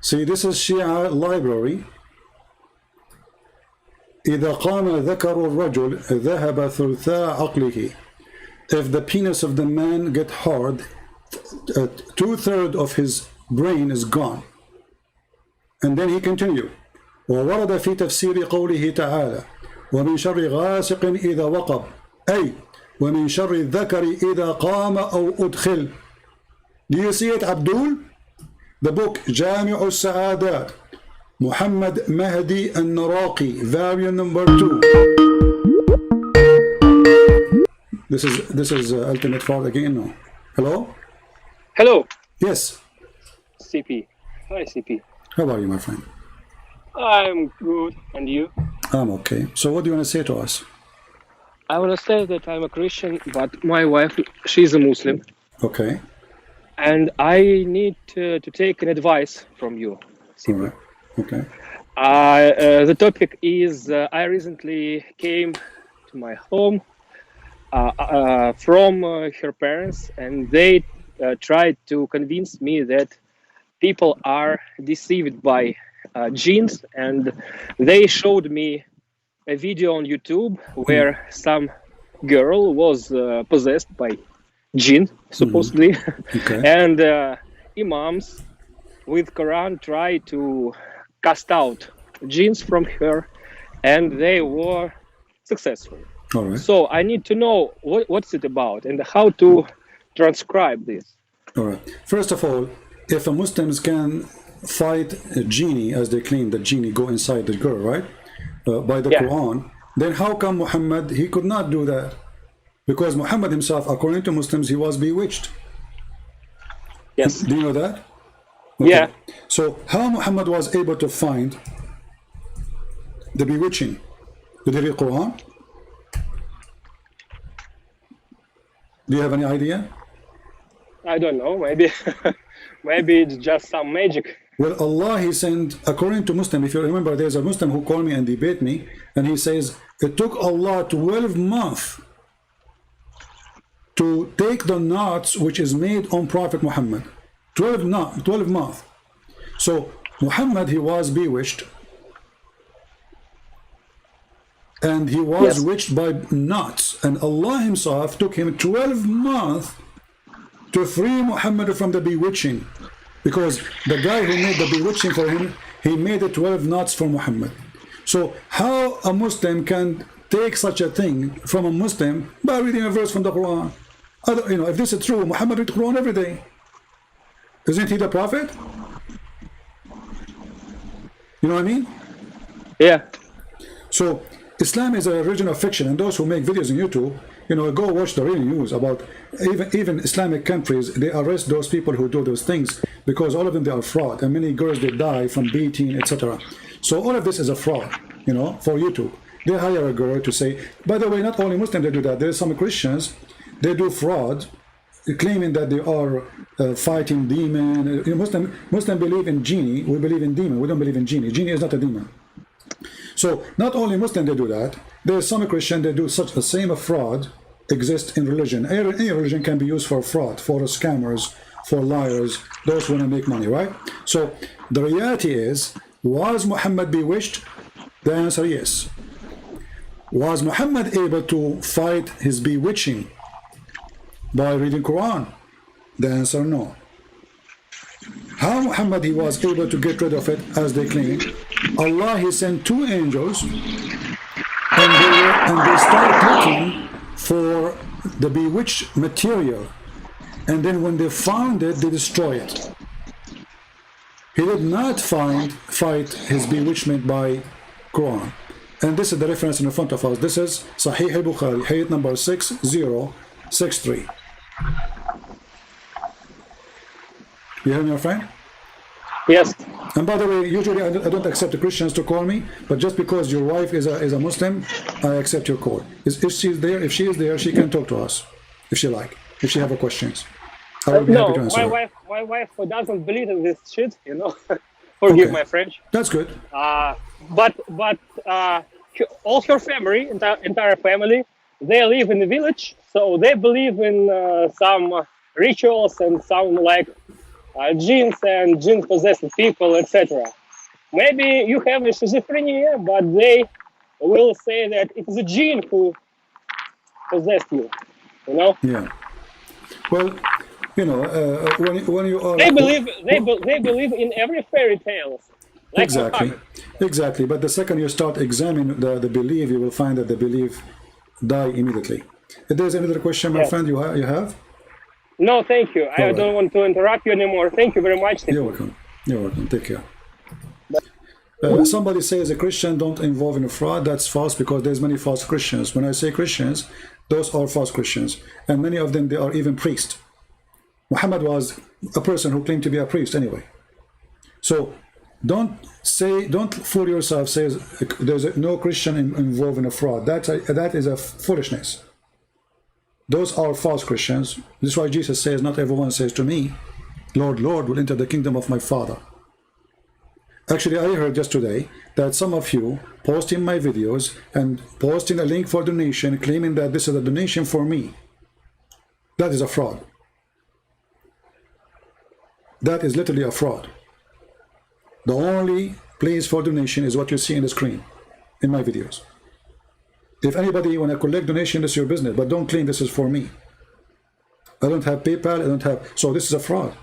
See, this is Shia library. إذا قام ذكر الرجل ذهب ثلثاء عقله. If the penis of the man get hard, 2/3 of his brain is gone. And then he continue. وورد في تفسير قوله تعالى ومن شر غاسق إذا وقب أي ومن شر الذكر إذا قام أو أدخل. Do you see it, Abdul? The book جامع السعادات, Muhammad Mahdi al-Naraqi, variant number 2. This is Ultimate Fault again. No. Hello? Hello. Yes. CP. Hi, CP. How are you, my friend? I'm good. And you? I'm okay. So what do you want to say to us? I want to say that I'm a Christian, but my wife, she's a Muslim. Okay. And I need to take an advice from you, CP. All right. Okay. The topic is I recently came to my home from her parents, and they tried to convince me that people are deceived by genes, and they showed me a video on YouTube where some girl was possessed by jinn, supposedly, Okay. and imams with Quran try to cast out genes from her, and they were successful. All right. So I need to know what's it about and how to transcribe this. All right. First of all, if a Muslims can fight a genie, as they claim that genie go inside the girl, right? By the Quran, then how come Muhammad, he could not do that? Because Muhammad himself, according to Muslims, he was bewitched. Yes. Do you know that? Okay. Yeah. So how Muhammad was able to find the bewitching? Did he read Quran? Do you have any idea? I don't know. Maybe, maybe it's just some magic. Well, Allah, he sent, according to Muslim, if you remember, there's a Muslim who called me and debate me, and he says, it took Allah 12 months to take the knots which is made on Prophet Muhammad. 12 months. So Muhammad, he was bewitched, and he was witched by knots, and Allah himself took him 12 months to free Muhammad from the bewitching, because the guy who made the bewitching for him, he made it 12 knots for Muhammad. So how a Muslim can take such a thing from a Muslim by reading a verse from the Quran? You know, if this is true, Muhammad read Quran every day. Isn't he the prophet? You know what I mean? Yeah. So Islam is a religion of fiction, and those who make videos on YouTube, you know, go watch the real news about even Islamic countries. They arrest those people who do those things because all of them, they are fraud, and many girls, they die from beating, etc. So all of this is a fraud, you know, for YouTube. They hire a girl to say, by the way, not only Muslims they do that, there's some Christians, they do fraud, claiming that they are fighting demon. You know, Muslim believe in genie, we believe in demon, we don't believe in genie. Genie is not a demon. So not only Muslim they do that, there's some Christian they do such the same fraud exists in religion. Any religion can be used for fraud, for scammers, for liars, those who want to make money, right? So the reality is, was Muhammad bewitched? The answer yes. Was Muhammad able to fight his bewitching by reading Quran? The answer no. How Muhammad he was able to get rid of it, as they claim? Allah, he sent 2 angels, and they start looking for the bewitched material, and then when they found it, they destroy it. He did not fight his bewitchment by Quran. And this is the reference in front of us. This is Sahih al-Bukhari, hadith number 6063. You hear me, my friend? Yes. And by the way, usually I don't accept the Christians to call me, but just because your wife is a Muslim, I accept your call. If she's there, if she is there, she can talk to us, if she like, if she have a questions. I will be happy to answer. My wife doesn't believe in this shit, you know. Forgive my French. That's good. But all her family, entire family, they live in the village, so they believe in some rituals and some like jinns and jinn-possessed people, etc. Maybe you have a schizophrenia, but they will say that it is a jinn who possessed you. You know? Yeah. Well, you know, when you are they believe in every fairy tale. Like exactly, Muhammad. exactly. But the second you start examining the belief, you will find that the belief die immediately. If there's another question, my friend, you have? No, thank you. I don't want to interrupt you anymore. Thank you very much. You're welcome. You're welcome. Take care. Somebody says a Christian don't involve in a fraud. That's false because there's many false Christians. When I say Christians, those are false Christians. And many of them, they are even priests. Muhammad was a person who claimed to be a priest anyway. So don't fool yourself, says there's no Christian involved in a fraud. That is a foolishness. Those are false Christians. This is why Jesus says, not everyone says to me, Lord, Lord, will enter the kingdom of my Father. Actually, I heard just today that some of you posting my videos and posting a link for donation, claiming that this is a donation for me. That is a fraud. That is literally a fraud. The only place for donation is what you see in the screen in my videos. If anybody want to collect donation, this is your business, but don't claim this is for me. I don't have PayPal, I don't have, so this is a fraud.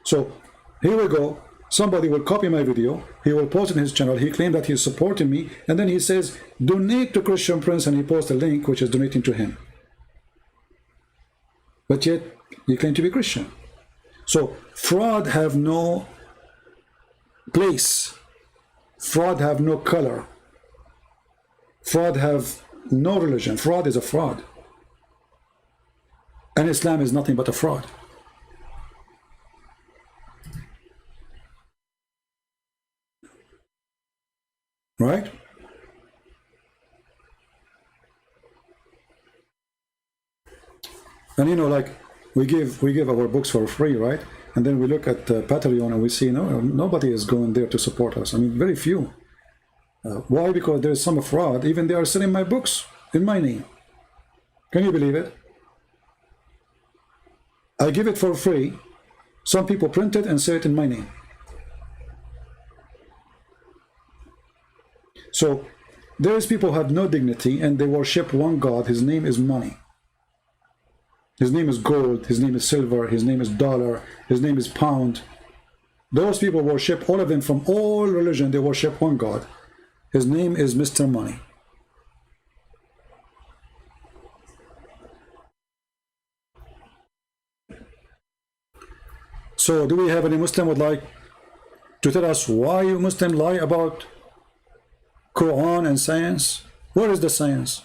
So here we go. Somebody will copy my video, he will post it in his channel, he claimed that he's supporting me, and then he says, donate to Christian Prince, and he posts a link which is donating to him. But yet, you claim to be Christian. So fraud have no place. Fraud have no color. Fraud have no religion. Fraud is a fraud. And Islam is nothing but a fraud. Right? And you know, like we give our books for free, right? And then we look at Patreon and we see nobody is going there to support us. I mean, very few. Why? Because there's some fraud. Even they are selling my books in my name. Can you believe it? I give it for free. Some people print it and sell it in my name. So there's people who have no dignity and they worship one God. His name is money. His name is gold. His name is silver. His name is dollar. His name is pound. Those people worship, all of them from all religion, they worship one God. His name is Mr. Money. So do we have any Muslim would like to tell us why you Muslim lie about Quran and science? Where is the science?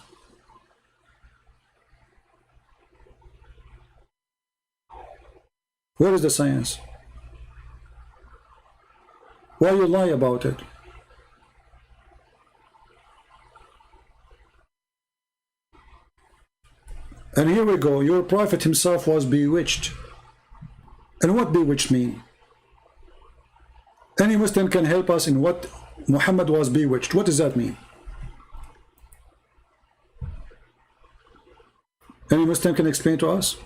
Where is the science? Why you lie about it? And here we go, your prophet himself was bewitched. And what bewitched mean? Any Muslim can help us in what Muhammad was bewitched. What does that mean? Any Muslim can explain to us?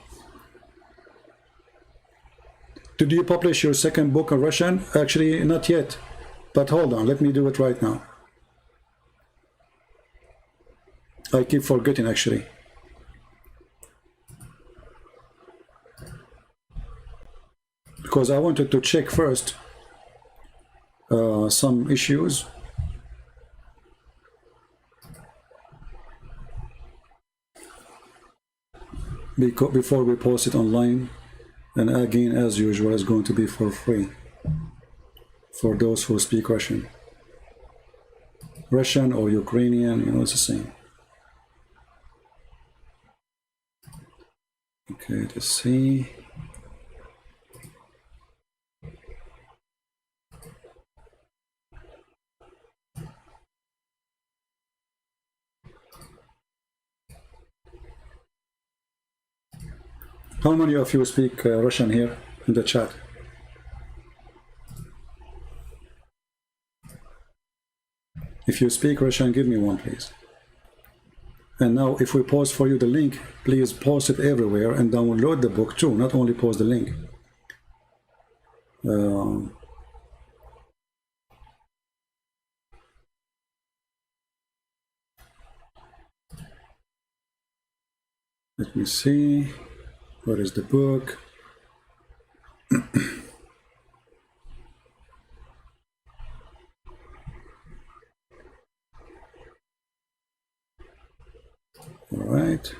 Did you publish your second book in Russian? Actually, not yet. But hold on, let me do it right now. I keep forgetting, actually. Because I wanted to check first some issues. Before we post it online. And again, as usual, it's going to be for free. for those who speak Russian. Russian or Ukrainian, you know, it's the same. Okay, let's see. How many of you speak Russian here in the chat? If you speak Russian, give me one, please. And now, if we post for you the link, please post it everywhere and download the book too, not only post the link. Let me see. Where is the book? All right.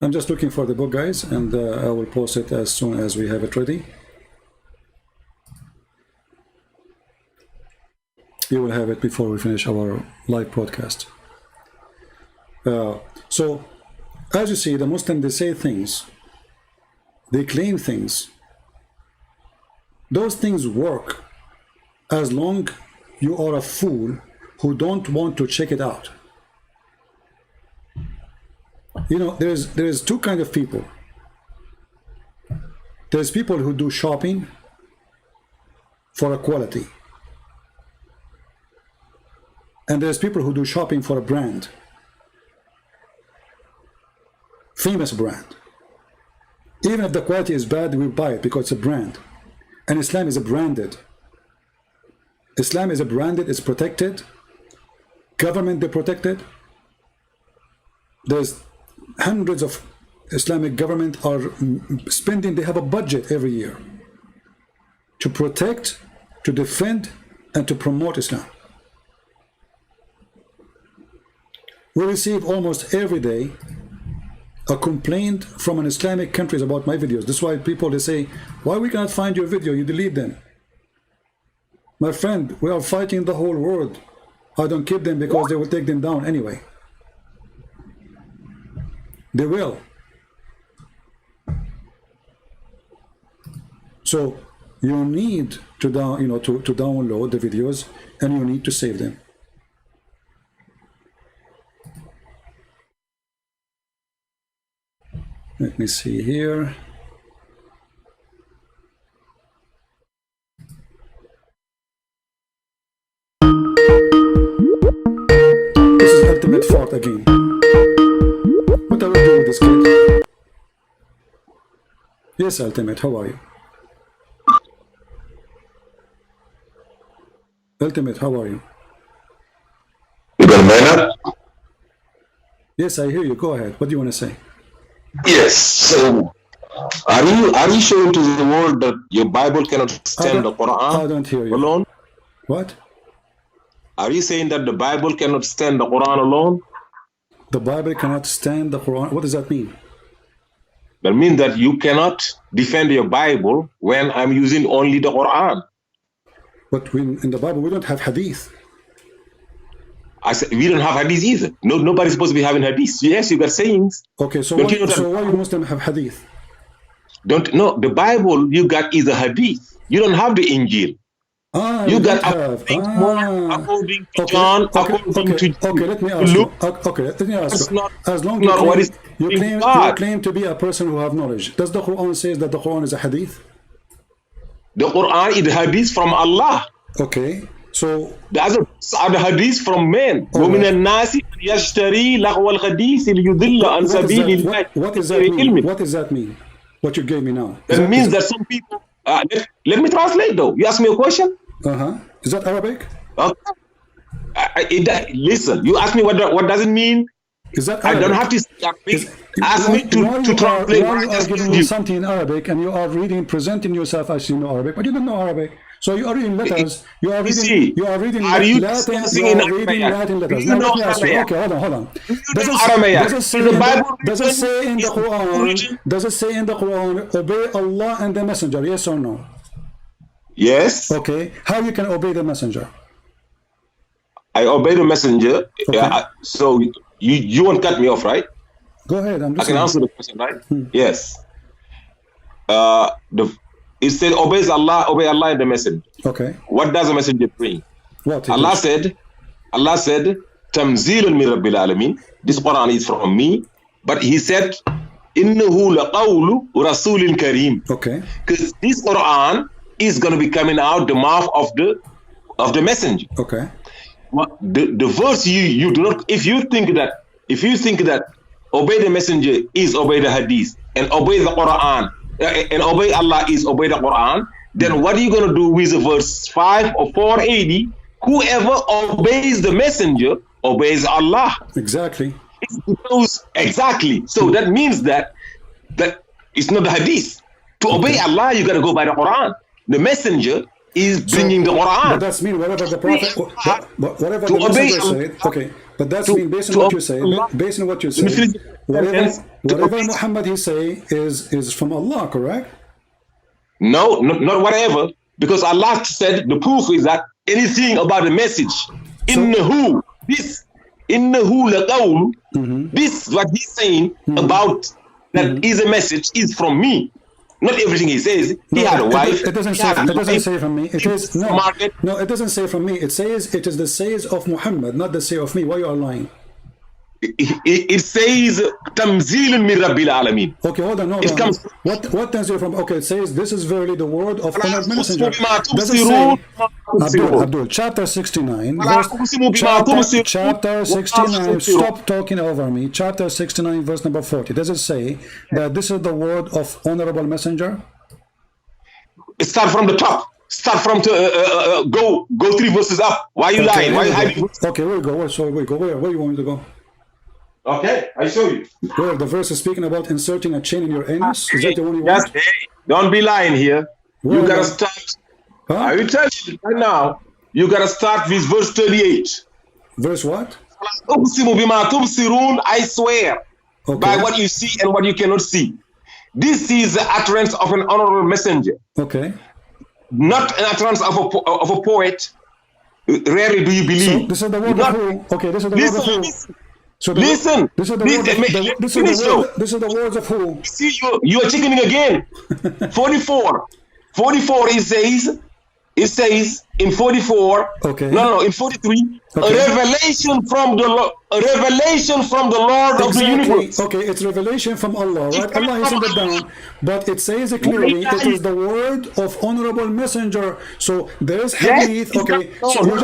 I'm just looking for the book, guys, and I will post it as soon as we have it ready. You will have it before we finish our live broadcast. So, as you see, the Muslims, they say things, they claim things. Those things work as long you are a fool who don't want to check it out. You know, there's two kinds of people. There's people who do shopping for a quality. And there's people who do shopping for a brand. Famous brand. Even if the quality is bad, we buy it because it's a brand. And Islam is a branded. Islam is a branded, it's protected. Government, they protected. There's hundreds of Islamic government are spending, they have a budget every year to protect, to defend, and to promote Islam. We receive almost every day a complaint from an Islamic countries about my videos. That's why people, they say, why we cannot find your video, you delete them. My friend, we are fighting the whole world. I don't keep them because they will take them down anyway. They will. So you need to download the videos, and you need to save them. Let me see here. This is ultimate fault again. What are we doing with this kid? Yes, Ultimate, how are you? Ultimate, how are you? You got a minute? Yes, I hear you. Go ahead. What do you want to say? Yes. So, are you showing to the world that your Bible cannot stand the Quran I don't hear you. alone? What? Are you saying that the Bible cannot stand the Quran alone? The Bible cannot stand the Quran. What does that mean? That means that you cannot defend your Bible when I'm using only the Quran. But in the Bible, we don't have hadith. I said we don't have hadith either. No, nobody's supposed to be having hadith. Yes, you got sayings. Okay, so Don't you know why you Muslims have hadith? The Bible you got is a hadith. You don't have the Injil. You got according to John, according to let me ask Luke. you. Okay, let me ask That's you. not, As long not what is you God. claim to be a person who have knowledge, does the Quran says that the Quran is a hadith? The Quran is the hadith from Allah. Okay, so The others are the hadith from men. وَمِنَ النَّاسِ يَشْتَرِي لَغْوَ الْحَدِيثِ لِيُضِلَّ عَنْ سَبِيلِ اللَّهِ. what does that mean? What does that mean? What you gave me now? That means that some people. Let me translate though. You ask me a question. Is that Arabic? Okay. Listen, you ask me what does it mean? Is that I Arabic? don't have to speak Arabic. Ask me to translate. Why you are giving me something in Arabic and you are reading, presenting yourself as you know Arabic, but you don't know Arabic. So you are reading letters. You are reading. You are reading are you Latin. discussing You in are reading Aramaic? Latin letters. Do Now you know let me ask you. Aramaic? Okay, hold on. Do you Does know it, Aramaic? does it say Is the in Bible does it say in the written in Quran? origin? Does it say in the Quran, obey Allah and the Messenger? Yes or no? Yes. Okay. How you can obey the Messenger? I obey the messenger. Okay. So you won't cut me off, right? Go ahead. I'm I can listening. answer the question, right? Yes. It said, obey Allah and the messenger. Okay. What does the messenger bring? What? Allah said, Tamzilun min Rabbil Alameen. This Quran is from me. But he said, Innahu laqawlu rasulin kareem. Okay. Because this Quran is going to be coming out the mouth of the messenger. Okay. The verse you do not, if you think that obey the messenger is obey the hadith and obey the Quran and obey Allah is obey the Quran, then what are you going to do with verse 5 or 480? Whoever obeys the messenger obeys Allah. Exactly. Exactly. So that means that it's not the hadith. To obey Allah, you got to go by the Quran. The messenger is bringing the Quran. But that's mean whatever the prophet, whatever the obey messenger said. Okay, but that's mean based on what you say. Based on what you say, whatever Muhammad he say is from Allah, correct? No, not whatever, because Allah said the proof is that anything about the message, innahu laqawl, this what he's saying about that is a message is from me. Not everything he says. He had a wife. It doesn't say. It doesn't say from me. It is no. No, it doesn't say from me. It says it is the says of Muhammad, not the say of me. Why you are lying? It says Tamzilun min Rabbil Alameen. Okay, hold on. It comes. What does it from? Okay, it says this is verily the word of honored messenger. Does it say Abdul, chapter 69, chapter 69. Stop talking over me. Chapter 69, verse number 40. Does it say that this is the word of honorable messenger? Start from the top. Start from go 3 verses up. Why are you lying? Why are you hiding? Okay, where we go? Where do you want me to go? Okay, I show you. Where the verse is speaking about inserting a chain in your anus? Is that the one you want? Don't be lying here. Where you gotta start. Huh? I will tell you right now. You gotta start with verse 38. Verse what? I swear by what you see and what you cannot see. This is the utterance of an honorable messenger. Okay. Not an utterance of a poet. Rarely do you believe. So this is the word of who? Okay, this is the word of who? So listen. This is the words of who? See, you are chickening again. 44. 44 it says in 44. Okay. No, in 43. Okay. A revelation from the Lord of the universe. Okay, it's revelation from Allah, right? Allah has sent it down, but it says it clearly. It is the word of honorable messenger. So there is hadith. Okay, so you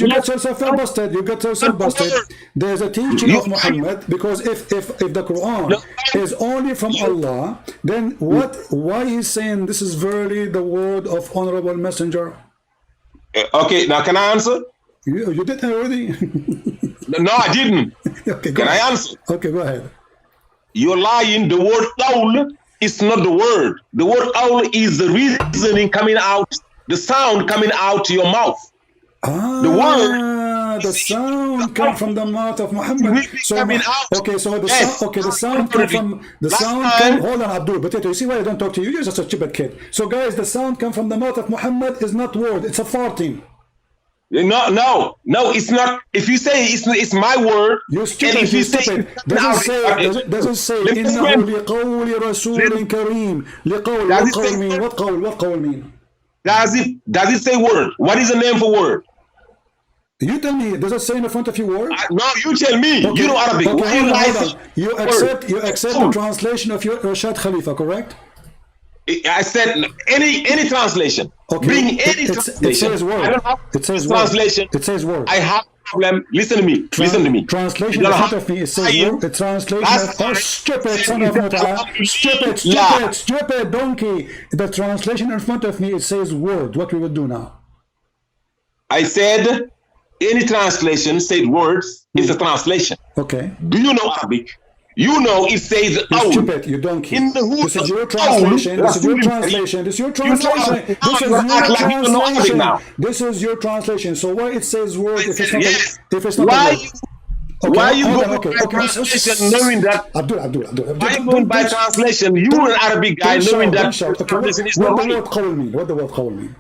get yourself busted. You get yourself busted. There's a teaching of Muhammad, because if the Quran is only from Allah, then what? Why he's saying this is verily the word of honorable messenger? Okay, now can I answer? You did already. No, I didn't. Okay, can I answer? Okay, go ahead. You're lying. The word qawl is not the word. The word qawl is the reasoning coming out, the sound coming out to your mouth. The sound comes from the mouth of Muhammad. So the sound comes from the sound. Hold on, Abdul Potato. You see why I don't talk to you? You're just a stupid kid. So guys, the sound comes from the mouth of Muhammad is not word. It's a farting. No, it's not. If you say it's my word, you're stupid. And if you say doesn't say إنه لقول رسول كريم. لقول what قول mean? Does it say word? What is the name for word? You tell me. Does it say in the front of your word? No, you tell me. Okay. You know Arabic. Okay, hold on. You accept the translation of your Rashad Khalifa, correct? I said any translation. Okay. Bring any translation. It says word. I don't have translation. It says word. I have a problem. Listen to me. Translation in front of me. It says word. The translation. Stupid son of Mutala. Stupid donkey. The translation in front of me. It says word. What we will do now? I said any translation said words is a translation. Okay. Do you know Arabic? You know it says You owl. stupid, you donkey. In the hood This is your of translation. owl, This is your Rasul translation. This is your You know translation. Arabic. This is You your act like you don't know Arabic translation. now. This is your translation. So why it says word if it's not Yes. if it's not Why a word? Okay, why you hold go on, okay, by okay. translation knowing that Abdul. why you going by translation? You an Arabic guy knowing that Okay, translation is what not the right. word qawl mean? What the word qawl mean?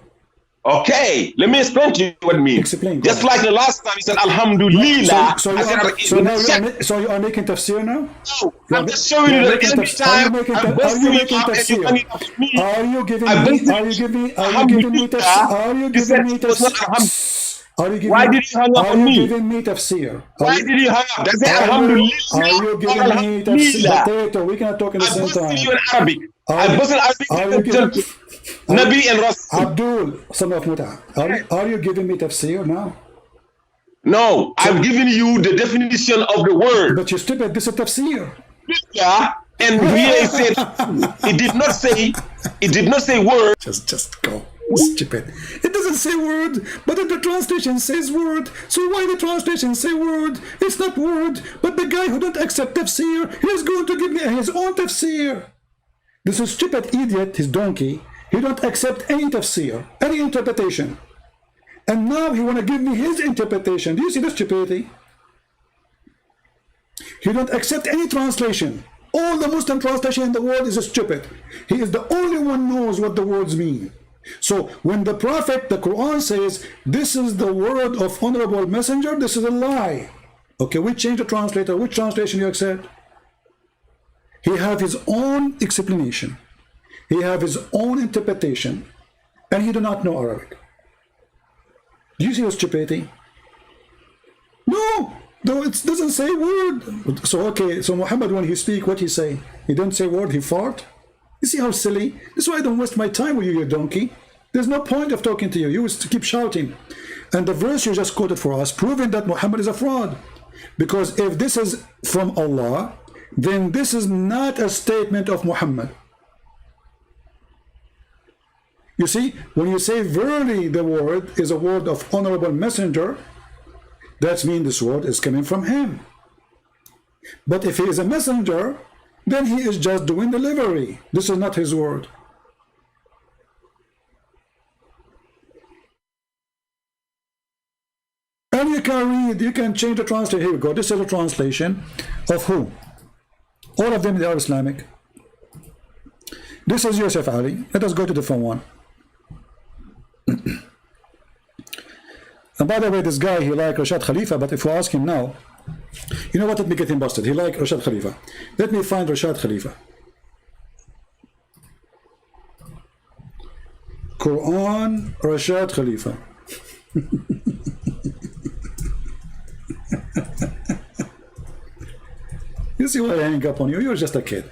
Okay, let me explain to you what it means. Explain, go Just ahead. like the last time he said Alhamdulillah. So I said, so you are making tafsir now? I'm just showing you that every time I'm busting you up and you hang up with me. Are you giving I me? busted Are you giving me? Are you Alhamdulillah. giving me tafsir? Are you You said giving me it was not tafsir? Are you giving? Why did you hang up Are on you me? giving me tafsir? Why did you hang up? That's it, Alhamdulillah. Are you or giving me tafsir? Alhamdulillah. Potato, we cannot talk at the I same busted time. you in Arabic. Are I you- busted are you Arabic giving- to Nabi and Rasul. Abdul, son of Muta, are you giving me tafsir now? No, I'm giving you the definition of the word. But you stupid, this is tafsir. Yeah, and here it said it did not say word. Just go. Stupid. It doesn't say word, but then the translation says word. So why the translation say word? It's not word, but the guy who don't accept tafsir, he's going to give me his own tafsir. This is stupid idiot, his donkey. He don't accept any tafsir, any interpretation. And now he want to give me his interpretation. Do you see the stupidity? He don't accept any translation. All the Muslim translation in the world is stupid. He is the only one knows what the words mean. So when the Prophet, the Quran says, this is the word of honorable messenger, this is a lie. Okay, we change the translator. Which translation you accept? He have his own explanation. He have his own interpretation. And he do not know Arabic. Do you see the stupidity? No, it doesn't say word. So okay, so Muhammad, when he speak, what he say? He don't say word, he fart? You see how silly? This is why I don't waste my time with you, you donkey. There's no point of talking to you. You just keep shouting. And the verse you just quoted for us, proving that Muhammad is a fraud. Because if this is from Allah, then this is not a statement of Muhammad. You see, when you say verily the word is a word of honorable messenger, that means this word is coming from him. But if he is a messenger, then he is just doing delivery. This is not his word. And you can read, you can change the translation. Here we go. This is a translation of who? All of them, they are Islamic. This is Yusuf Ali. Let us go to the phone one. And by the way, this guy, he like Rashad Khalifa, but if you ask him now, you know what, let me get him busted. He like Rashad Khalifa. Let me find Rashad Khalifa. Quran, Rashad Khalifa. You see why I hang up on you? You're just a kid.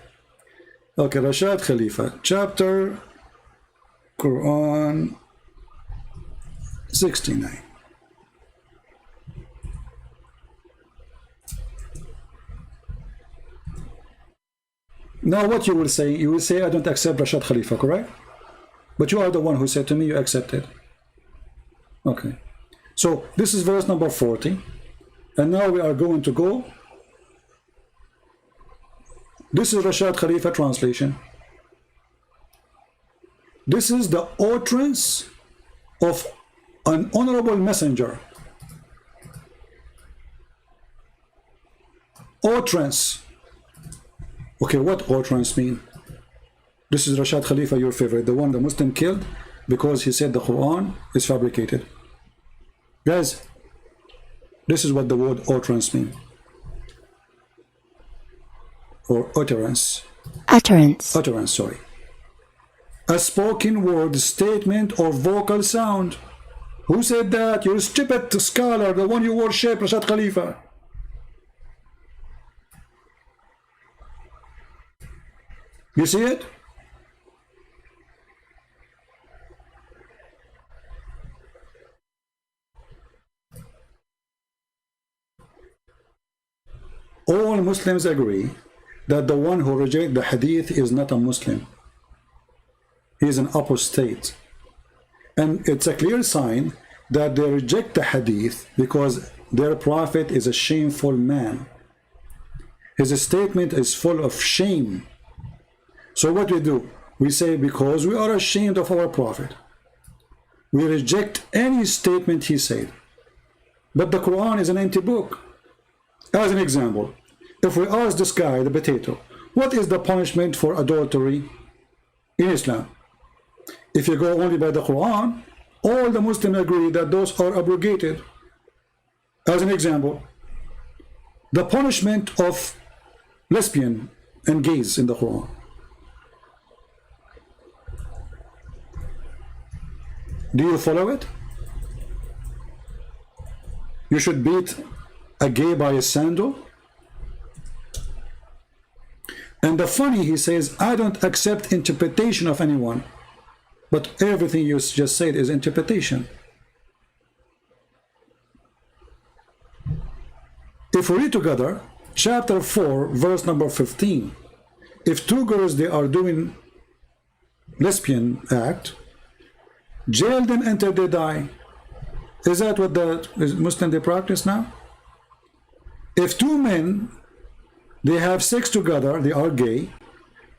Okay, Rashad Khalifa, chapter, Quran 69. Now what you will say, I don't accept Rashad Khalifa, correct? But you are the one who said to me you accepted. Okay. So this is verse number 40. And now we are going to go. This is Rashad Khalifa translation. This is the utterance of an honorable messenger. Utterance. Okay, what utterance mean? This is Rashad Khalifa, your favorite, the one the Muslim killed because he said the Quran is fabricated. Guys, this is what the word utterance mean. Or utterance. Utterance, sorry. A spoken word, statement, or vocal sound. Who said that? You're a stupid scholar, the one you worship, Rashad Khalifa. You see it? All Muslims agree that the one who rejects the hadith is not a Muslim. He is an apostate. And it's a clear sign that they reject the hadith because their prophet is a shameful man. His statement is full of shame. So what we do? We say, because we are ashamed of our prophet, we reject any statement he said. But the Quran is an empty book. As an example, if we ask this guy, the potato, what is the punishment for adultery in Islam? If you go only by the Quran, all the Muslims agree that those are abrogated. As an example, the punishment of lesbian and gays in the Quran. Do you follow it? You should beat a gay by a sandal. And the funny, he says, I don't accept interpretation of anyone. But everything you just said is interpretation. If we read together, chapter 4, verse number 15. If two girls, they are doing lesbian act, jail them until they die. Is that what the Muslim they practice now? If two men, they have sex together, they are gay,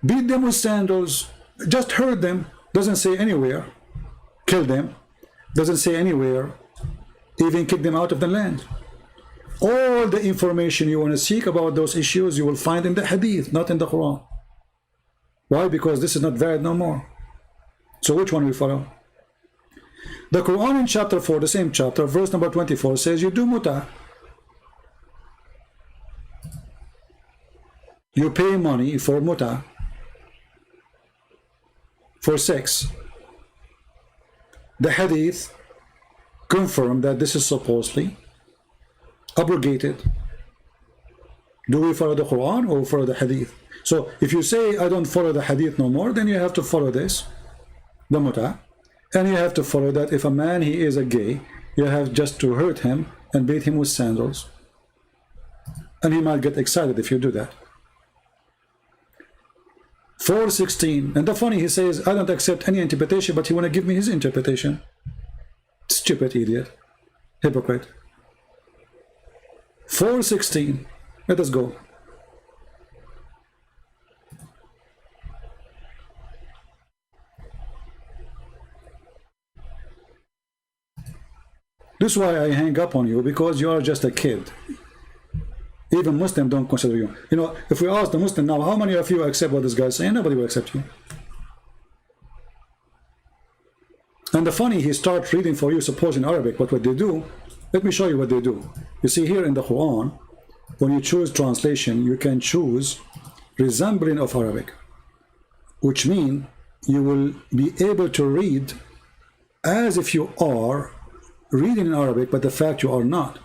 beat them with sandals, just hurt them, doesn't say anywhere, kill them, doesn't say anywhere, even kick them out of the land. All the information you want to seek about those issues, you will find in the hadith, not in the Quran. Why? Because this is not valid no more. So which one we follow? The Quran in chapter 4, the same chapter, verse number 24 says you do muta. You pay money for muta, for sex. The hadith confirm that this is supposedly abrogated. Do we follow the Quran or follow the hadith? So if you say I don't follow the hadith no more, then you have to follow this, the muta. And you have to follow that if a man, he is a gay, you have just to hurt him and beat him with sandals. And he might get excited if you do that. 4:16. And the funny, he says, I don't accept any interpretation, but he want to give me his interpretation. Stupid idiot. Hypocrite. 4:16. Let us go. This is why I hang up on you, because you are just a kid. Even Muslims don't consider you. You know, if we ask the Muslim now, how many of you accept what this guy is saying? Nobody will accept you. And the funny, he starts reading for you, suppose in Arabic, but what they do, let me show you what they do. You see here in the Quran, when you choose translation, you can choose resembling of Arabic, which means you will be able to read as if you are reading in Arabic, but the fact you are not.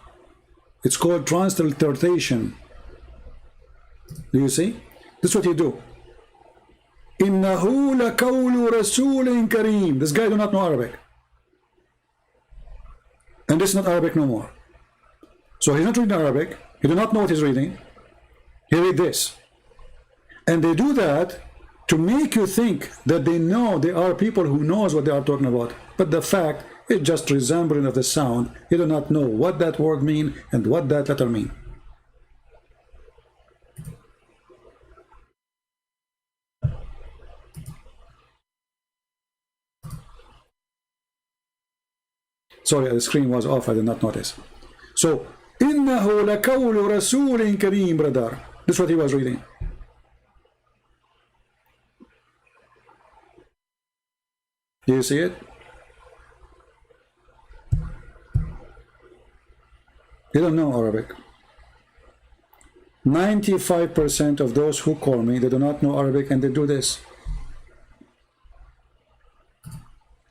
It's called transliteration. Do you see? This is what you do. إِنَّهُ لَقَوْلُ رَسُولٍ كَرِيمٍ. This guy do not know Arabic. And this is not Arabic no more. So he's not reading Arabic. He do not know what he's reading. He read this. And they do that to make you think that they know, they are people who knows what they are talking about. But the fact, it's just resembling of the sound. You do not know what that word mean and what that letter mean. Sorry, the screen was off, I did not notice. So, إِنَّهُ لَقَوْلُ رَسُولٍ كَرِيمٍ, brother. This is what he was reading. Do you see it? You don't know Arabic. 95% of those who call me, they do not know Arabic and they do this.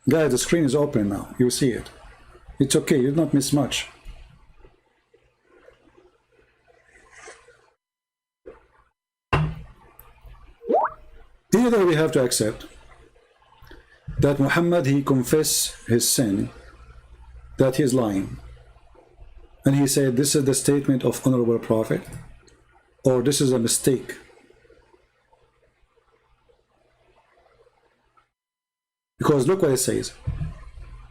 Guys, the screen is open now. You see it. It's okay. You did not miss much. Either we have to accept that Muhammad, he confessed his sin, that he is lying. And he said, this is the statement of honorable prophet, or this is a mistake. Because look what it says.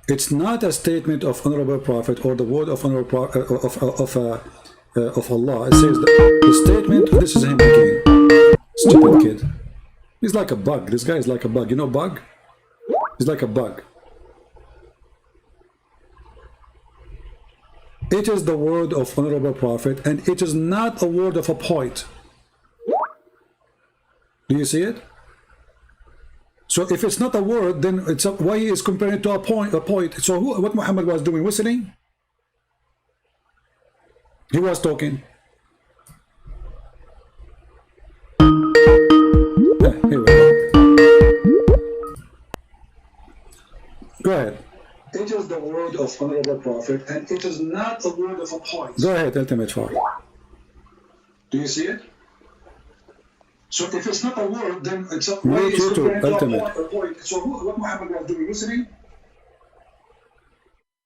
It's not a statement of honorable prophet or the word of honorable of Allah. It says the statement. This is him again. Stupid kid. He's like a bug. This guy is like a bug. You know, bug. He's like a bug. It is the word of honorable prophet, and it is not a word of a poet. Do you see it? So if it's not a word, then it's why he is comparing it to a poet. So what Muhammad was doing? Whistling? He was talking. Here we go. Go ahead. It is the word of honorable prophet, and it is not a word of a poet. Go ahead, Ultimate Far. Do you see it? So if it's not a word, then it's a way it's compared to a poet. So what Muhammad was doing? Listening?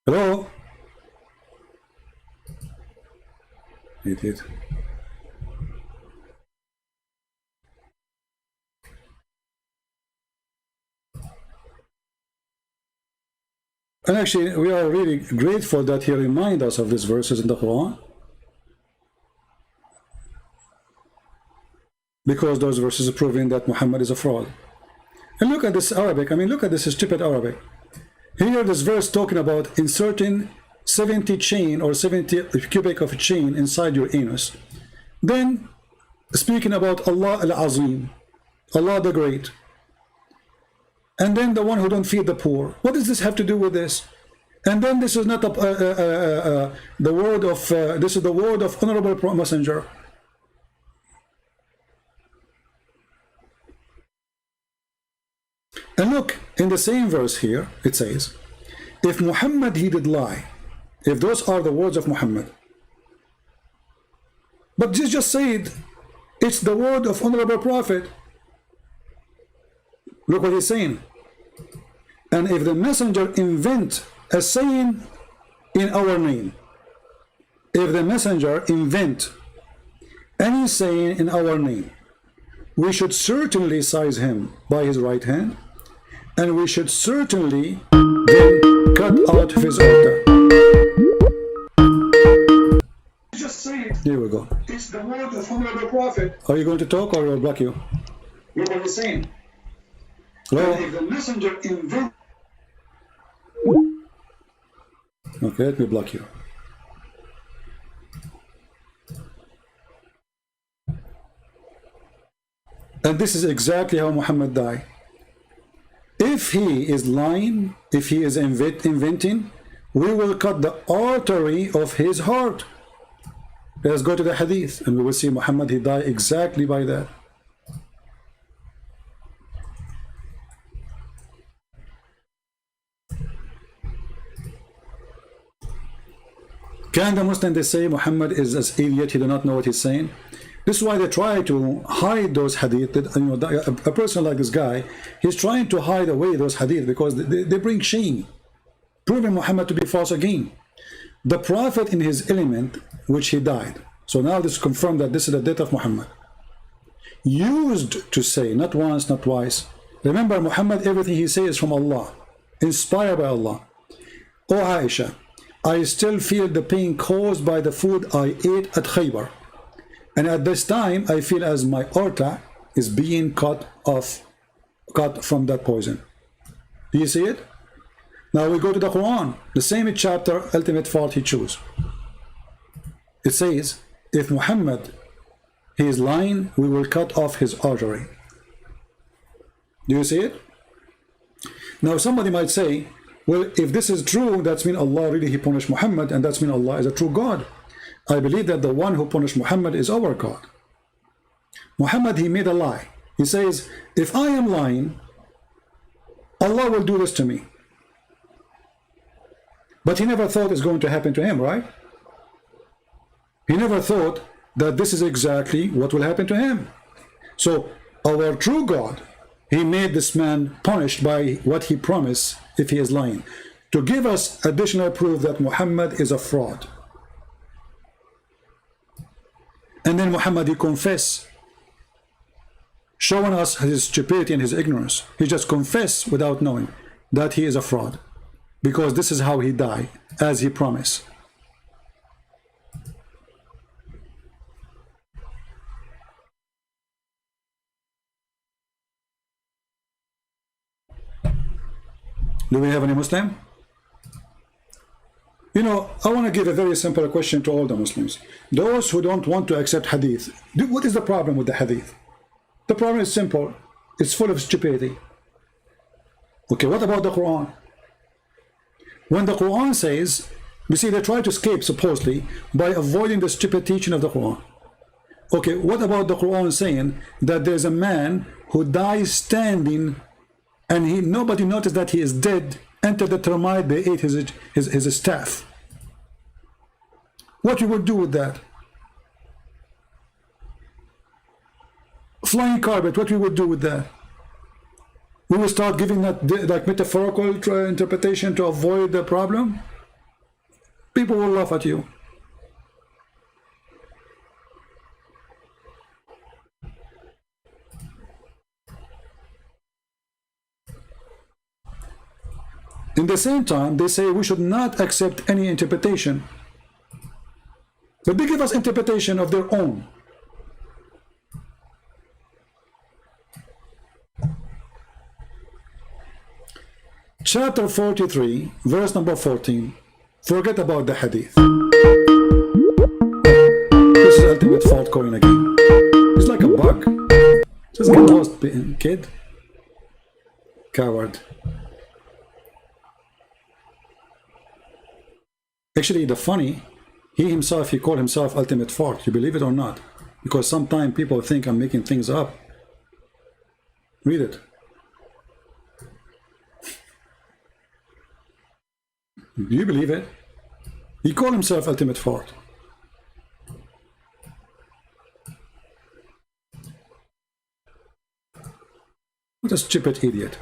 Hello? Idiot. And actually, we are really grateful that he reminded us of these verses in the Quran, because those verses are proving that Muhammad is a fraud. And look at this Arabic. I mean, look at this stupid Arabic. Here, this verse talking about inserting 70 chain or 70 cubic of chain inside your anus. Then speaking about Allah al-Azim, Allah the Great. And then the one who don't feed the poor. What does this have to do with this? And then this is not the word of this is the word of honorable messenger. And look, in the same verse here, it says, if Muhammad he did lie, if those are the words of Muhammad, but just said it's the word of honorable prophet. Look what he's saying. And if the messenger invent a saying in our name, if the messenger invent any saying in our name, we should certainly seize him by his right hand, and we should certainly then cut out his altar. Just say it. Here we go. It's the word of honorable prophet. Are you going to talk, or will block you? Look what he's saying. Hello? And if the messenger invent. Okay, let me block you. And this is exactly how Muhammad died. If he is lying, if he is inventing, we will cut the artery of his heart. Let's go to the hadith and we will see Muhammad, he died exactly by that. Can the Muslim, they say Muhammad is as idiot, he do not know what he's saying? This is why they try to hide those hadith. That, you know, a person like this guy, he's trying to hide away those hadith because they bring shame, proving Muhammad to be false again. The Prophet in his element, which he died. So now this confirmed that this is the death of Muhammad. Used to say, not once, not twice. Remember, Muhammad, everything he says is from Allah, inspired by Allah. O Aisha, I still feel the pain caused by the food I ate at Khaybar. And at this time, I feel as my aorta is being cut from that poison. Do you see it? Now we go to the Quran, the same chapter, ultimate fault he chose. It says, if Muhammad, he is lying, we will cut off his artery. Do you see it? Now somebody might say, well, if this is true, that's mean Allah really he punished Muhammad, and that's mean Allah is a true God. I believe that the one who punished Muhammad is our God. Muhammad, he made a lie. He says, if I am lying, Allah will do this to me. But he never thought it's going to happen to him, right? He never thought that this is exactly what will happen to him. So our true God, he made this man punished by what he promised if he is lying, to give us additional proof that Muhammad is a fraud. And then Muhammad, he confessed, showing us his stupidity and his ignorance. He just confessed without knowing that he is a fraud. because this is how he died, as he promised. Do we have any Muslim? You know, I want to give a very simple question to all the Muslims. Those who don't want to accept hadith, what is the problem with the hadith? The problem is simple. It's full of stupidity. Okay, what about the Quran? When the Quran says, you see, they try to escape supposedly by avoiding the stupid teaching of the Quran. Okay, what about the Quran saying that there's a man who dies standing and nobody noticed that he is dead, entered the termite, they ate his staff. What you would do with that? Flying carpet, what we would do with that? We will start giving that like metaphorical interpretation to avoid the problem? People will laugh at you. In the same time, they say we should not accept any interpretation. But they give us interpretation of their own. Chapter 43, verse number 14. Forget about the hadith. This is ultimate fault coin again. It's like a bug. Just get lost, kid. Coward. Actually, the funny, he called himself ultimate fault. You believe it or not? Because sometimes people think I'm making things up. Read it. Do you believe it? He called himself ultimate fault. What a stupid idiot.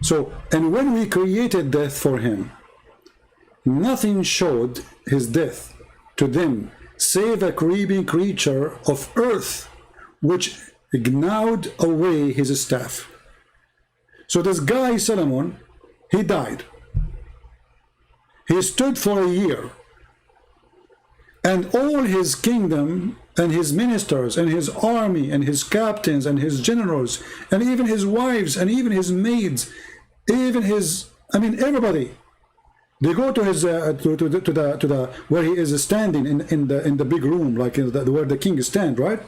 So, and when we created death for him, nothing showed his death to them save a creeping creature of earth which gnawed away his staff. So this guy Solomon, he died. He stood for a year, and all his kingdom and his ministers and his army and his captains and his generals and even his wives and even his maids, even his, everybody, they go to his to the where he is standing in the big room, like where the king stands, right?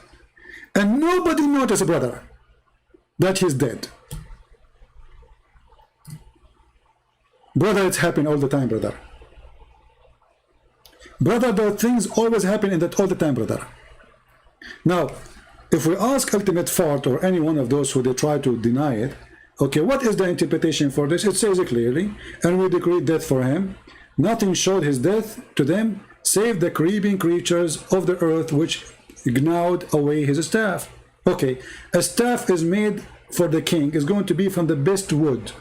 And nobody noticed, brother, that he's dead. Brother, it's happening all the time, brother. Brother, the things always happen in that all the time, brother. Now, if we ask ultimate fault or any one of those who they try to deny it, okay, what is the interpretation for this? It says it clearly, and we decree death for him. Nothing showed his death to them, save the creeping creatures of the earth which gnawed away his staff. Okay, a staff is made for the king, is going to be from the best wood.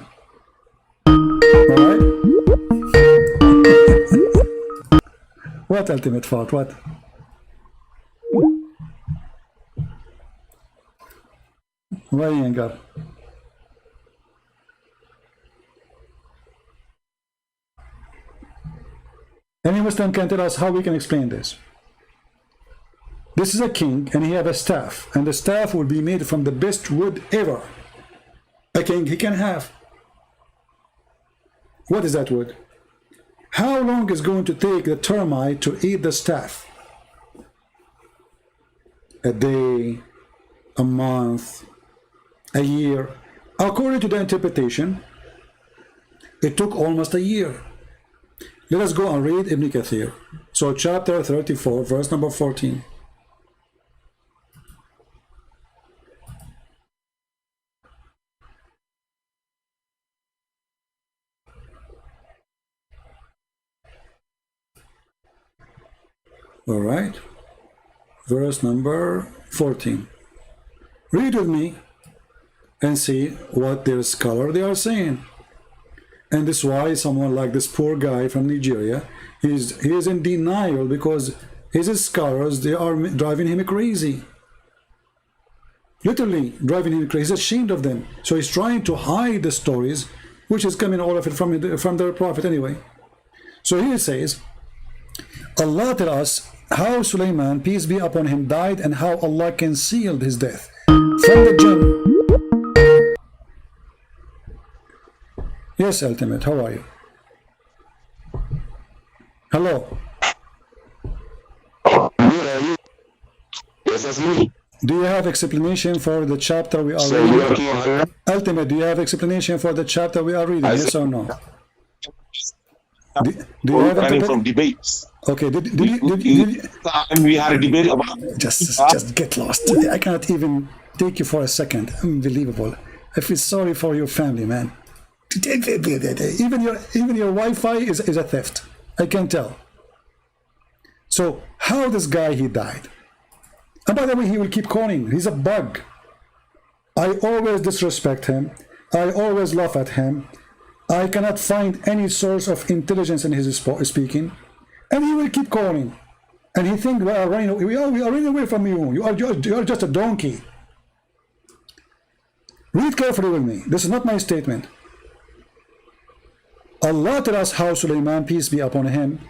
All right? What ultimate fault? What? Why anger? Any Muslim can tell us how we can explain this. This is a king and he have a staff, and the staff will be made from the best wood ever a king he can have. What is that wood? How long is going to take the termite to eat the staff? A day, a month, a year. According to the interpretation, it took almost a year. Let us go and read Ibn Kathir. So chapter 34, verse number 14. All right, verse number 14. Read with me and see what their scholar they are saying. And this is why someone like this poor guy from Nigeria, he is in denial because his scholars, they are driving him crazy. Literally driving him crazy. He's ashamed of them. So he's trying to hide the stories which is coming all of it from their prophet anyway. So here it says, Allah tell us how Sulaiman, peace be upon him, died and how Allah concealed his death from the jinn. Yes, Ultimate, how are you? Hello. Yes, that's me. Do you have explanation for the chapter we are So reading? you okay? Ultimate, do you have explanation for the chapter we are reading? Yes or no? Do you have Running from debates. Okay, And we had a debate about just get lost. I cannot even take you for a second. Unbelievable. I feel sorry for your family, man. Even your Wi-Fi is a theft. I can tell. So how this guy he died? And by the way, he will keep calling. He's a bug. I always disrespect him. I always laugh at him. I cannot find any source of intelligence in his speaking. And he will keep calling. And he thinks we are running away from you. You are just a donkey. Read carefully with me. This is not my statement. Allah tells us how Sulaiman, peace be upon him,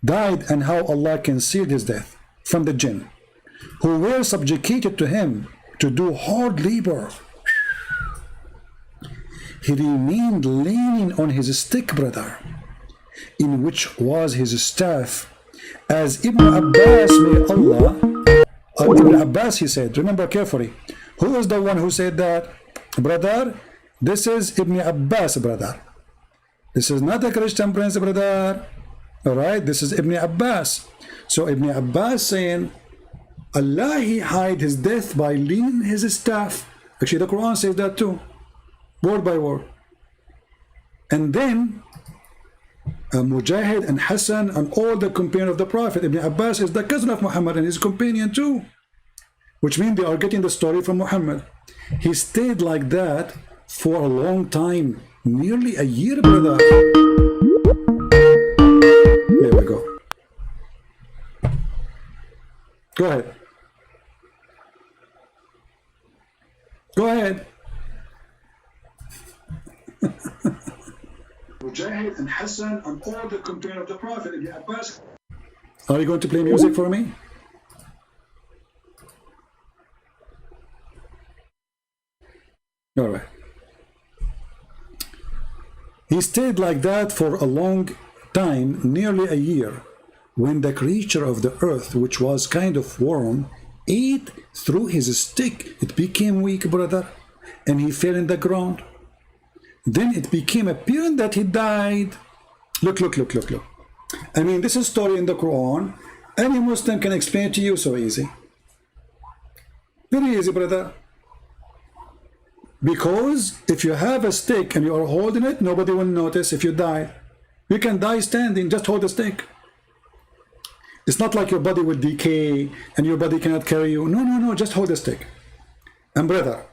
died and how Allah concealed his death from the jinn, who were subjugated to him to do hard labor. He remained leaning on his stick, brother, in which was his staff, as Ibn Abbas, may Allah, Ibn Abbas, he said, remember carefully, who is the one who said that? Brother, this is Ibn Abbas, brother. This is not a Christian prince, brother. All right, this is Ibn Abbas. So Ibn Abbas saying, Allah, he hide his death by leaning his staff. Actually, the Quran says that too, word by word. And then Mujahid and Hassan and all the companions of the Prophet, Ibn Abbas is the cousin of Muhammad and his companion too, which means they are getting the story from Muhammad. He stayed like that for a long time, nearly a year, brother. There we go. Go ahead. Go ahead. Mujahid and Hassan and all the companions of the Prophet, Ibn Abbas. Are you going to play music for me? All right. He stayed like that for a long time, nearly a year, when the creature of the earth, which was kind of worm, ate through his stick. It became weak, brother, and he fell in the ground. Then it became apparent that he died. Look. I mean, this is a story in the Quran. Any Muslim can explain it to you so easy. Very easy, brother. Because if you have a stick and you are holding it, nobody will notice if you die. You can die standing, just hold the stick. It's not like your body will decay and your body cannot carry you. No, just hold the stick. And brother,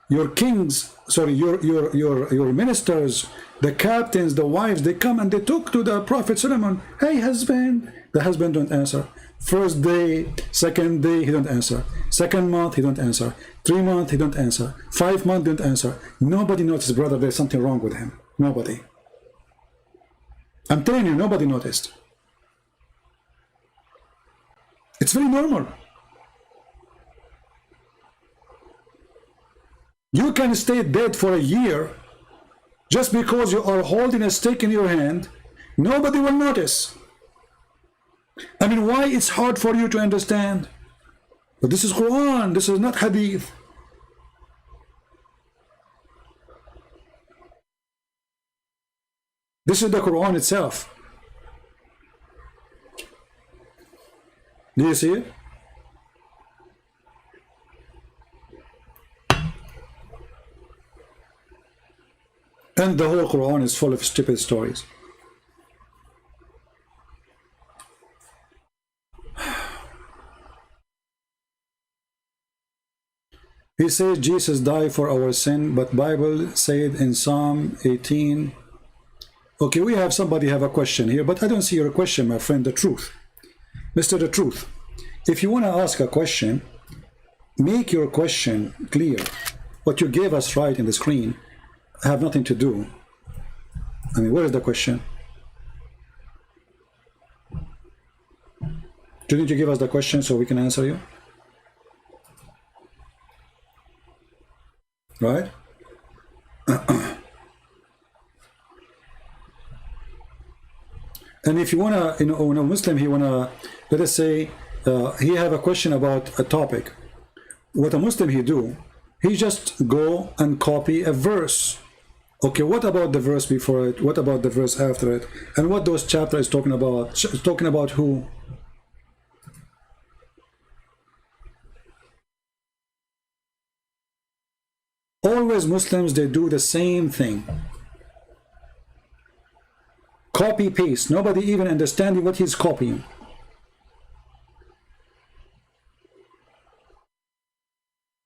your kings, sorry, your ministers, the captains, the wives, they come and they talk to the Prophet Solomon. Hey, husband. The husband don't answer. First day, second day, he don't answer. Second month, he don't answer. 3 months, he don't answer. 5 months, he don't answer. Nobody noticed, brother, there's something wrong with him. Nobody. I'm telling you, nobody noticed. It's very normal. You can stay dead for a year just because you are holding a stick in your hand. Nobody will notice. I mean, why it's hard for you to understand? But this is Quran, this is not Hadith. This is the Quran itself. Do you see it? And the whole Quran is full of stupid stories. He says Jesus died for our sin, but Bible said in Psalm 18. Okay, we have somebody have a question here, but I don't see your question, my friend, the truth. Mr. The Truth, if you want to ask a question, make your question clear. What you gave us right in the screen, have nothing to do. I mean, where is the question? Didn't you give us the question so we can answer you? Right? And if you wanna, you know, when a Muslim, he wanna, let us say, he have a question about a topic. What a Muslim he do, he just go and copy a verse. Okay, what about the verse before it? What about the verse after it? And what those chapters talking about? Talking about who? Always Muslims, they do the same thing. Copy paste. Nobody even understanding what he's copying.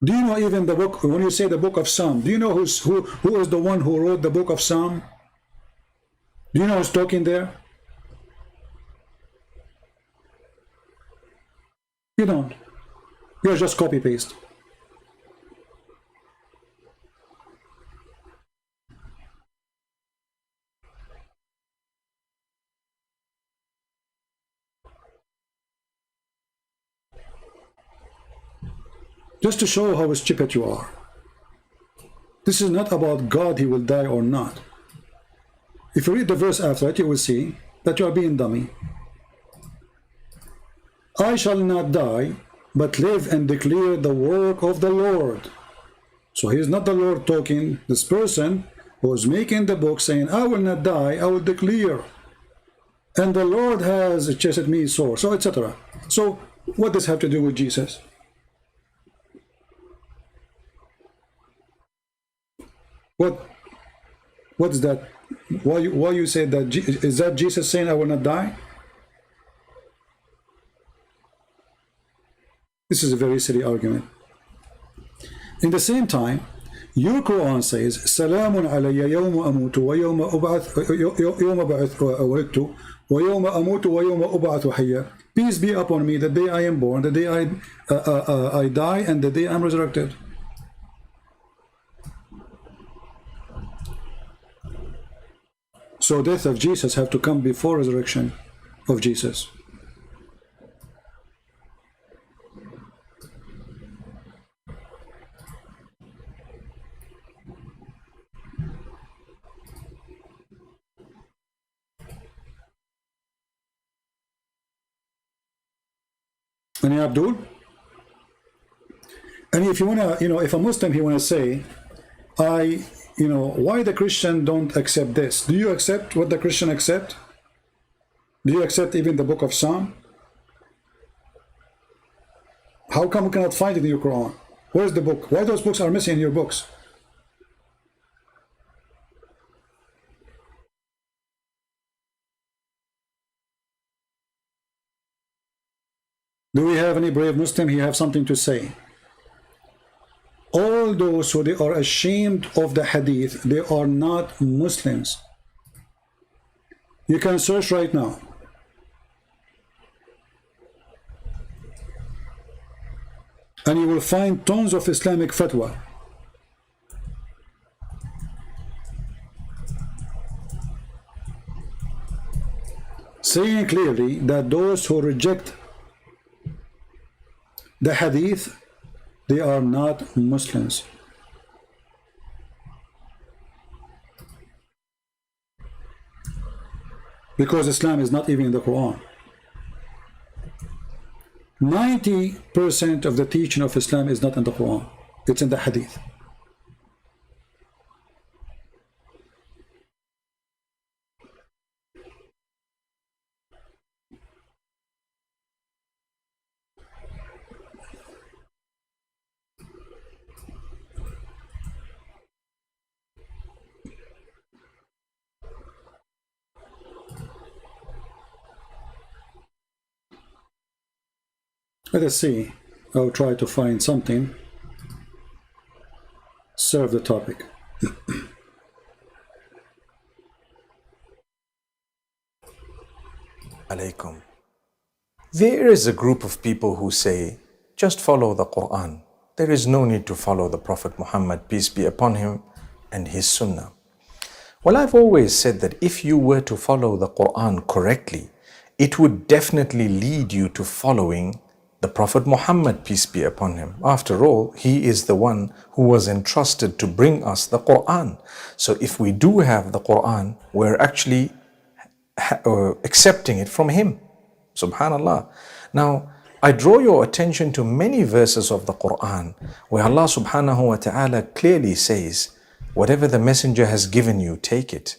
Do you know even the book, when you say the book of Psalm, do you know who is the one who wrote the book of Psalm? Do you know who's talking there? You don't. You're just copy paste. Just to show how stupid you are. This is not about God, he will die or not. If you read the verse after it, you will see that you are being dummy. I shall not die, but live and declare the work of the Lord. So he is not the Lord talking. This person who is making the book saying, I will not die, I will declare. And the Lord has chased me sore, so etc. So what does this have to do with Jesus? What is that? Why you say that? Is that Jesus saying I will not die? This is a very silly argument. In the same time, your Quran says, "Salamun alayya yawma amutu wa yawma ba'athu wa yawma amutu wa yawma ub'athu hayya." Peace be upon me the day I am born, the day I die, and the day I am resurrected. So death of Jesus have to come before resurrection of Jesus. Any Abdul? And if you wanna, you know, if a Muslim he wanna say, you know, why the Christian don't accept this? Do you accept what the Christian accept? Do you accept even the book of Psalm? How come we cannot find it in your Quran? Where's the book? Why those books are missing in your books? Do we have any brave Muslim? He have something to say. All those who they are ashamed of the hadith, they are not Muslims. You can search right now. And you will find tons of Islamic fatwa. Saying clearly that those who reject the hadith, they are not Muslims. Because Islam is not even in the Quran. 90% of the teaching of Islam is not in the Quran. It's in the hadith. Let us see. I'll try to find something. Serve the topic. Alaikum. There is a group of people who say, just follow the Quran. There is no need to follow the Prophet Muhammad, peace be upon him, and his sunnah. Well, I've always said that if you were to follow the Quran correctly, it would definitely lead you to following the Prophet Muhammad, peace be upon him. After all, he is the one who was entrusted to bring us the Quran. So if we do have the Quran, we're actually accepting it from him. Subhanallah. Now, I draw your attention to many verses of the Quran where Allah subhanahu wa ta'ala clearly says, whatever the messenger has given you, take it.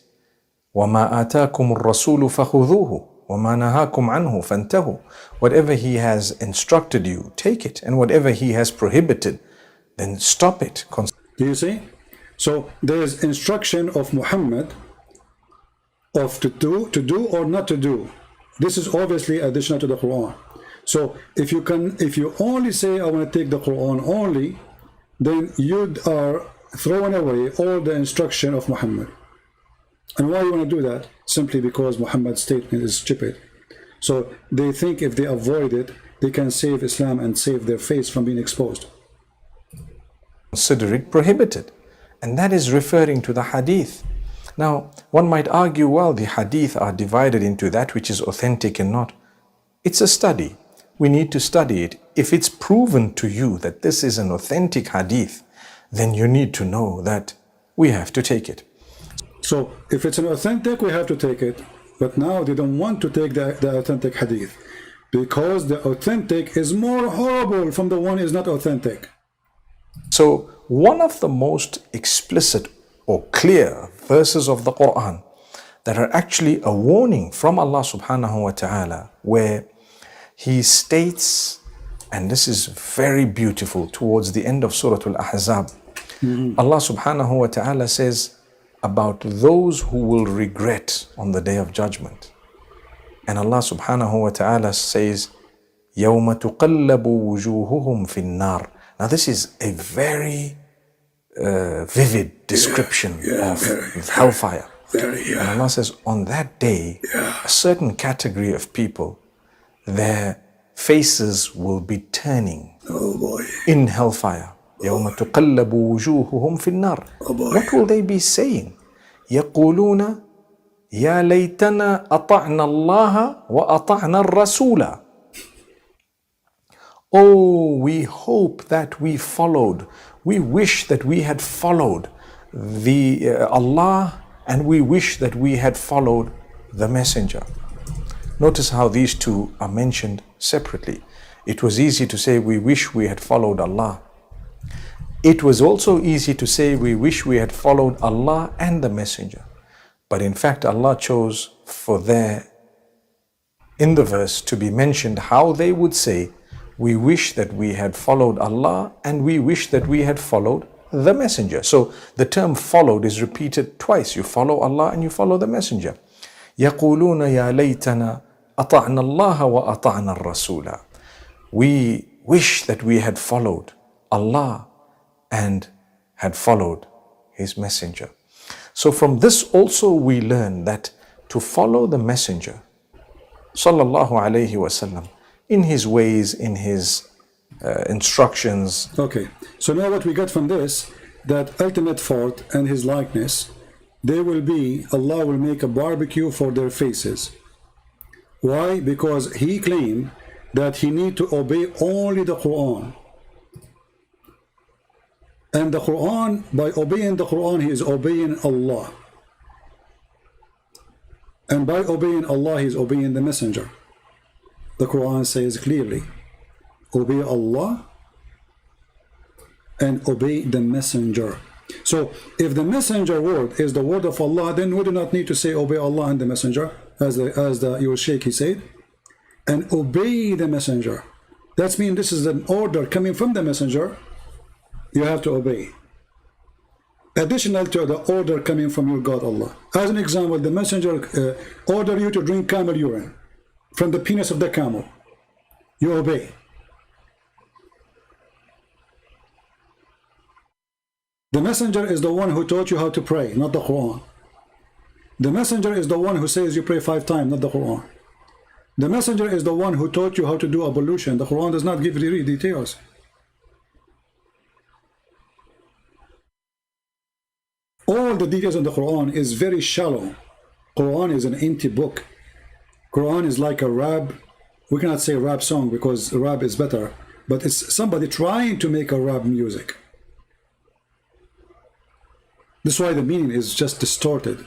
وَمَا آتَاكُمُ الرَّسُولُ فَخُذُوهُ وَمَا نَهَاكُمْ عَنْهُ فَانْتَهُوا. Whatever he has instructed you, take it. And whatever he has prohibited, then stop it. Do you see? So there is instruction of Muhammad of to do or not to do. This is obviously additional to the Quran. So if you only say I want to take the Quran only, then you are throwing away all the instruction of Muhammad. And why you want to do that? Simply because Muhammad's statement is stupid. So they think if they avoid it, they can save Islam and save their face from being exposed. Consider it prohibited. And that is referring to the hadith. Now, one might argue, well, the hadith are divided into that which is authentic and not. It's a study. We need to study it. If it's proven to you that this is an authentic hadith, then you need to know that we have to take it. So if it's an authentic, we have to take it. But now they don't want to take the authentic hadith because the authentic is more horrible from the one is not authentic. So one of the most explicit or clear verses of the Quran that are actually a warning from Allah subhanahu wa ta'ala, where he states, and this is very beautiful towards the end of Surah Al-Ahzab, Allah subhanahu wa ta'ala says about those who will regret on the day of judgment. And Allah subhanahu wa ta'ala says, يَوْمَ تُقَلَّبُ وُجُوهُهُمْ فِي النَّارِ. Now this is a very vivid description of hellfire. And Allah says, on that day, a certain category of people, their faces will be turning in hellfire. يَوْمَ تُقَلَّبُ وُجُوهُهُمْ فِي النَّارِ. What will they be saying? يَقُولُونَ يَا لَيْتَنَا أَطَعْنَا اللَّهَ وَأَطَعْنَا الرَّسُولَ. Oh, we hope that we followed. We wish that we had followed Allah, and we wish that we had followed the messenger. Notice how these two are mentioned separately. It was easy to say we wish we had followed Allah. It was also easy to say we wish we had followed Allah and the messenger. But in fact, Allah chose for there in the verse to be mentioned how they would say, we wish that we had followed Allah and we wish that we had followed the messenger. So the term followed is repeated twice. You follow Allah and you follow the messenger. يَقُولُونَ يَا لَيْتَنَا أَطَعْنَا اللَّهَ وَأَطَعْنَا الرَّسُولَ. We wish that we had followed Allah and had followed His messenger. So from this also we learn that to follow the messenger, sallallahu alayhi wasallam, in his ways, in his instructions. Okay, so now what we get from this, that ultimate fault and his likeness, they will be, Allah will make a barbecue for their faces. Why? Because he claimed that he need to obey only the Quran. And the Quran, by obeying the Quran, he is obeying Allah. And by obeying Allah, he is obeying the messenger. The Quran says clearly, obey Allah and obey the messenger. So if the messenger word is the word of Allah, then we do not need to say obey Allah and the messenger, as your sheikh he said, and obey the messenger. That means this is an order coming from the messenger. You have to obey. Additional to the order coming from your God Allah. As an example, the messenger order you to drink camel urine from the penis of the camel. You obey. The messenger is the one who taught you how to pray, not the Quran. The messenger is the one who says you pray 5 times, not the Quran. The messenger is the one who taught you how to do ablution. The Quran does not give the details. the details in the Quran is very shallow. Quran is an empty book. Quran is like a rap. We cannot say rap song because rap is better, but it's somebody trying to make a rap music. That's why the meaning is just distorted.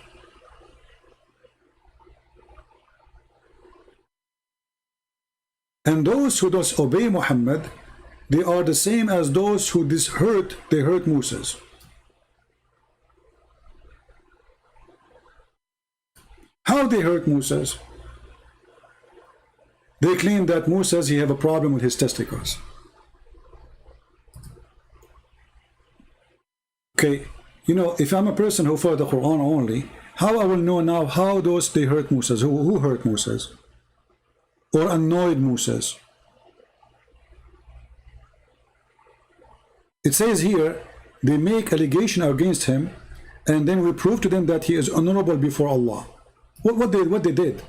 And those who disobey Muhammad, they are the same as those who hurt Moses. How they hurt Moses? They claim that Moses, he have a problem with his testicles. Okay, you know, if I'm a person who follow the Quran only, how I will know now how those they hurt Moses? Who hurt Moses? Or annoyed Moses? It says here, they make allegation against him, and then we prove to them that he is honorable before Allah. What they did?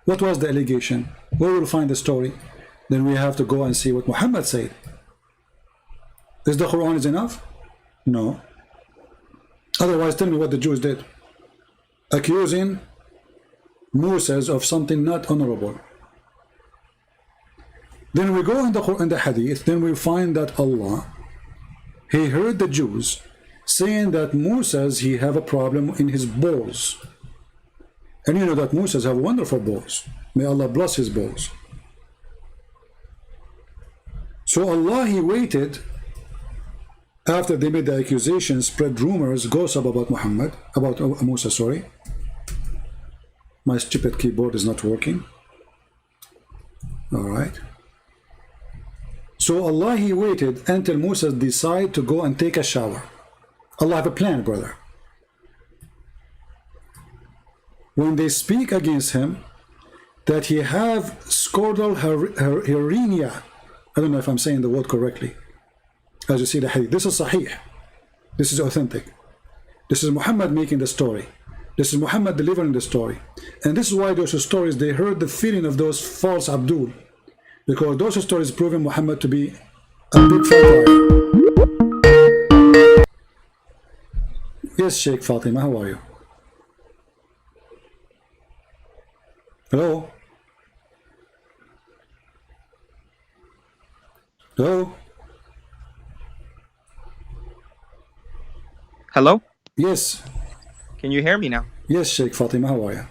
What was the allegation? Where will we find the story? Then we have to go and see what Muhammad said. Is the Quran is enough? No. Otherwise, tell me what the Jews did. Accusing Moses of something not honorable. Then we go in the hadith, then we find that Allah, he heard the Jews saying that Moses, he have a problem in his balls. And you know that Moses have wonderful balls. May Allah bless his balls. So Allah, he waited after they made the accusation, spread rumors, gossip about Moses, sorry. My stupid keyboard is not working. All right. So Allah, he waited until Moses decided to go and take a shower. Allah have a plan, brother. When they speak against him, that he have scordal hernia. I don't know if I'm saying the word correctly. As you see the hadith, this is sahih. This is authentic. This is Muhammad making the story. This is Muhammad delivering the story. And this is why those stories, they hurt the feeling of those false Abdul. Because those stories proven Muhammad to be a big fat liar. Yes, Sheikh Fatima, how are you? Hello? Hello? Hello? Yes. Can you hear me now? Yes, Sheikh Fatima, how are you?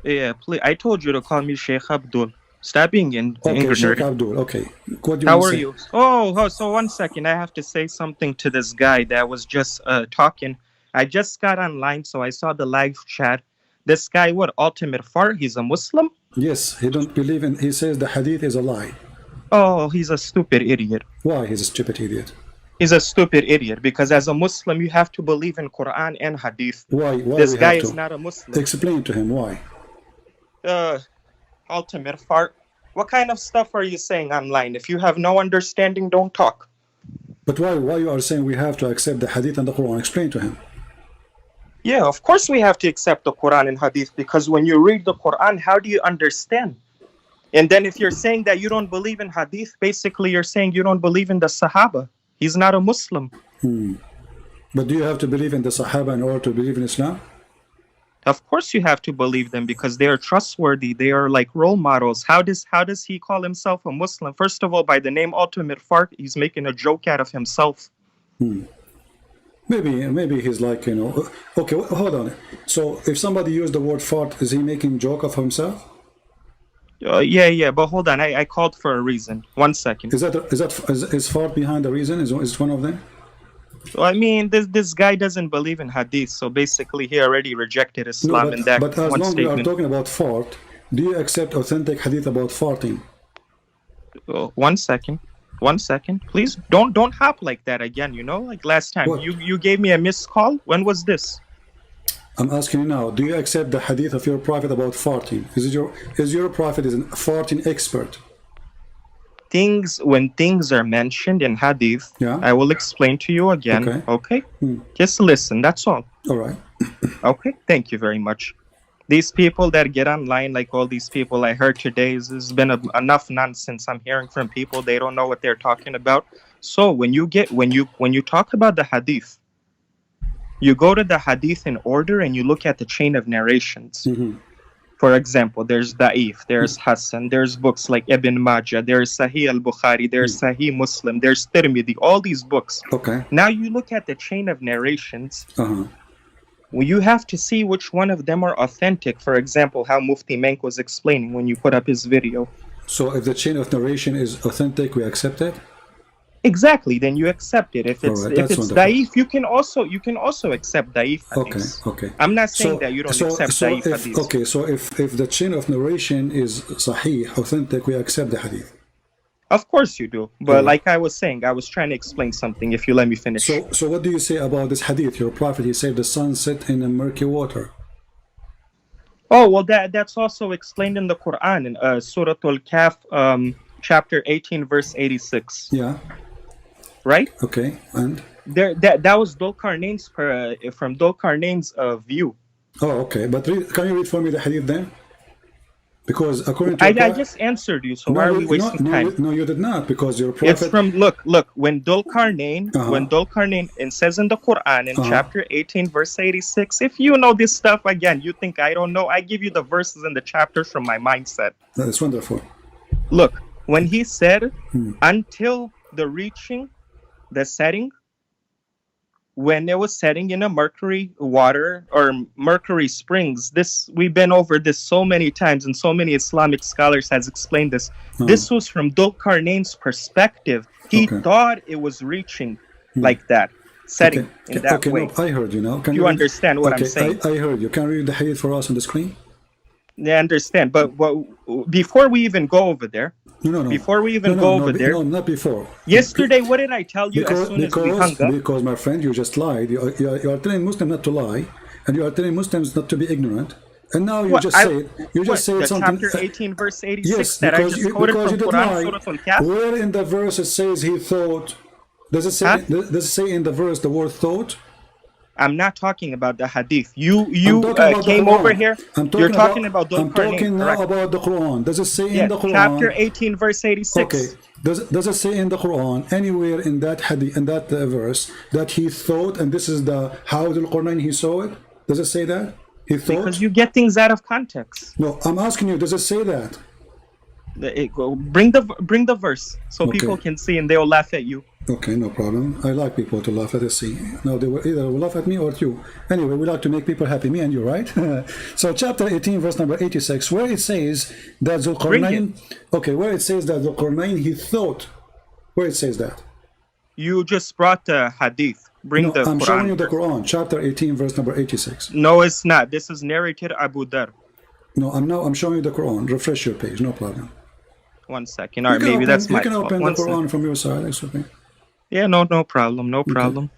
Yeah, please. I told you to call me Sheikh Abdul. Stop being Okay, Sheikh Abdul, okay. What do you How want are to say? you? Oh, so 1 second. I have to say something to this guy that was just talking. I just got online, so I saw the live chat. This guy, what, Ultimate Fart? He's a Muslim? Yes, he don't believe in, he says the hadith is a lie. Oh, he's a stupid idiot. Why he's a stupid idiot? He's a stupid idiot because as a Muslim, you have to believe in Quran and hadith. Why This we guy have is to? not a Muslim. Explain to him why. Ultimate Fart. What kind of stuff are you saying online? If you have no understanding, don't talk. But why you are saying we have to accept the hadith and the Quran? Explain to him. Yeah, of course we have to accept the Quran and hadith because when you read the Quran, how do you understand? And then if you're saying that you don't believe in hadith, basically you're saying you don't believe in the Sahaba. He's not a Muslim. But do you have to believe in the Sahaba in order to believe in Islam? Of course you have to believe them because they are trustworthy. They are like role models. How does he call himself a Muslim? First of all, by the name Ultimate Fart, he's making a joke out of himself. Maybe he's like, you know, okay, hold on. So if somebody used the word fart, is he making joke of himself? Yeah, but hold on. I called for a reason. 1 second. Is fart behind the reason? Is it one of them? Well, I mean, this guy doesn't believe in hadith, so basically he already rejected Islam in that but as one long as we are statement. talking about fart, do you accept authentic hadith about farting? 1 second. 1 second, please. Don't hop like that again. You know, like last time. What? You gave me a missed call. When was this? I'm asking you now. Do you accept the hadith of your prophet about farting? Is your prophet a farting expert? When things are mentioned in hadith, Yeah. I will explain to you again. Okay? Just listen. That's all. All right. Okay. Thank you very much. These people that get online, like all these people I heard today, there's been enough nonsense I'm hearing from people. They don't know what they're talking about. So when you talk about the hadith, you go to the hadith in order and you look at the chain of narrations. For example, there's Da'if, there's Hassan, there's books like Ibn Majah, there's Sahih al-Bukhari, there's Sahih Muslim, there's Tirmidhi, all these books. Okay. Now you look at the chain of narrations. Well, you have to see which one of them are authentic. For example, how Mufti Menk was explaining when you put up his video. So if the chain of narration is authentic, we accept it? Exactly, then you accept it. If it's All right, if it's da'if, you can also accept da'if hadith. Okay. I'm not saying that you don't accept da'if hadith. Okay, so if the chain of narration is sahih, authentic, we accept the hadith. Of course you do. But like I was saying, I was trying to explain something, if you let me finish. So what do you say about this hadith? Your prophet, he said the sun set in a murky water. Oh, well, that's also explained in the Quran in Surah Al-Kahf, chapter 18, verse 86. Yeah. Right? Okay, and? That was Dhul-Qarnayn's from Dhul-Qarnayn's view. Oh, okay. But can you read for me the hadith then? Because according to I just answered you, so why are we wasting time? No, you did not, because your prophet... It's from, look, when Dhul-Qarnayn, it says in the Quran in chapter 18, verse 86, if you know this stuff, again, you think I don't know, I give you the verses and the chapters from my mindset. That's wonderful. Look, when he said, until the reaching the setting, when it was setting in a mercury water or mercury springs, we've been over this so many times, and so many Islamic scholars has explained this. This was from Dhul-Qarnayn's perspective. He thought it was reaching like that, setting in that way. No, I heard you now. Can you understand what I'm saying? I heard you. Can you read the hadith for us on the screen? Yeah, I understand. But before we even go over there, before we even go over there, no, not before. Yesterday, what did I tell you as soon as we hung up? Because, my friend, you just lied. You are telling Muslims not to lie, and you are telling Muslims not to be ignorant. And now you just say something. Chapter 18, verse 86 yes, that I just quoted from Quran, Surah Al-Kahf. Where in the verse it says he thought? Does it say in the verse the word thought? I'm not talking about the hadith. You came over here. You're talking about Dhul-Qarnayn. I'm talking now about the Quran. Does it say in the Quran? Chapter 18, verse 86. Okay. Does it say in the Quran anywhere in that hadith, in that verse, that he thought, and this is how Dhul-Qarnayn he saw it? Does it say that he thought? Because you get things out of context. No, I'm asking you. Does it say that? Bring the verse so people can see and they'll laugh at you. Okay, no problem. I like people to laugh at us. See, no, they will either laugh at me or at you. Anyway, we like to make people happy, me and you, right? So, chapter 18, verse number 86, where it says that Dhul-Qarnayn. Okay, where it says that Dhul-Qarnayn he thought. Where it says that? You just brought the hadith. I'm Quran. Showing you the Quran, chapter 18, verse number 86. No, it's not. This is narrated Abu Dhar. No, I'm showing you the Quran. Refresh your page, no problem. 1 second. All right, maybe that's my fault. You can open the Quran from your side. It's okay. Yeah, no problem. No problem.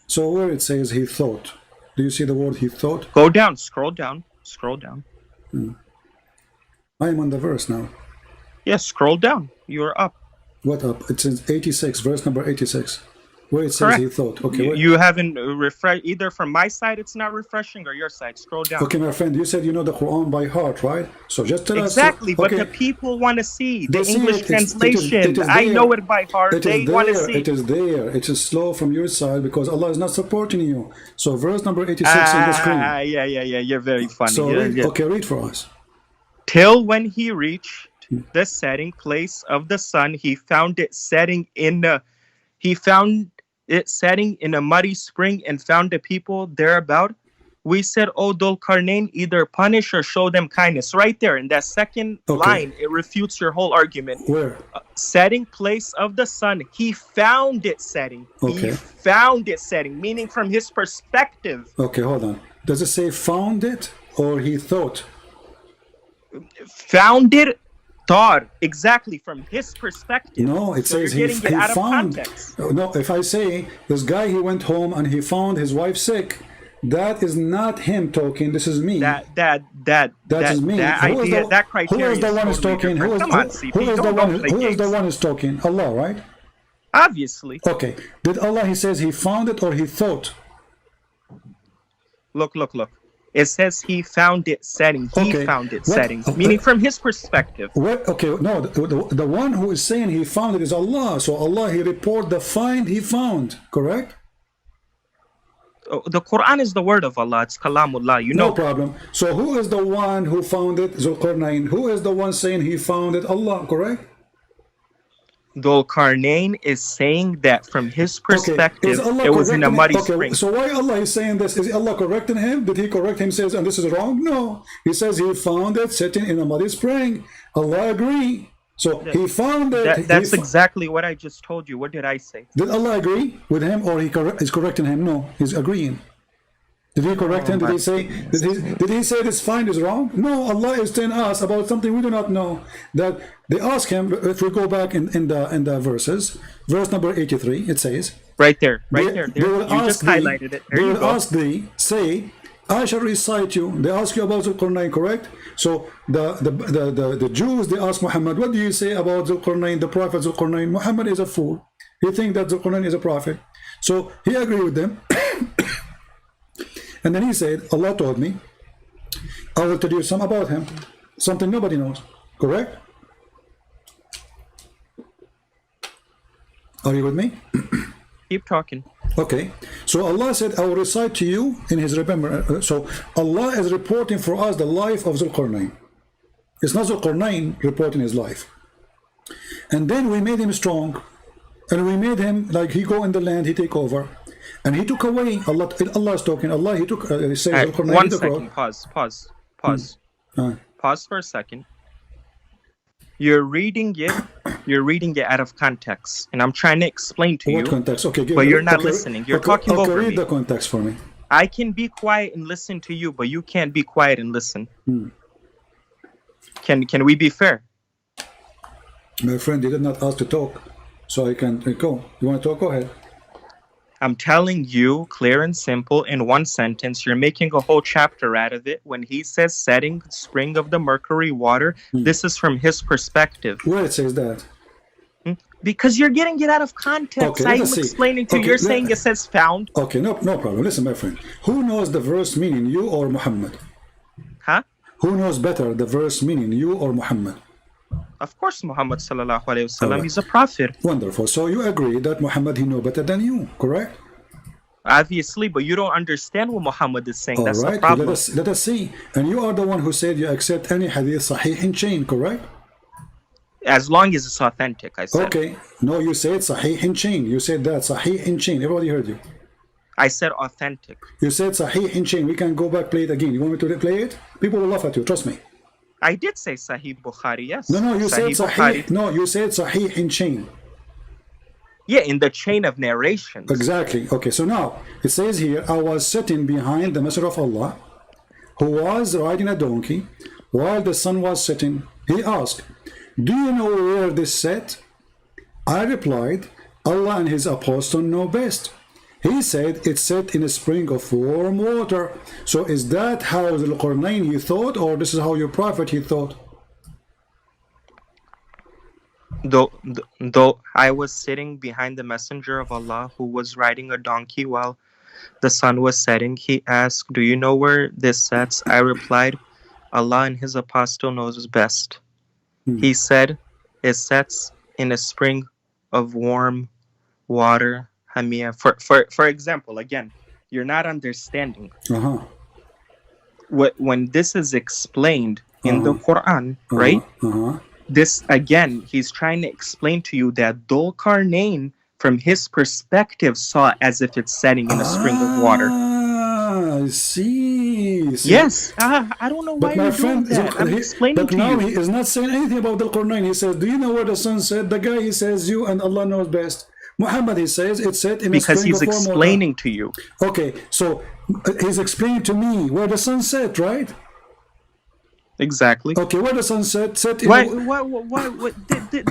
So where it says he thought, do you see the word he thought? Go down, scroll down. I am on the verse now. Yeah, scroll down. You're up. What up? It's in 86, verse number 86. Where it says he thought. Okay. You haven't refreshed either from my side. It's not refreshing, or your side. Scroll down. Okay, my friend. You said you know the Quran by heart, right? So just tell us. Exactly, but the people want to see the English translation. I know it by heart. They want to see. It is there. It is slow from your side because Allah is not supporting you. So verse number 86 on the screen. Yeah. You're very funny. So read for us. Till when he reached the setting place of the sun, he found it setting in a muddy spring and found the people thereabout. We said, "O Dhul-Qarnayn, either punish or show them kindness." Right there in that second line, it refutes your whole argument. Where? Setting place of the sun. He found it setting. Okay. He found it setting, meaning from his perspective. Okay, hold on. Does it say found it or he thought? Found it. Thought exactly from his perspective. No, it says he found. No, if I say this guy, he went home and he found his wife sick, that is not him talking. This is me. That is me. That criteria. Who is the one who's talking? Who is the one who's talking? Allah, right? Obviously. Okay. Did Allah? He says he found it or he thought. Look. It says he found it setting. He found it setting, meaning from his perspective. Okay, no, the one who is saying he found it is Allah. So Allah, he report the find he found, correct? The Quran is the word of Allah. It's Kalamullah. You No know. problem. So who is the one who found it? Zulqarnain. Who is the one saying he found it? Allah, correct? Dhul Qarnayn is saying that from his perspective, Is Allah it was in a correcting muddy him? Okay, spring. so why Allah is saying this? Is Allah correcting him? Did he correct him? Says, and this is wrong? No. He says he found it sitting in a muddy spring. Allah agree. So he found it. That's exactly what I just told you. What did I say? Did Allah agree with him, or he's correcting him? No, he's agreeing. Did he correct him? Did he say? Did he say this find is wrong? No, Allah is telling us about something we do not know. That they ask him. If we go back in the verses, verse number 83, it says. Right there. You just highlighted it. There They you will go. ask thee, say, I shall recite you. They ask you about Zulqarnain, correct? So the Jews, they ask Muhammad, what do you say about Zulqarnain, the prophet Zulqarnain? Muhammad is a fool. He thinks that Zulqarnain is a prophet. So he agreed with them. And then he said, Allah told me, I will tell you some about him. Something nobody knows. Correct? Are you with me? Keep talking. Okay, so Allah said, I will recite to you in his remembrance. So Allah is reporting for us the life of Zulqarnain. It's not Zulqarnain reporting his life. And then we made him strong, and we made him like he go in the land, he take over, and he took away. Allah is talking. Allah, he took. Say Zulqarnain. One second. Pause. Pause for a second. You're reading it out of context, and I'm trying to explain to you. What context? Okay, but you're not listening. You're talking over read me. the context for me. I can be quiet and listen to you, but you can't be quiet and listen. Can we be fair? My friend, you did not ask to talk, so I can go. You want to talk? Go ahead. I'm telling you, clear and simple, in one sentence. You're making a whole chapter out of it. When he says setting spring of the mercury water, this is from his perspective. Where it says that? Because you're getting it out of context. Okay, I'm let's see. explaining to you. You're saying it says found. Okay, no problem. Listen, my friend. Who knows the verse meaning, you or Muhammad? Huh? Who knows better the verse meaning, you or Muhammad? Of course, Muhammad sallallahu alaihi wasallam. Alright. He's a prophet. Wonderful. So you agree that Muhammad, he know better than you, correct? Obviously, but you don't understand what Muhammad is saying. All That's right. the problem. Let us see. And you are the one who said you accept any hadith sahih in chain, correct? As long as it's authentic, I said. Okay. No, you said sahih in chain. You said that sahih in chain. Everybody heard you. I said authentic. You said sahih in chain. We can go back, play it again. You want me to play it? People will laugh at you. Trust me. I did say Sahih Bukhari, yes. No, you said sahih. Bukhari. No, you said sahih in chain. Yeah, in the chain of narrations. Exactly. Okay, so now it says here, I was sitting behind the Messenger of Allah, who was riding a donkey, while the sun was setting. He asked, do you know where this set? I replied, Allah and his apostle know best. He said, it's set in a spring of warm water. So is that how Zulqarnain he thought, or this is how your prophet he thought? Though I was sitting behind the messenger of Allah who was riding a donkey while the sun was setting, he asked, do you know where this sets? I replied, Allah and his apostle knows best. He said, it sets in a spring of warm water. Hamia. For example, again, you're not understanding. When this is explained in the Quran, right? This, again, he's trying to explain to you that Dhul Qarnayn, from his perspective, saw it as if it's setting in a spring of water. I see. Yes. I don't know why you're doing that. I'm explaining to you. But now he is not saying anything about Dhul Qarnayn. He says, do you know where the sun set? The guy, he says, you and Allah knows best. Muhammad, he says, it's set in a spring of warm water. Because he's explaining to you. Okay, so he's explaining to me where the sun set, right? Exactly. Okay, where the sun set in why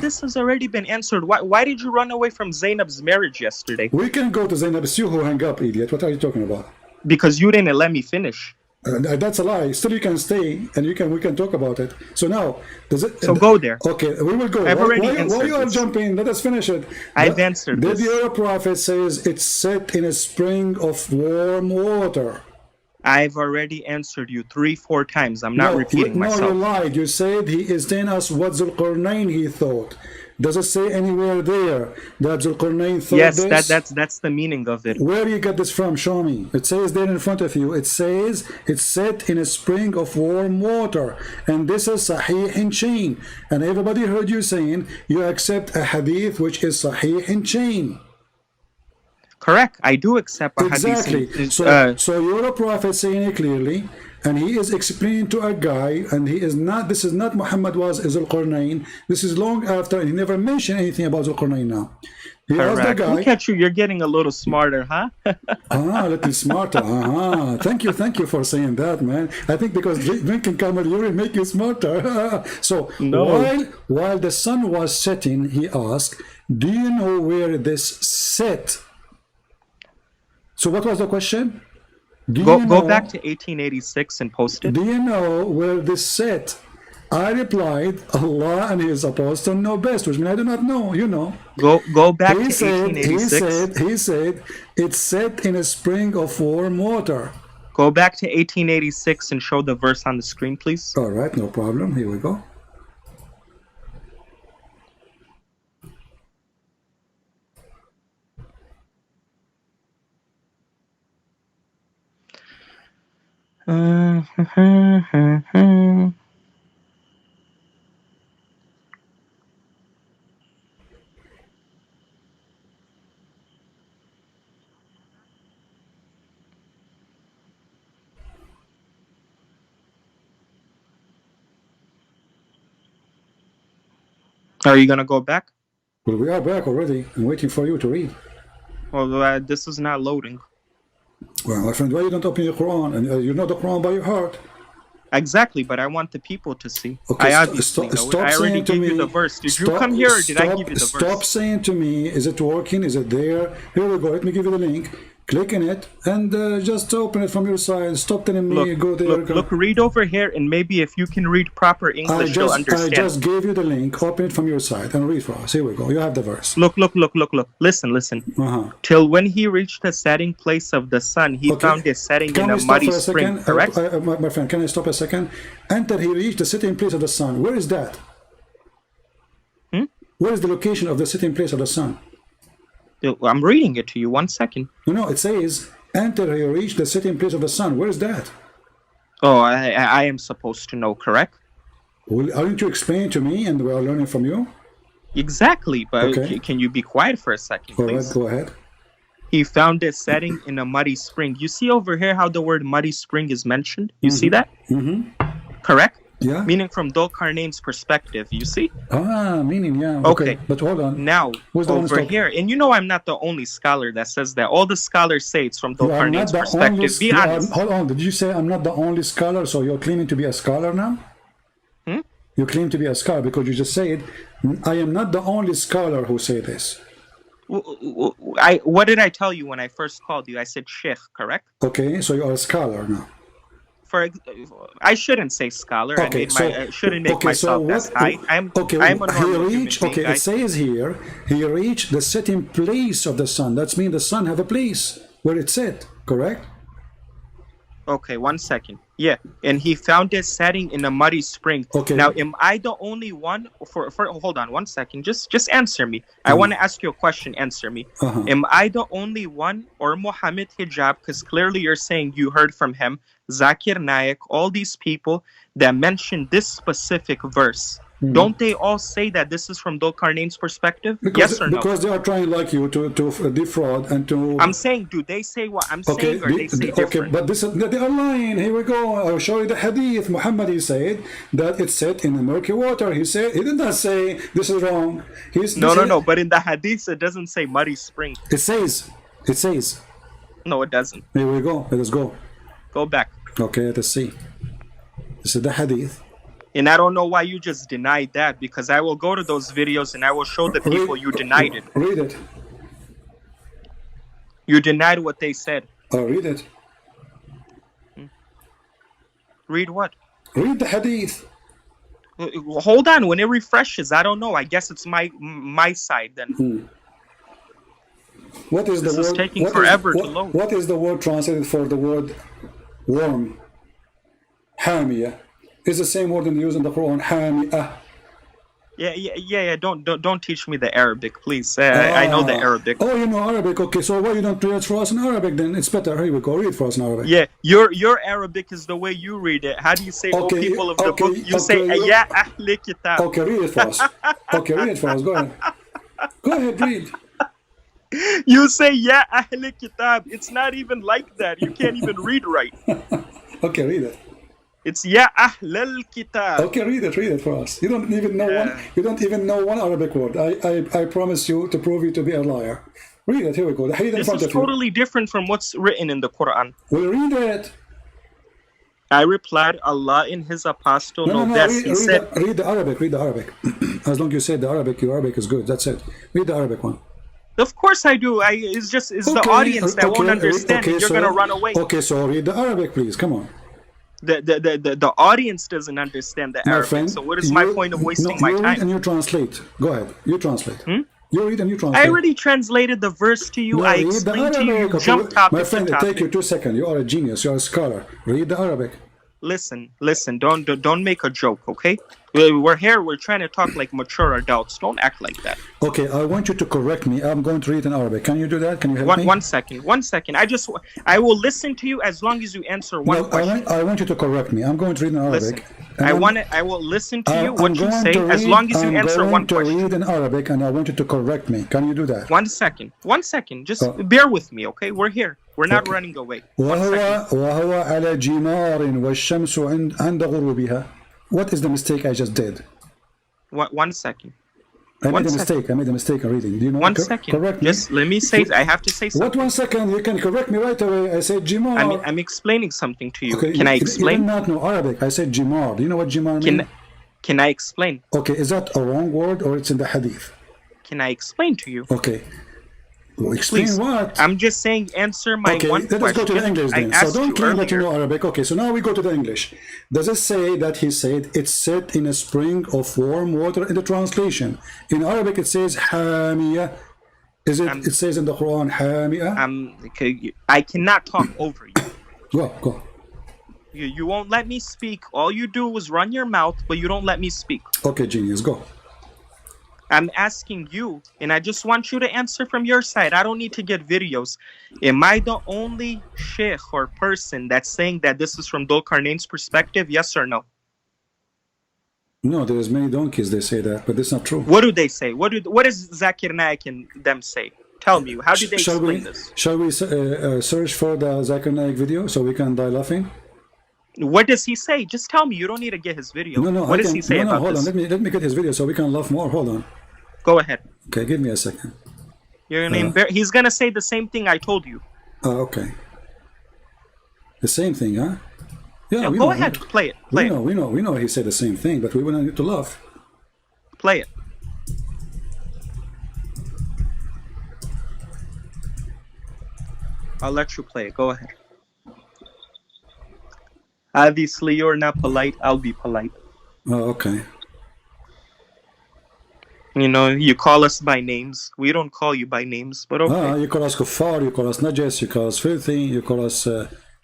this has already been answered. Why did you run away from Zainab's marriage yesterday? We can go to Zainab. It's you who hang up, idiot. What are you talking about? Because you didn't let me finish. That's a lie. Still, you can stay, and we can talk about it. So now, go there. Okay, we will go. I've already answered. Why you are jumping? Let us finish it. I've answered. Did your prophet says it's set in a spring of warm water? I've already answered you 3-4 times. I'm not repeating myself. No, you lied. You said he is telling us what Zulqarnain he thought. Does it say anywhere there that Zulqarnain thought Yes, this? that's the meaning of it. Where do you get this from? Show me. It says there in front of you. It says it's set in a spring of warm water. And this is Sahih in chain. And everybody heard you saying you accept a hadith which is Sahih in chain. Correct. I do accept a Exactly. hadith. So you're a prophet saying it clearly, and he is explaining to a guy, and he is not, this is not Muhammad was Zulqarnain. This is long after, and he never mentioned anything about Zulqarnain now. He asked the guy. Look at you, you're getting a little smarter, huh? A little smarter. Thank you for saying that, man. I think because drinking camel urine make you smarter. So while the sun was setting, he asked, do you know where this set? So what was the question? Go back to 1886 and post it. Do you know where this set? I replied, Allah and His apostle know best, which means I do not know, you know. Go back to 1886. He said, it's set in a spring of warm water. Go back to 1886 and show the verse on the screen, please. All right, no problem. Here we go. Are you going to go back? Well, we are back already. I'm waiting for you to read. Well, this is not loading. Well, my friend, why you don't open your Quran? And you know the Quran by your heart. Exactly, but I want the people to see. Okay, I obviously know it. I already gave you the verse. Did you come here or did I give you the verse? Stop saying to me, is it working? Is it there? Here we go. Let me give you the link. Click in it and just open it from your side. Stop telling me, go there. Look, read over here, and maybe if you can read proper English, you'll understand. I just gave you the link. Open it from your side and read for us. Here we go. You have the verse. Look. Listen. Till when he reached the setting place of the sun, he found a setting in a muddy spring. Correct? My friend, can I stop a second? Until he reached the sitting place of the sun. Where is that? Where is the location of the sitting place of the sun? I'm reading it to you. 1 second. No, it says, until he reached the sitting place of the sun. Where is that? Oh, I am supposed to know, correct? Well, aren't you explaining to me and we are learning from you? Exactly, but can you be quiet for a second, please? Go ahead. He found a setting in a muddy spring. You see over here how the word muddy spring is mentioned? You see that? Correct? Yeah. Meaning from Dhul-Qarnain's perspective, you see? Meaning, yeah. Okay. But hold on. Now, over here, and you know I'm not the only scholar that says that. All the scholars say it's from Dhul-Qarnain's perspective. Be honest. Hold on. Did you say I'm not the only scholar, so you're claiming to be a scholar now? You claim to be a scholar because you just said, I am not the only scholar who say this. What did I tell you when I first called you? I said sheikh, correct? Okay, so you are a scholar now. I shouldn't say scholar. Okay, I shouldn't make myself as high. I'm a normal human being. It says here, he reached the sitting place of the sun. That means the sun have a place where it sit, correct? Okay, 1 second. Yeah, and he found it setting in a muddy spring. Okay. Now, am I the only one? Hold on 1 second. Just answer me. I want to ask you a question. Answer me. Am I the only one, or Muhammad Hijab? Because clearly you're saying you heard from him, Zakir Naik, all these people that mentioned this specific verse. Don't they all say that this is from Dhul-Qarnain's perspective? Yes or no? Because they are trying like you to defraud and to... I'm saying, do they say what I'm saying or they say different? Okay, but they are lying. Here we go. I'll show you the hadith. Muhammad, he said that it's set in the murky water. He did not say this is wrong. No. But in the hadith, it doesn't say muddy spring. It says. No, it doesn't. Here we go. Let us go. Go back. Okay, let us see. This is the hadith. And I don't know why you just denied that, because I will go to those videos and I will show the people you denied it. Read it. You denied what they said. Read it. Read what? Read the hadith. Hold on. When it refreshes, I don't know. I guess it's my side then. What is the word? This is taking forever to load. What is the word translated for the word worm? Hamiyah. It's the same word used in the Quran, Hamiyah. Yeah. Don't teach me the Arabic, please. I know the Arabic. Oh, you know Arabic. Okay, so why you don't read it for us in Arabic then? It's better. Here we go. Read for us in Arabic. Yeah, your Arabic is the way you read it. How do you say, "Oh, people of the book"? You say, "Ya ahli kitab." Okay, read it for us. Okay, read it for us. Go ahead. Go ahead, read. You say, "Ya ahli kitab." It's not even like that. You can't even read right. Okay, read it. It's "Ya ahlal kitab." Okay, read it for us. You don't even know one. You don't even know one Arabic word. I promise you to prove you to be a liar. Read it. Here we go. The hadith in This front is of you. totally different from what's written in the Quran. Well, read it. I replied, Allah in His apostle. No. He said, read the Arabic. Read the Arabic. As long as you say the Arabic, your Arabic is good. That's it. Read the Arabic one. "Of course I do. It's the audience that won't understand, and you're gonna run away." Okay, so read the Arabic, please. Come on. The audience doesn't understand the Arabic. Friend, so what is my point of wasting my you time? read and you translate. Go ahead. You translate. You read and you translate. I already translated the verse to you. No, I read the explained to you. You Arabic. jump topic My friend, to it topic. take you 2 seconds. You are a genius. You are a scholar. Read the Arabic. Listen. Don't make a joke, okay? We're here. We're trying to talk like mature adults. Don't act like that. Okay, I want you to correct me. I'm going to read in Arabic. Can you do that? Can you help me? One second. I will listen to you as long as you answer one question. I want you to correct me. I'm going to read in Arabic. Listen, I will listen to you what you say as long as you answer one question. I'm going to read in Arabic and I want you to correct me. Can you do that? 1 second. Just bear with me, okay? We're here. We're not running away. 1 second. وهو على جمار والشمس عند غروبها. What is the mistake I just did? 1 second. I made a mistake in reading. Do you know? 1 second. Correct me. Just let me say. I have to say something. What 1 second? You can correct me right away. I said Jimar. I'm explaining something to you. Okay, Can I You explain? do not know Arabic. I said Jimar. Do you know what Jimar means? Can I explain? Okay, is that a wrong word or it's in the hadith? Can I explain to you? Okay. Well, explain Please. what? I'm just saying answer my Okay, one let us go to question. the English then. I So asked don't you claim that you earlier. know Arabic. Okay, so now we go to the English. Does it say that he said it's set in a spring of warm water in the translation? In Arabic it says hamiya. Is it? It says in the Quran hamiya. I cannot talk over you. Go. You won't let me speak. All you do is run your mouth, but you don't let me speak. Okay, genius, go. I'm asking you, and I just want you to answer from your side. I don't need to get videos. Am I the only sheikh or person that's saying that this is from Dhul Qarnayn's perspective? Yes or no? No, there's many donkeys they say that, but that's not true. What do they say? What does Zakir Naik and them say? Tell me, how do they explain this? Shall we search for the Zakir Naik video so we can die laughing? What does he say? Just tell me. You don't need to get his video. No, What does he say about hold this? on. Let me get his video so we can laugh more. Hold on. Go ahead. Okay, give me a second. You're gonna he's gonna say the same thing I told you. Oh, okay. The same thing, huh? Yeah, we go know. ahead. Play it. We know he said the same thing, but we want you to laugh. Play it. I'll let you play it. Go ahead. Obviously, you're not polite. I'll be polite. Oh, okay. You know, you call us by names. We don't call you by names, but okay. You call us kuffar, you call us najas, you call us filthy, you call us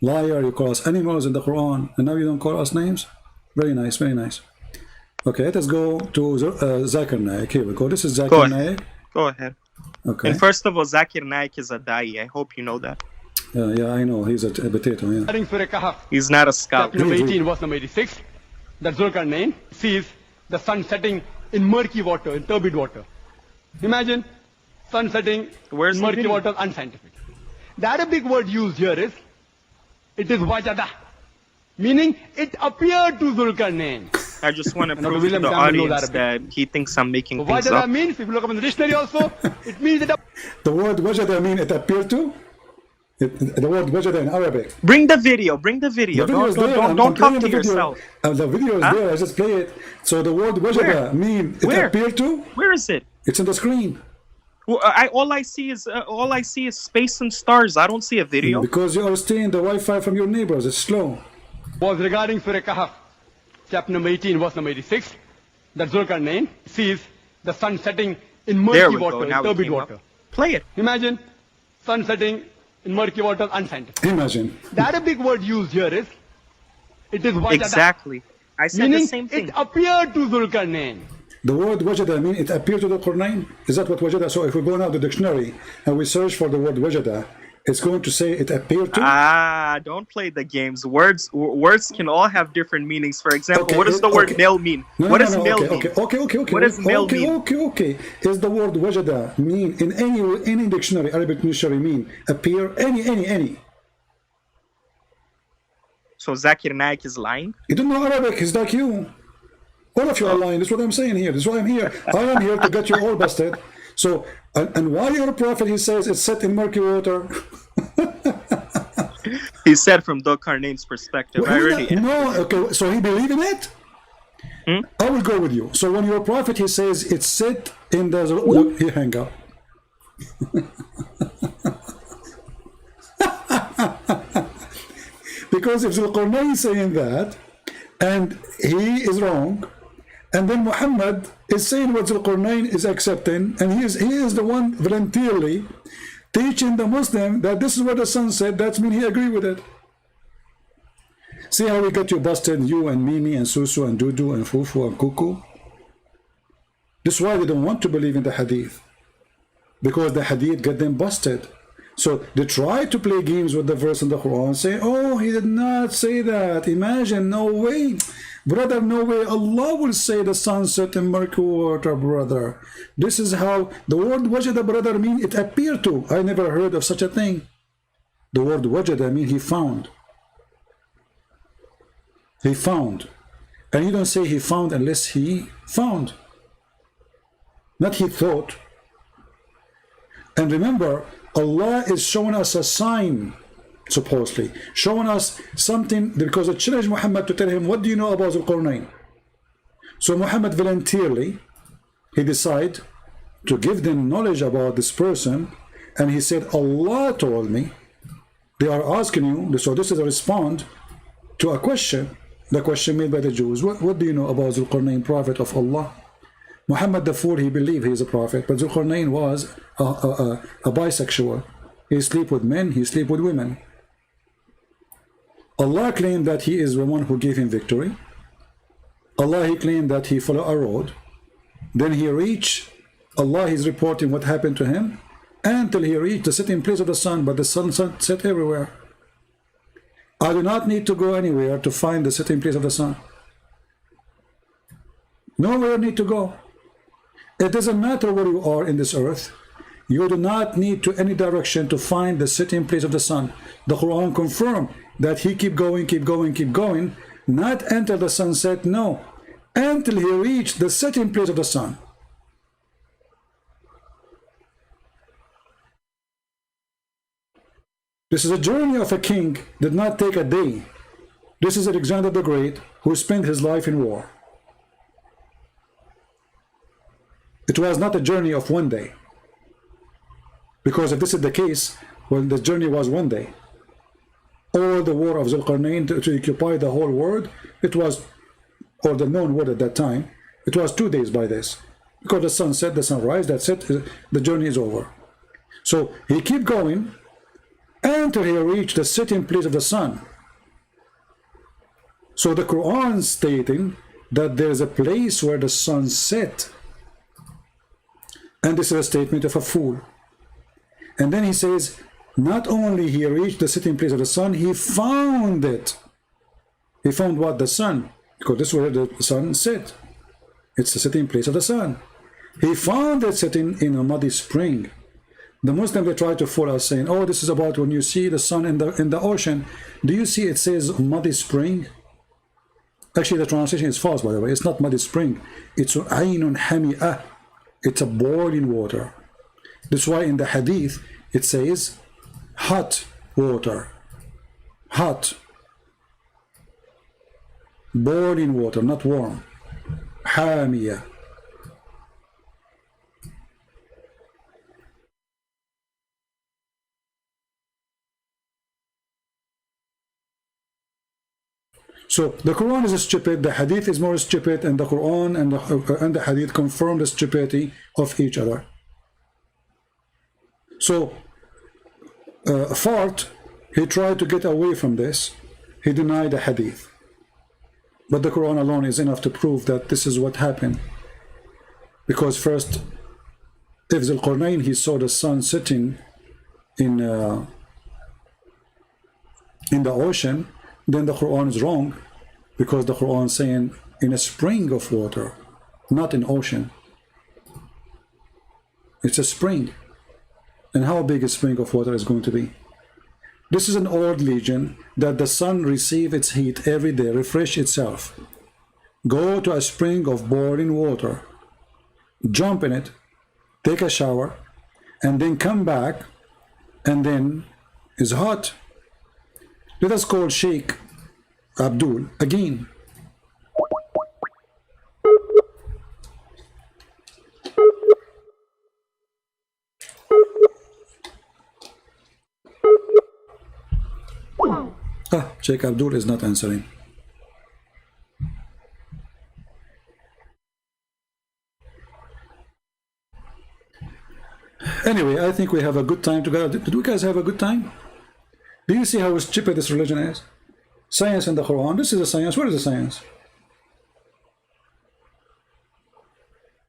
liar, you call us animals in the Quran, and now you don't call us names? Very nice, very nice. Okay, let us go to Zakir Naik. Here we go. This is Zakir Naik. Go ahead. Okay. And first of all, Zakir Naik is a da'i. I hope you know that. Yeah, I know. He's a potato, yeah. He's not a scholar. Chapter number 18, verse number 86, that Zulkarnain sees the sun setting in murky water, in turbid water. Imagine sun setting in murky water, unscientific. The Arabic word used here is, it is wajada, meaning it appeared to Zulkarnain. I just want to prove to the audience that he thinks I'm making things up. Wajada means, if you look up in the dictionary also, it means that the word wajada mean it appeared to? The word wajada in Arabic. Bring the video. Don't talk to yourself. The video is there. I just play it. So the word wajada mean it appeared to? Where is it? It's on the screen. Well, all I see is space and stars. I don't see a video. Because you are stealing the Wi-Fi from your neighbors. It's slow. Was regarding Surah Kahf, chapter number 18, verse number 86, that Zulkarnain sees the sun setting in murky water, in turbid water. Play it. Imagine sun setting in murky water, unscientific. Imagine. The Arabic word used here is, it is wajada. Exactly. I said meaning the same thing. It appeared to Zulkarnain. The word wajada mean it appeared to the Quran? Is that what wajada? So if we go now to the dictionary and we search for the word wajada, it's going to say it appeared to? Don't play the games. Words can all have different meanings. For example, Okay, what does the word male mean? What does male mean? Okay. What does male mean? Okay. Is the word wajada mean in any dictionary, Arabic dictionary mean appear? Any. So Zakir Naik is lying? You don't know Arabic, he's like you. All of you are lying. That's what I'm saying here. That's why I'm here. I am here to get you all busted. So, and why you're a prophet, he says it's set in murky water. He said from Dhul-Qarnayn's perspective. Okay, so he believe in it? I will go with you. So when you're a prophet, he says it's set in the... Look, he hang up. Because if Dhul-Qarnayn is saying that, and he is wrong, and then Muhammad is saying what Dhul-Qarnayn is accepting, and he is the one voluntarily teaching the Muslim that this is what the sun said, that means he agree with it. See how we got you busted, you and Mimi and Susu and Dudu and Fufu and Kuku? This is why they don't want to believe in the hadith. Because the hadith get them busted. So they try to play games with the verse in the Quran, say, oh, he did not say that. Imagine, no way. Brother, no way. Allah will say the sun set in murky water, brother. This is how the word wajada, brother, mean it appeared to. I never heard of such a thing. The word wajada mean he found. He found. And you don't say he found unless he found. Not he thought. And remember, Allah is showing us a sign, supposedly, showing us something, because it challenged Muhammad to tell him, what do you know about Dhul-Qarnayn? So Muhammad voluntarily, he decided to give them knowledge about this person, and he said, Allah told me, they are asking you, so this is a response to a question, the question made by the Jews, what do you know about Dhul-Qarnayn, prophet of Allah? Muhammad the Fool, he believed he is a prophet, but Dhul-Qarnayn was a bisexual. He sleep with men, he sleep with women. Allah claimed that he is the one who gave him victory. Allah, he claimed that he followed a road. Then he reached, Allah is reporting what happened to him, until he reached the setting place of the sun, but the sun set everywhere. I do not need to go anywhere to find the setting place of the sun. Nowhere need to go. It doesn't matter where you are in this earth. You do not need to any direction to find the setting place of the sun. The Quran confirmed that he keep going, not until the sun set, no, until he reached the setting place of the sun. This is a journey of a king, did not take a day. This is Alexander the Great, who spent his life in war. It was not a journey of one day. Because if this is the case, well, the journey was one day. All the war of Dhul-Qarnayn to occupy the whole world, it was, or the known world at that time, it was 2 days by this. Because the sun set, the sun rise, that's it, the journey is over. So he kept going until he reached the setting place of the sun. So the Quran is stating that there is a place where the sun set. And this is a statement of a fool. And then he says, not only he reached the sitting place of the sun, he found it. He found what? The sun. Because this is where the sun set. It's the sitting place of the sun. He found it sitting in a muddy spring. The Muslims, they try to fool us saying, oh, this is about when you see the sun in the ocean. Do you see it says muddy spring? Actually, the translation is false, by the way. It's not muddy spring. It's aynun hami'ah. It's a boiling water. That's why in the hadith it says hot water. Hot. Boiling water, not warm. Hamiyah. So the Quran is stupid, the Hadith is more stupid, and the Quran and the Hadith confirm the stupidity of each other. So Fart, he tried to get away from this. He denied the Hadith. But the Quran alone is enough to prove that this is what happened. Because first, if the Qurnayn, he saw the sun sitting in the ocean, then the Quran is wrong, because the Quran is saying in a spring of water, not in ocean. It's a spring. And how big a spring of water is going to be? This is an old legend that the sun receives its heat every day, refresh itself. Go to a spring of boiling water, jump in it, take a shower, and then come back, and then it's hot. Let us call Sheikh Abdul again. Sheikh Abdul is not answering. Anyway, I think we have a good time together. Did you guys have a good time? Do you see how stupid this religion is? Science in the Quran. This is a science. Where is the science?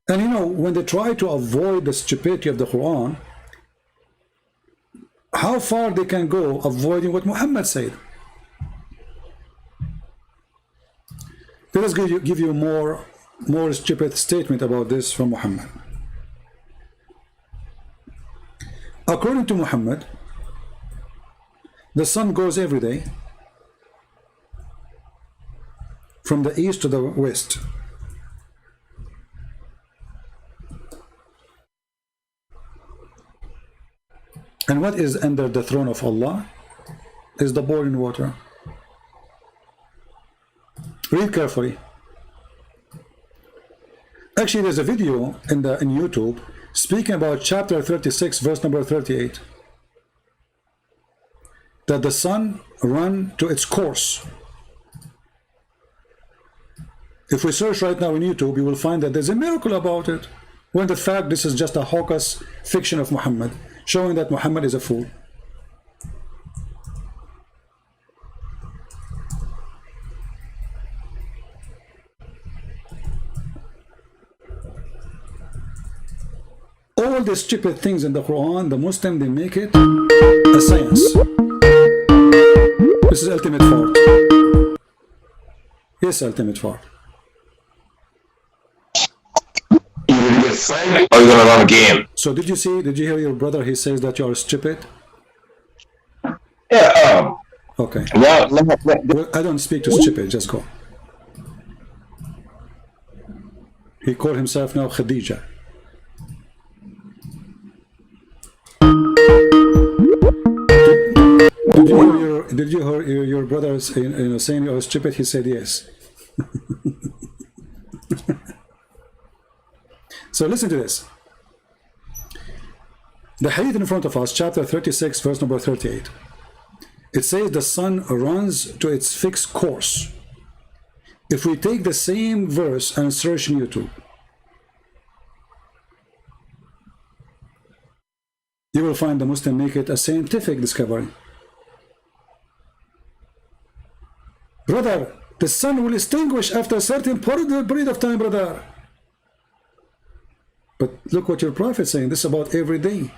And you know, when they try to avoid the stupidity of the Quran, how far they can go avoiding what Muhammad said. Let us give you more stupid statement about this from Muhammad. According to Muhammad, the sun goes every day from the east to the west. And what is under the throne of Allah is the boiling water. Read carefully. Actually, there's a video in YouTube speaking about chapter 36, verse number 38. That the sun run to its course. If we search right now in YouTube, you will find that there's a miracle about it, when in fact this is just a hocus fiction of Muhammad, showing that Muhammad is a fool. All the stupid things in the Quran, the Muslim, they make it a science. This is ultimate fault. Yes, ultimate fault. Either you get signed or you're gonna run a game. So did you hear your brother? He says that you are stupid. Yeah. Okay. Well, Well, I don't speak to stupid. Just go. He called himself now Khadija. Did you hear your brother saying you're stupid? He said yes. So listen to this. The hadith in front of us, chapter 36, verse number 38. It says the sun runs to its fixed course. If we take the same verse and search in YouTube, you will find the Muslim make it a scientific discovery. Brother, the sun will extinguish after a certain period of time, brother. But look what your prophet is saying. This is about every day.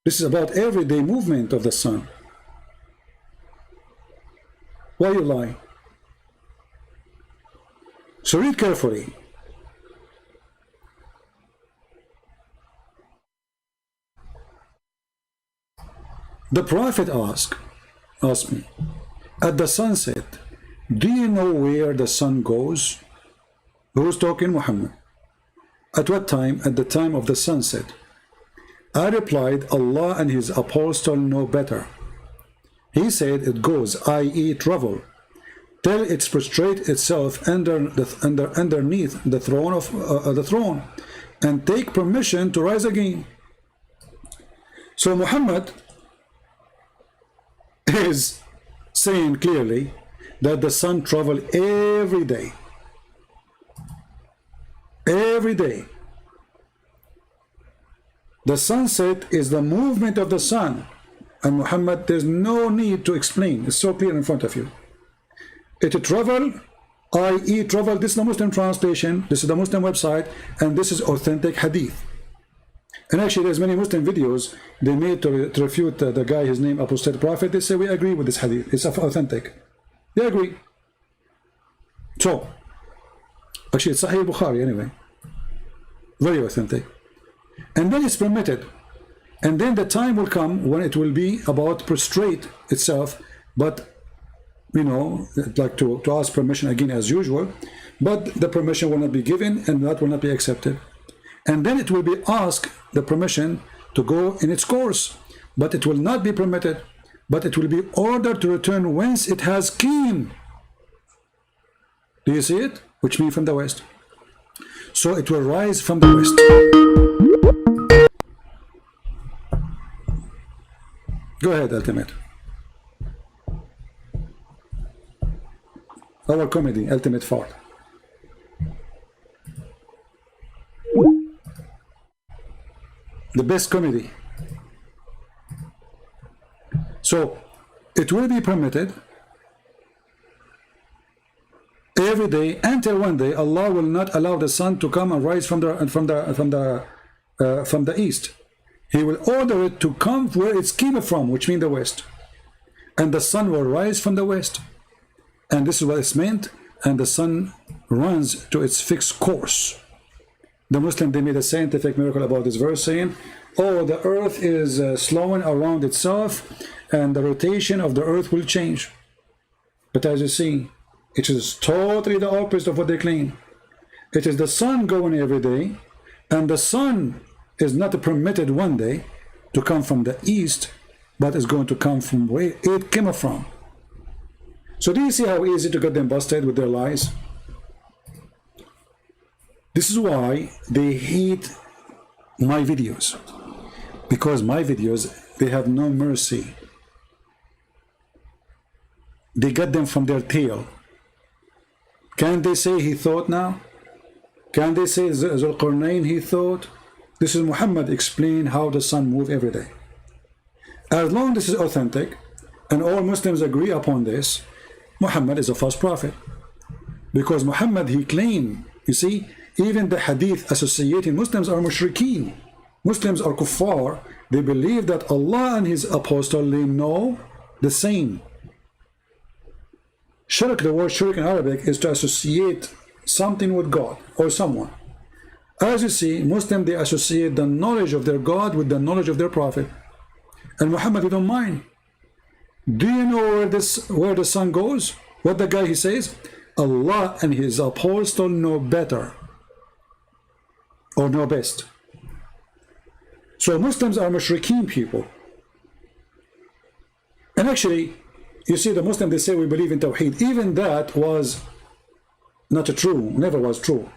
This is about everyday movement of the sun. Why you lie? So read carefully. The prophet asked me, at the sunset, do you know where the sun goes? Who's talking? Muhammad. At what time? At the time of the sunset. I replied, Allah and his apostle know better. He said it goes, i.e. travel, till it prostrate itself underneath the throne of the throne, and take permission to rise again. So Muhammad is saying clearly that the sun travel every day. Every day. The sunset is the movement of the sun And Muhammad, there's no need to explain. It's so clear in front of you. It travel, i.e. travel, this is the Muslim translation, this is the Muslim website, and this is authentic hadith. And actually there's many Muslim videos they made to refute the guy, his name, apostate prophet. They say, we agree with this hadith, it's authentic. They agree. So, actually it's Sahih Bukhari anyway. Very authentic. And then it's permitted. And then the time will come when it will be about prostrate itself, but you know, like to ask permission again as usual, but the permission will not be given and that will not be accepted. And then it will be asked the permission to go in its course, but it will not be permitted, but it will be ordered to return whence it has came. Do you see it? Which means from the west. So it will rise from the west. Go ahead, Ultimate. Our comedy, Ultimate Fart. The best comedy. So it will be permitted every day until one day Allah will not allow the sun to come and rise from the east. He will order it to come where it's came from, which means the west. And the sun will rise from the west. And this is what it's meant. And the sun runs to its fixed course. The Muslim, they made a scientific miracle about this verse, saying, oh, the earth is slowing around itself and the rotation of the earth will change. But as you see, it is totally the opposite of what they claim. It is the sun going every day, and the sun is not permitted one day to come from the east, but is going to come from where it came from. So do you see how easy to get them busted with their lies? This is why they hate my videos, because my videos, they have no mercy. They get them from their tail. Can they say he thought now? Can they say Zulqarnain he thought? This is Muhammad explain how the sun moves every day. As long as this is authentic, and all Muslims agree upon this, Muhammad is a false prophet. Because Muhammad, he claimed, you see, even the hadith associating Muslims are mushrikeen. Muslims are kuffar. They believe that Allah and his apostle, they know the same. Shirk, the word shirk in Arabic is to associate something with God or someone. As you see, Muslims, they associate the knowledge of their God with the knowledge of their prophet. And Muhammad, he don't mind. Do you know where the sun goes? What the guy he says? Allah and his apostle know better, or know best. So Muslims are mushrikeen people. And actually, you see, the Muslims, they say we believe in Tawheed. Even that was not true, never was true.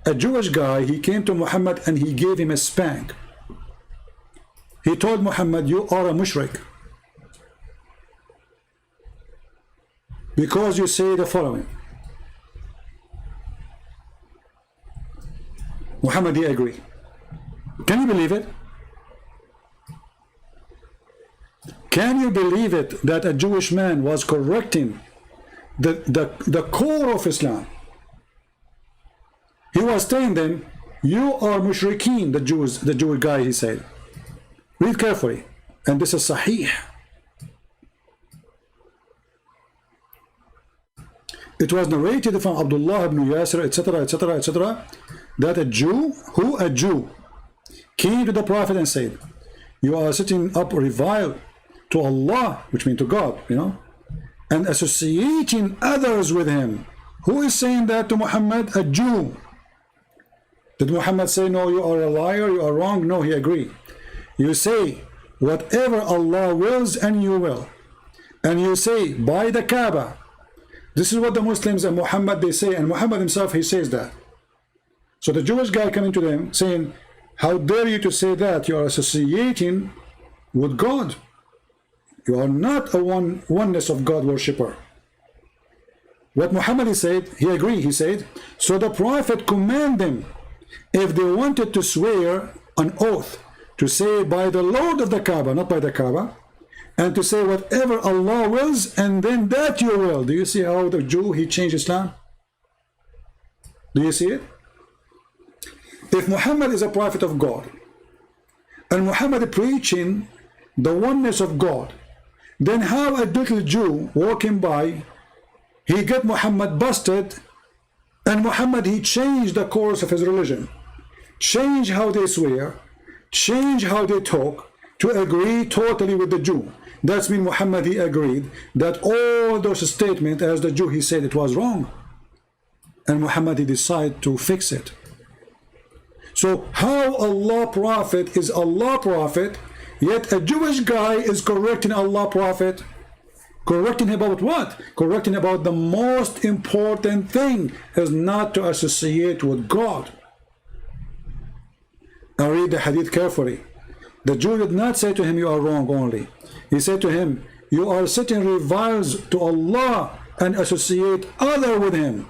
A Jewish guy, he came to Muhammad and he gave him a spank. He told Muhammad, you are a mushrik, because you say the following. Muhammad, he agreed. Can you believe it? Can you believe it that a Jewish man was correcting the core of Islam? He was telling them, you are mushrikeen, the Jewish guy, he said. Read carefully. And this is Sahih. It was narrated from Abdullah ibn Yasir, etc., etc., etc., that a Jew, came to the Prophet and said, you are setting up revile to Allah, which means to God, you know, and associating others with him. Who is saying that to Muhammad? A Jew. Did Muhammad say, no, you are a liar, you are wrong? No, he agreed. You say, whatever Allah wills, and you will. And you say, by the Kaaba. This is what the Muslims and Muhammad, they say, and Muhammad himself, he says that. So the Jewish guy coming to them saying, how dare you to say that? You are associating with God. You are not a oneness of God worshipper. What Muhammad, he said, he agreed, he said, so the Prophet commanded them, if they wanted to swear an oath to say by the Lord of the Kaaba, not by the Kaaba, and to say whatever Allah wills, and then that you will. Do you see how the Jew, he changed Islam? Do you see it? If Muhammad is a prophet of God, and Muhammad preaching the oneness of God, then how a little Jew walking by, he get Muhammad busted, and Muhammad, he changed the course of his religion, change how they swear, change how they talk, to agree totally with the Jew. That's mean Muhammad, he agreed that all those statements as the Jew, he said it was wrong. And Muhammad, he decided to fix it. So how Allah prophet is Allah prophet, yet a Jewish guy is correcting Allah prophet? Correcting about what? Correcting about the most important thing is not to associate with God. Now read the hadith carefully. The Jew did not say to him, you are wrong only. He said to him, you are setting reviles to Allah and associate other with him.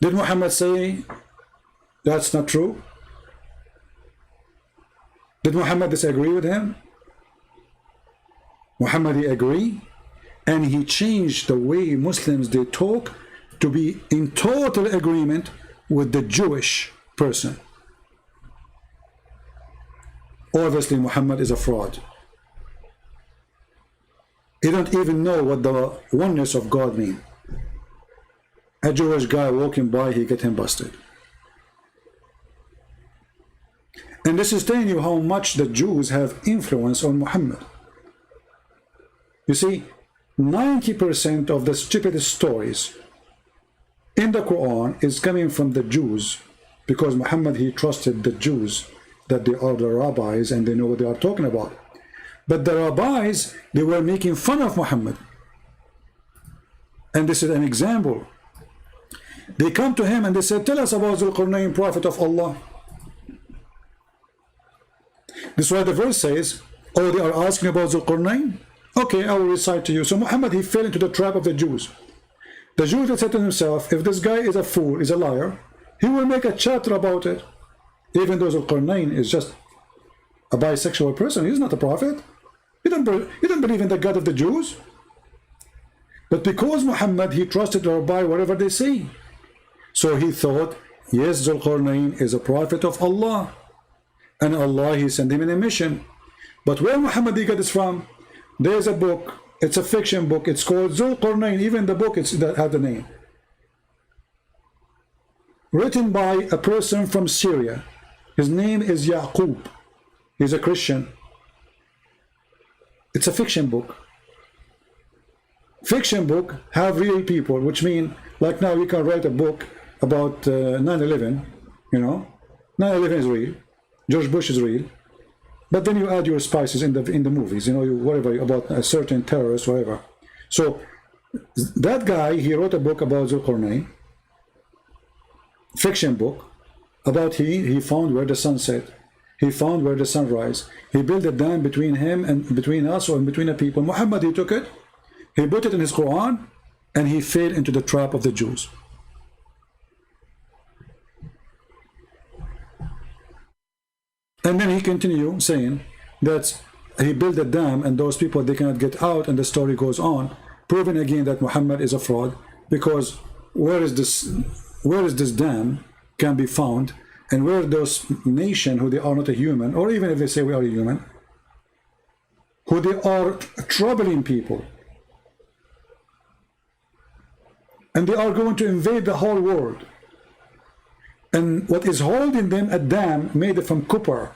Did Muhammad say that's not true? Did Muhammad disagree with him? Muhammad, he agreed, and he changed the way Muslims they talk to be in total agreement with the Jewish person. Obviously Muhammad is a fraud. He don't even know what the oneness of God means. A Jewish guy walking by, he get him busted. And this is telling you how much the Jews have influence on Muhammad. You see, 90% of the stupidest stories in the Quran is coming from the Jews, because Muhammad, he trusted the Jews, that they are the rabbis and they know what they are talking about. But the rabbis, they were making fun of Muhammad. And this is an example. They come to him and they said, tell us about Zulqarnain, prophet of Allah. This is why the verse says, oh, they are asking about Zulqarnain? Okay, I will recite to you. So Muhammad, he fell into the trap of the Jews. The Jews had said to himself, if this guy is a fool, is a liar, he will make a chapter about it. Even though Zulqarnain is just a bisexual person, he's not a prophet. He don't believe in the God of the Jews. But because Muhammad, he trusted the rabbi whatever they say. So he thought, yes, Zulqarnain is a prophet of Allah. And Allah, he sent him in a mission. But where Muhammad, he got this from? There's a book, it's a fiction book, it's called Zulqarnain. Even the book, that had the name. Written by a person from Syria. His name is Yaqub. He's a Christian. It's a fiction book. Fiction book have real people, which mean, like now you can write a book about 9/11, you know. 9/11 is real. George Bush is real. But then you add your spices in the movies, you know, whatever, about a certain terrorist, whatever. So that guy, he wrote a book about Zulqarnain, fiction book, about he found where the sun set. He found where the sun rise. He built a dam between him and between us, or in between the people. Muhammad, he took it, he put it in his Quran, and he fell into the trap of the Jews. And then he continued saying that he built a dam and those people, they cannot get out, and the story goes on, proving again that Muhammad is a fraud, because where is this dam can be found, and where those nations who they are not a human, or even if they say we are a human, who they are troubling people, and they are going to invade the whole world. And what is holding them, a dam made from copper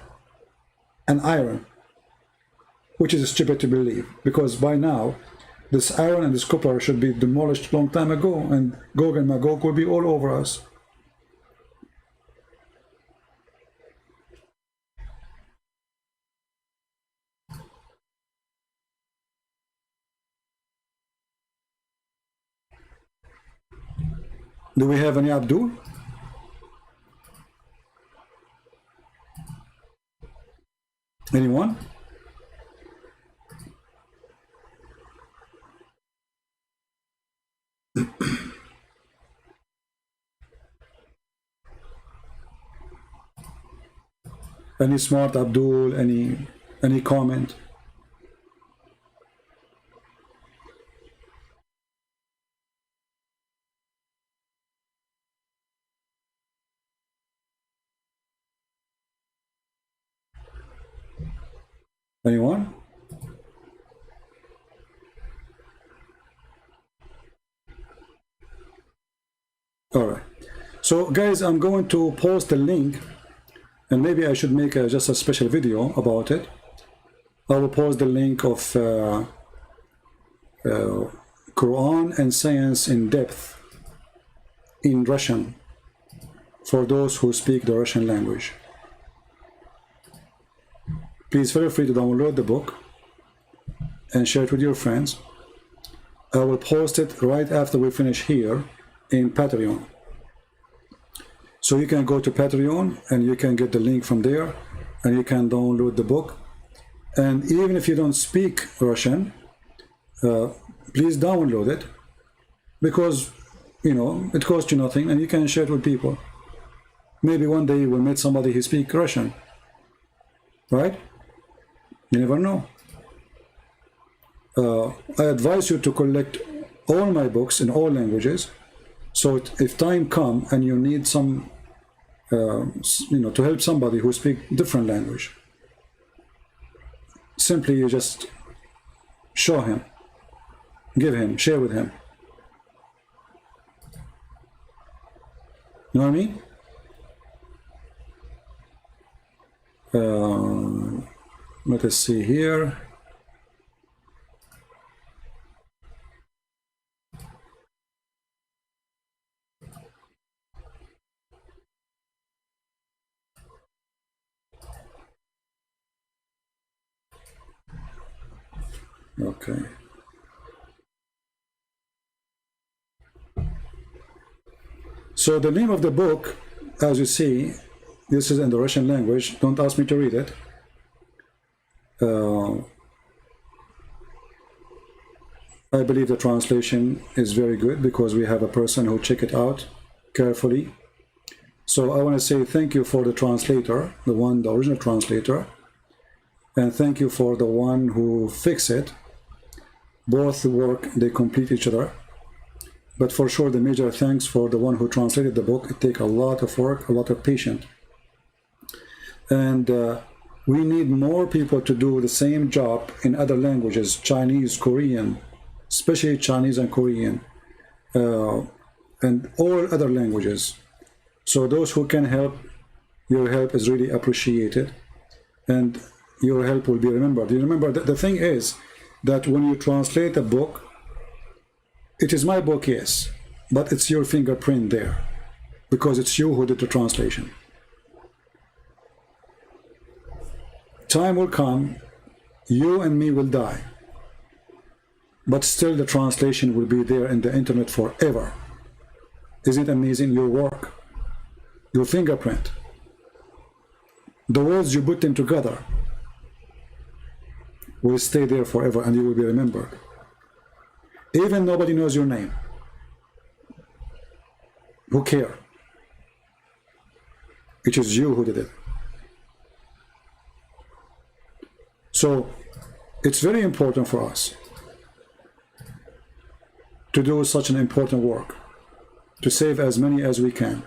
and iron, which is stupid to believe, because by now this iron and this copper should be demolished long time ago, and Gog and Magog will be all over us. Do we have any Abdul? Anyone? Any smart Abdul? Any comment? Anyone? All right. So guys, I'm going to post the link, and maybe I should make just a special video about it. I will post the link of Quran and Science in Depth in Russian for those who speak the Russian language. Please feel free to download the book and share it with your friends. I will post it right after we finish here in Patreon. So you can go to Patreon and you can get the link from there and you can download the book. And even if you don't speak Russian, please download it, because it costs you nothing and you can share it with people. Maybe one day you will meet somebody who speaks Russian, right? You never know. I advise you to collect all my books in all languages, so if time comes and you need some, to help somebody who speaks different language, simply you just show him, give him, share with him. You know what I mean? Let us see here. Okay. So the name of the book, as you see, this is in the Russian language. Don't ask me to read it. I believe the translation is very good because we have a person who checked it out carefully. So I want to say thank you for the translator, the original translator, and thank you for the one who fixed it. Both work, they complete each other. But for sure, the major thanks for the one who translated the book. It takes a lot of work, a lot of patience. And we need more people to do the same job in other languages, Chinese, Korean, especially Chinese and Korean, and all other languages. So those who can help, your help is really appreciated, and your help will be remembered. You remember, the thing is that when you translate a book, it is my book, yes, but it's your fingerprint there, because it's you who did the translation. Time will come, you and me will die, but still the translation will be there in the internet forever. Isn't it amazing? Your work, your fingerprint, the words you put them together will stay there forever, and you will be remembered. Even nobody knows your name. Who cares? It is you who did it. So it's very important for us to do such an important work, to save as many as we can.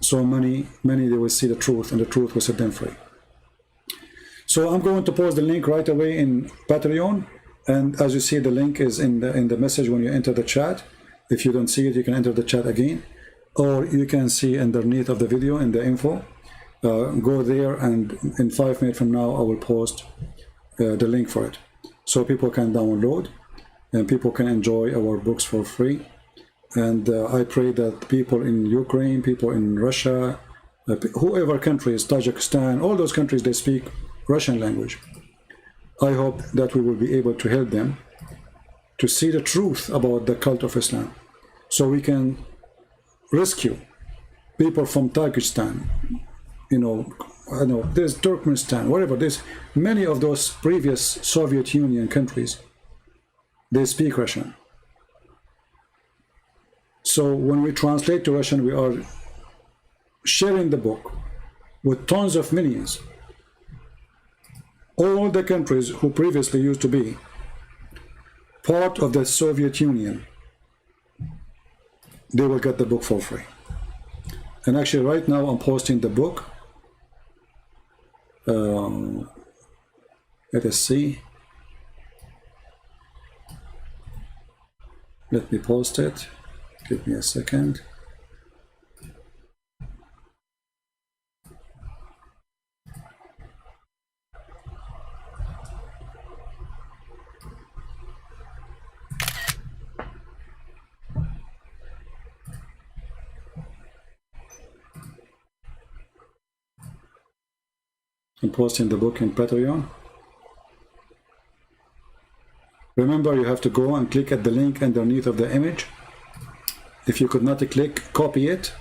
So many they will see the truth, and the truth will set them free. So I'm going to post the link right away in Patreon, and as you see, the link is in the message when you enter the chat. If you don't see it, you can enter the chat again, or you can see underneath of the video in the info. Go there, and in 5 minutes from now I will post the link for it, so people can download and people can enjoy our books for free. And I pray that people in Ukraine, people in Russia, whoever countries, Tajikistan, all those countries, they speak Russian language. I hope that we will be able to help them to see the truth about the cult of Islam, so we can rescue people from Tajikistan, I know there's Turkmenistan, whatever, there's many of those previous Soviet Union countries, they speak Russian. So when we translate to Russian, we are sharing the book with tons of millions. All the countries who previously used to be part of the Soviet Union, they will get the book for free. And actually right now I'm posting the book. Let us see. Let me post it. Give me a second. I'm posting the book in Patreon. Remember, you have to go and click at the link underneath of the image. If you could not click, copy it.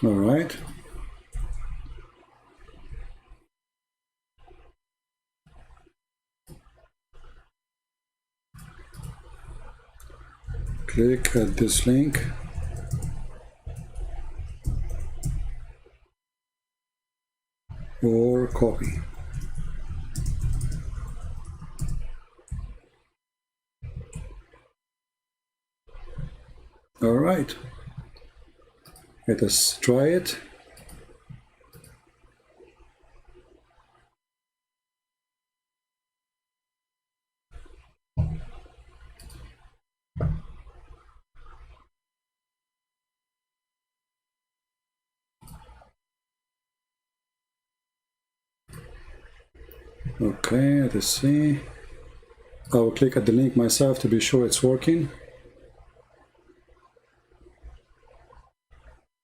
All right. Click at this link. Or copy. All right. Let us try it. Okay, let us see. I will click at the link myself to be sure it's working.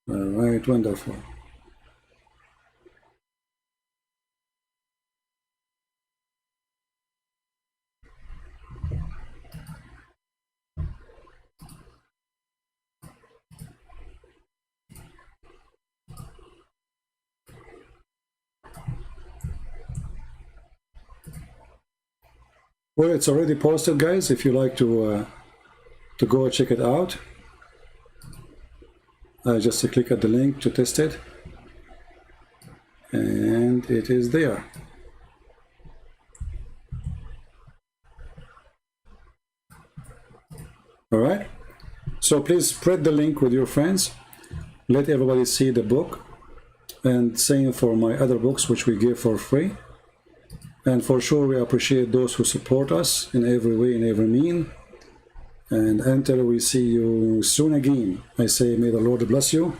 All right, wonderful. Well, it's already posted, guys. If you like to go check it out, just click at the link to test it, and it is there. All right. So please spread the link with your friends. Let everybody see the book, and same for my other books, which we give for free. And for sure, we appreciate those who support us in every way, in every mean. And until we see you soon again, I say, may the Lord bless you.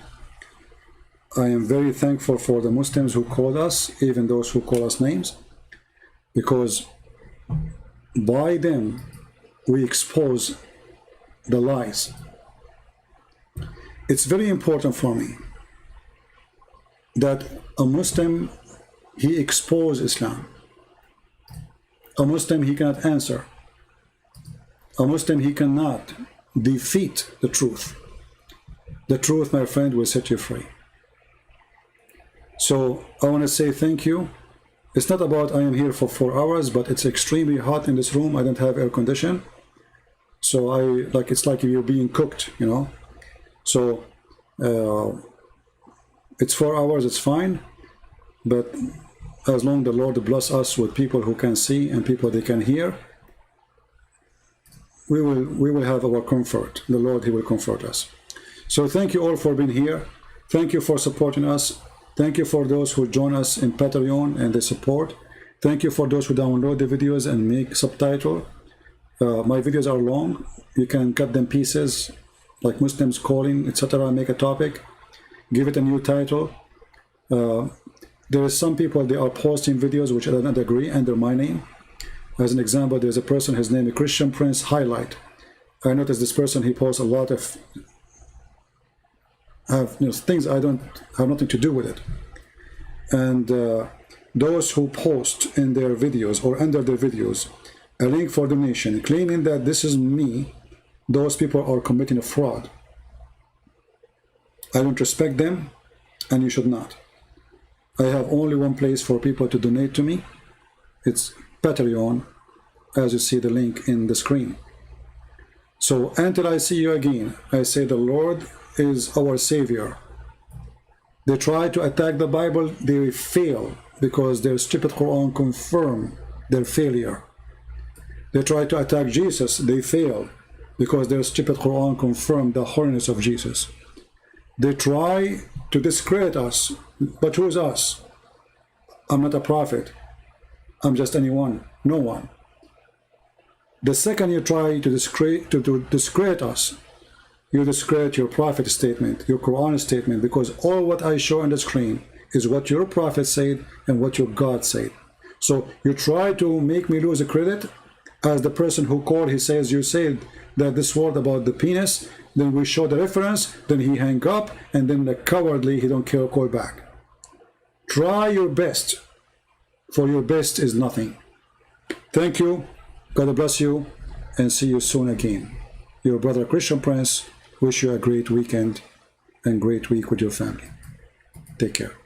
I am very thankful for the Muslims who call us, even those who call us names, because by them, we expose the lies. It's very important for me that a Muslim, he exposes Islam. A Muslim, he cannot answer. A Muslim, he cannot defeat the truth. The truth, my friend, will set you free. So I want to say thank you. It's not about I am here for 4 hours, but it's extremely hot in this room. I don't have air condition. So it's like you're being cooked, you know. So it's 4 hours, it's fine. But as long as the Lord bless us with people who can see and people they can hear, we will have our comfort. The Lord, he will comfort us. So thank you all for being here. Thank you for supporting us. Thank you for those who join us in Patreon and the support. Thank you for those who download the videos and make subtitle. My videos are long. You can cut them pieces, like Muslims calling, etc. Make a topic, give it a new title. There is some people, they are posting videos which I don't agree under my name. As an example, there's a person, his name is Christian Prince Highlight. I noticed this person, he posts a lot of things I don't have nothing to do with it. And those who post in their videos or under their videos a link for donation, claiming that this is me those people are committing a fraud. I don't respect them, and you should not. I have only one place for people to donate to me. It's Patreon, as you see the link in the screen. So until I see you again, I say the Lord is our Savior. They try to attack the Bible, they fail because their stupid Quran confirm their failure. They try to attack Jesus, they fail because their stupid Quran confirm the holiness of Jesus. They try to discredit us, but who is us? I'm not a prophet. I'm just anyone, no one. The second you try to discredit us, you discredit your prophet statement, your Quran statement, because all what I show on the screen is what your prophet said and what your God said. So you try to make me lose a credit as the person who called, he says, you said that this word about the penis, then we show the reference, then he hang up, and then the cowardly, he don't care, call back. Try your best, for your best is nothing. Thank you, God bless you, and see you soon again. Your brother Christian Prince, wish you a great weekend and great week with your family. Take care.